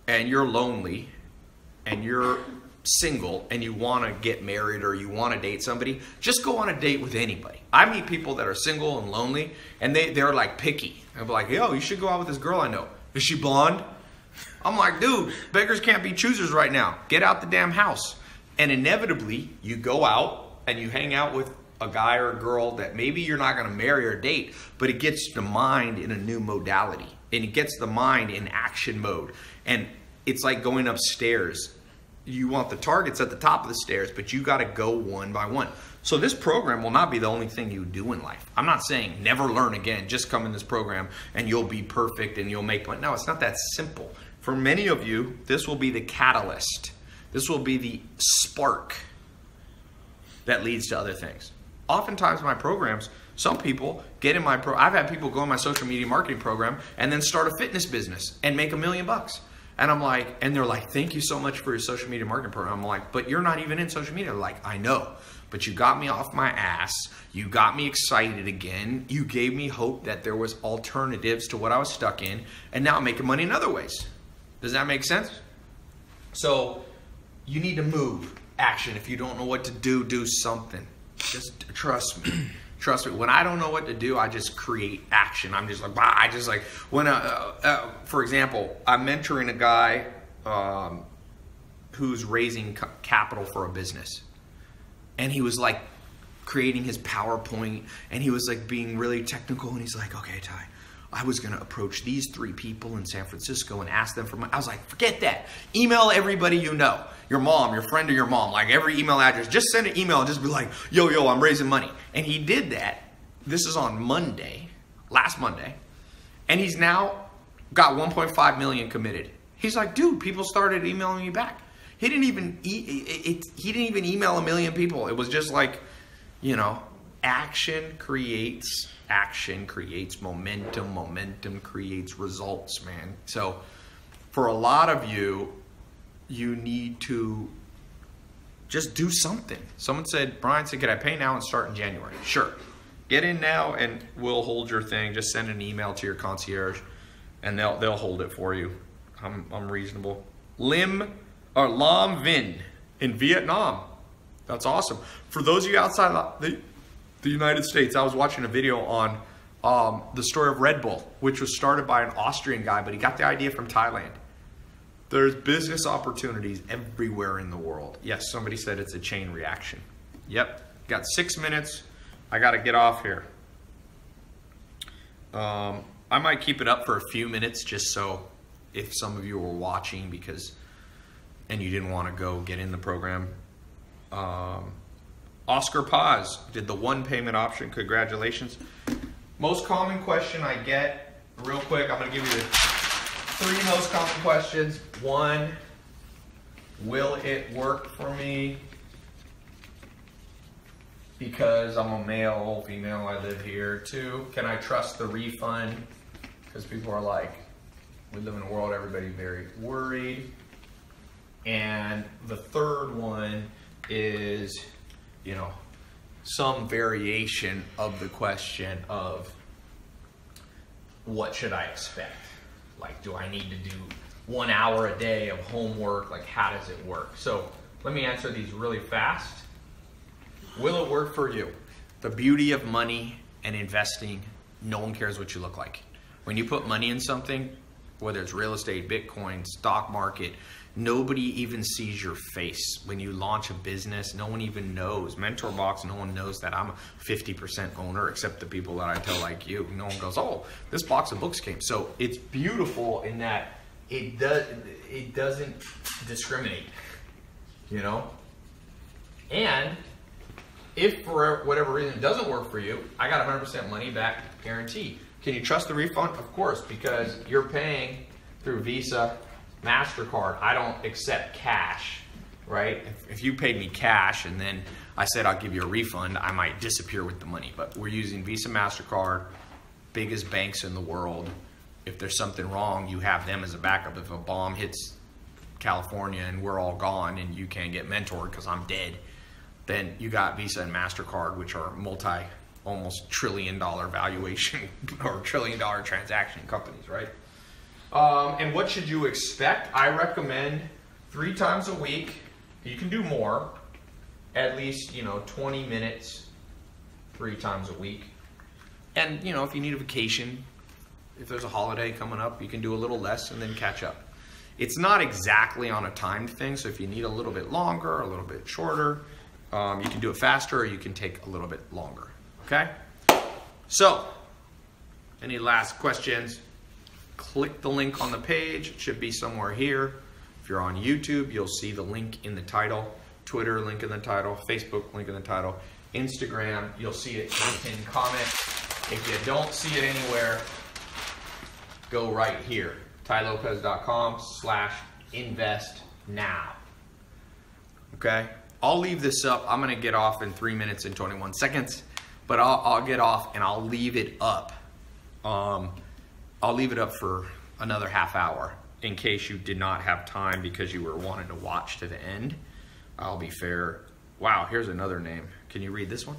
Speaker 1: and you're lonely and you're single and you want to get married or you want to date somebody, just go on a date with anybody. I meet people that are single and lonely and they're like picky. I'm like, yo, you should go out with this girl I know. Is she blonde? I'm like, dude, beggars can't be choosers right now. Get out the damn house. And inevitably, you go out and you hang out with a guy or a girl that maybe you're not going to marry or date, but it gets the mind in a new modality. And it gets the mind in action mode. And it's like going upstairs. You want the targets at the top of the stairs, but you got to go one by one. So this program will not be the only thing you do in life. I'm not saying never learn again. Just come in this program and you'll be perfect and you'll make money. No, it's not that simple. For many of you, this will be the catalyst. This will be the spark that leads to other things. Oftentimes in my programs, some people get in my I've had people go in my social media marketing program and then start a fitness business and make $1 million. And I'm like, and they're like, thank you so much for your social media marketing program. I'm like, but you're not even in social media. They're like, I know, but you got me off my ass. You got me excited again. You gave me hope that there was alternatives to what I was stuck in. And now I'm making money in other ways. Does that make sense? So you need to move. Action. If you don't know what to do, do something. Just trust me. Trust me. When I don't know what to do, I just create action. I'm just like, bah, I just like, when, for example, I'm mentoring a guy who's raising capital for a business. And he was like creating his PowerPoint and he was like being really technical. And he's like, okay, Ty, I was going to approach these 3 people in San Francisco and ask them for money. I was like, forget that. Email everybody you know. Your mom, your friend of your mom, like every email address. Just send an email and just be like, yo, I'm raising money. And he did that. This is on Monday, last Monday. And he's now got 1.5 million committed. He's like, dude, people started emailing me back. He didn't even email 1 million people. It was just like, action creates momentum. Momentum creates results, man. So for a lot of you, you need to just do something. Someone said, Brian said, could I pay now and start in January? Sure. Get in now and we'll hold your thing. Just send an email to your concierge and they'll hold it for you. I'm reasonable. Lam Vinh in Vietnam. That's awesome. For those of you outside the United States, I was watching a video on the story of Red Bull, which was started by an Austrian guy, but he got the idea from Thailand. There's business opportunities everywhere in the world. Yes, somebody said it's a chain reaction. Yep, got 6 minutes. I got to get off here. I might keep it up for a few minutes just so if some of you were watching and you didn't want to go get in the program. Oscar Paz did the one payment option. Congratulations. Most common question I get, real quick, I'm going to give you the 3 most common questions. 1, will it work for me? Because I'm a male, female, I live here. 2, can I trust the refund? Because people are like, we live in a world, everybody's very worried. And the 3rd one is, you know, some variation of the question of what should I expect? Like, do I need to do 1 hour a day of homework? Like, how does it work? So let me answer these really fast. Will it work for you? The beauty of money and investing, no one cares what you look like. When you put money in something, whether it's real estate, Bitcoin, stock market, nobody even sees your face. When you launch a business, no one even knows. Mentor Box, no one knows that I'm a 50% owner, except the people that I tell like you. No one goes, oh, this box of books came. So it's beautiful in that it doesn't discriminate, you know? And if for whatever reason it doesn't work for you, I got 100% money back guarantee. Can you trust the refund? Of course, because you're paying through Visa, MasterCard. I don't accept cash, right? If you paid me cash and then I said I'll give you a refund, I might disappear with the money. But we're using Visa, MasterCard, biggest banks in the world. If there's something wrong, you have them as a backup. If a bomb hits California and we're all gone and you can't get mentored because I'm dead, then you got Visa and MasterCard, which are almost $1 trillion valuation or $1 trillion transaction companies, right? And what should you expect? I recommend 3 times a week. You can do more, at least, 20 minutes, 3 times a week. And, if you need a vacation, if there's a holiday coming up, you can do a little less and then catch up. It's not exactly on a timed thing, so if you need a little bit longer, a little bit shorter, you can do it faster or you can take a little bit longer, okay? So, any last questions? Click the link on the page. It should be somewhere here. If you're on YouTube, you'll see the link in the title. Twitter, link in the title. Facebook, link in the title. Instagram, you'll see it in comment. If you don't see it anywhere, go right here. TaiLopez.com/invest-now. Okay? I'll leave this up. I'm going to get off in 3 minutes and 21 seconds. But I'll get off and I'll leave it up. I'll leave it up for another half hour in case you did not have time because you were wanting to watch to the end. I'll be fair. Wow, here's another name. Can you read this one?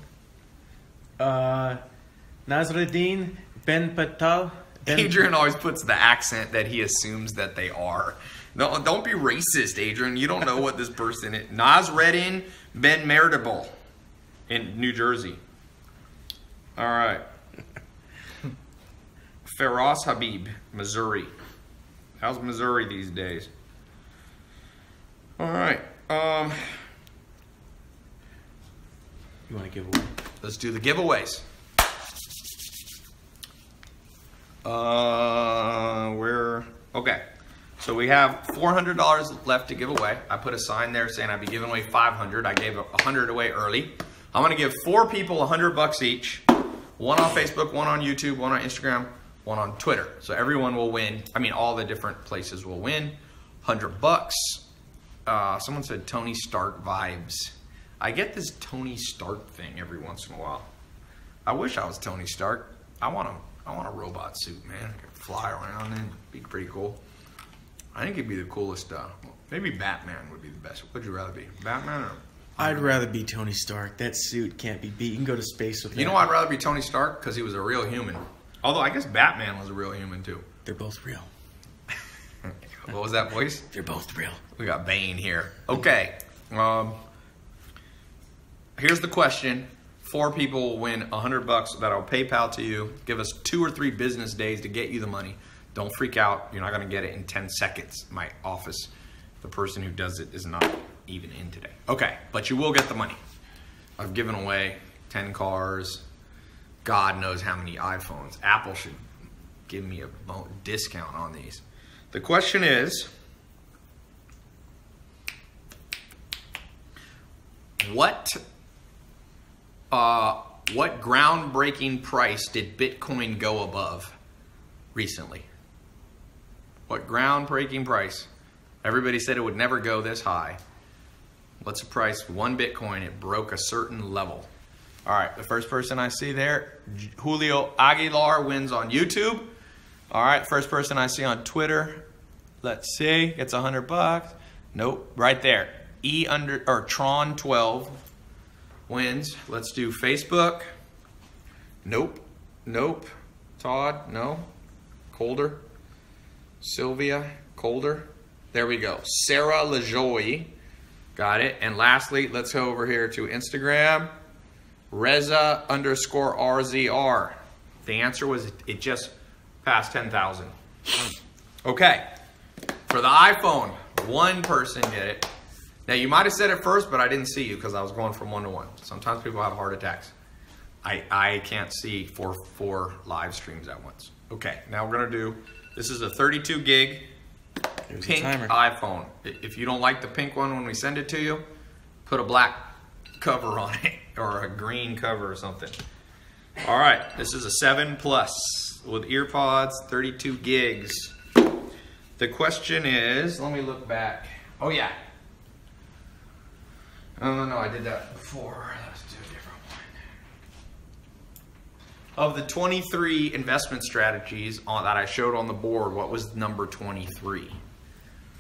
Speaker 3: Nazruddin Ben Patel.
Speaker 1: Adrian always puts the accent that he assumes that they are. No, don't be racist, Adrian. You don't know what this person is. Nazruddin Ben Merdable in New Jersey. All right. Faraz Habib, Missouri. How's Missouri these days? All right.
Speaker 3: You want to give away?
Speaker 1: Let's do the giveaways. Okay. So we have $400 left to give away. I put a sign there saying I'd be giving away $500. I gave $100 away early. I'm going to give 4 people $100 each. 1 on Facebook, 1 on YouTube, 1 on Instagram, 1 on Twitter. So everyone will win. I mean, all the different places will win. $100. Someone said Tony Stark vibes. I get this Tony Stark thing every once in a while. I wish I was Tony Stark. I want a robot suit, man. I could fly around and be pretty cool. I think it'd be the coolest. Maybe Batman would be the best. What would you rather be, Batman or?
Speaker 3: I'd rather be Tony Stark. That suit can't be beat. You can go to space with that.
Speaker 1: You know why I'd rather be Tony Stark? Because he was a real human. Although I guess Batman was a real human too.
Speaker 3: They're both real.
Speaker 1: What was that voice?
Speaker 3: They're both real.
Speaker 1: We got Bane here. Okay. Here's the question. 4 people will win $100 that I'll PayPal to you. Give us 2 or 3 business days to get you the money. Don't freak out. You're not going to get it in 10 seconds. My office, the person who does it is not even in today. Okay, but you will get the money. I've given away 10 cars. God knows how many iPhones. Apple should give me a discount on these. The question is, what groundbreaking price did Bitcoin go above recently? What groundbreaking price? Everybody said it would never go this high. What's the price? 1 Bitcoin, it broke a certain level. All right, the first person I see there, Julio Aguilar, wins on YouTube. All right, first person I see on Twitter, let's see, gets $100. Nope, right there. Tron12 wins. Let's do Facebook. Nope. Todd, no. Colder. Sylvia, Colder. There we go. Sarah LaJoy. Got it. And lastly, let's go over here to Instagram. Reza_RZR. The answer was it just passed 10,000. Okay. For the iPhone, 1 person did it. Now, you might have said it first, but I didn't see you because I was going from 1 to 1. Sometimes people have heart attacks. I can't see 4 live streams at once. Okay, now we're going to do, this is a 32 gig pink iPhone. If you don't like the pink one when we send it to you, put a black cover on it or a green cover or something. All right, this is a 7 Plus with earpods, 32 gigs. The question is, let me look back. Oh yeah. Oh no, I did that before. Let's do a different one. Of the 23 investment strategies that I showed on the board, what was number 23?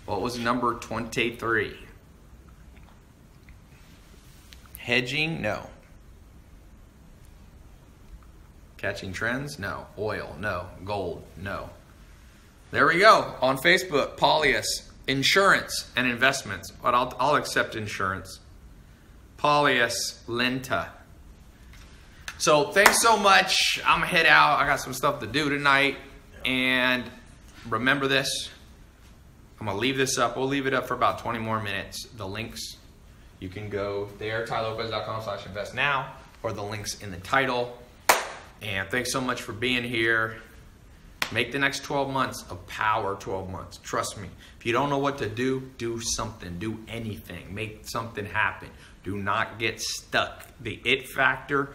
Speaker 1: What was number 23? Hedging? No. Catching trends? No. Oil? No. Gold? No. There we go. On Facebook, Polyus, insurance and investments. But I'll accept insurance. Polyus, Lenta. So thanks so much. I'm gonna head out. I got some stuff to do tonight. And remember this. I'm gonna leave this up. We'll leave it up for about 20 more minutes. The links, you can go there, tylopez.com/invest now, or the links in the title. And thanks so much for being here. Make the next 12 months a power 12 months. Trust me. If you don't know what to do, do something. Do anything. Make something happen. Do not get stuck. The it factor,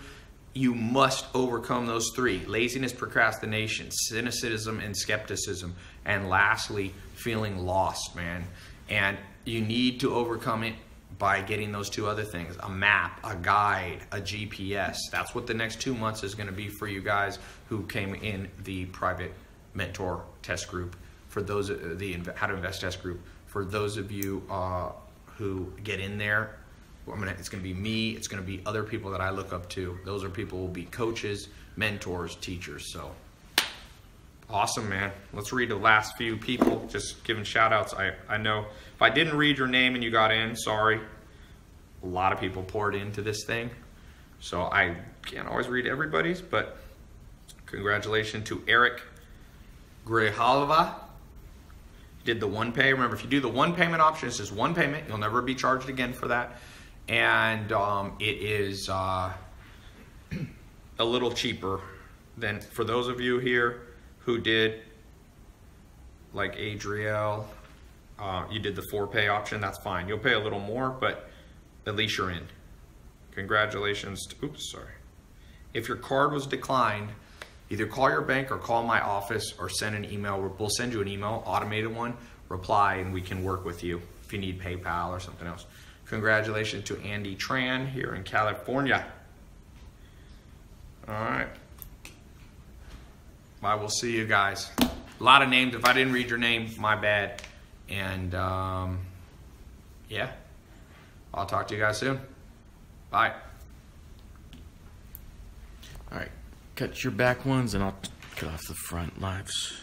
Speaker 1: you must overcome those 3. Laziness, procrastination, cynicism, and skepticism. And lastly, feeling lost, man. And you need to overcome it by getting those 2 other things. A map, a guide, a GPS. That's what the next 2 months is going to be for you guys who came in the private mentor test group. For those, the How to Invest test group. For those of you who get in there, it's going to be me. It's going to be other people that I look up to. Those are people who will be coaches, mentors, teachers. So awesome, man. Let's read the last few people. Just giving shout outs. I know if I didn't read your name and you got in, sorry. A lot of people poured into this thing. So I can't always read everybody's, but congratulations to Eric Grijalva. Did the 1 pay. Remember, if you do the 1 payment option, it's just 1 payment. You'll never be charged again for that. And it is a little cheaper than for those of you here who did, like Adriel, you did the 4 pay option. That's fine. You'll pay a little more, but at least you're in. Congratulations. Oops, sorry. If your card was declined, either call your bank or call my office or send an email. We'll send you an email, automated one, reply, and we can work with you if you need PayPal or something else. Congratulations to Andy Tran here in California. All right. I will see you guys. A lot of names. If I didn't read your name, my bad. And yeah, I'll talk to you guys soon. Bye.
Speaker 3: All right. Cut your back ones and I'll cut off the front lives.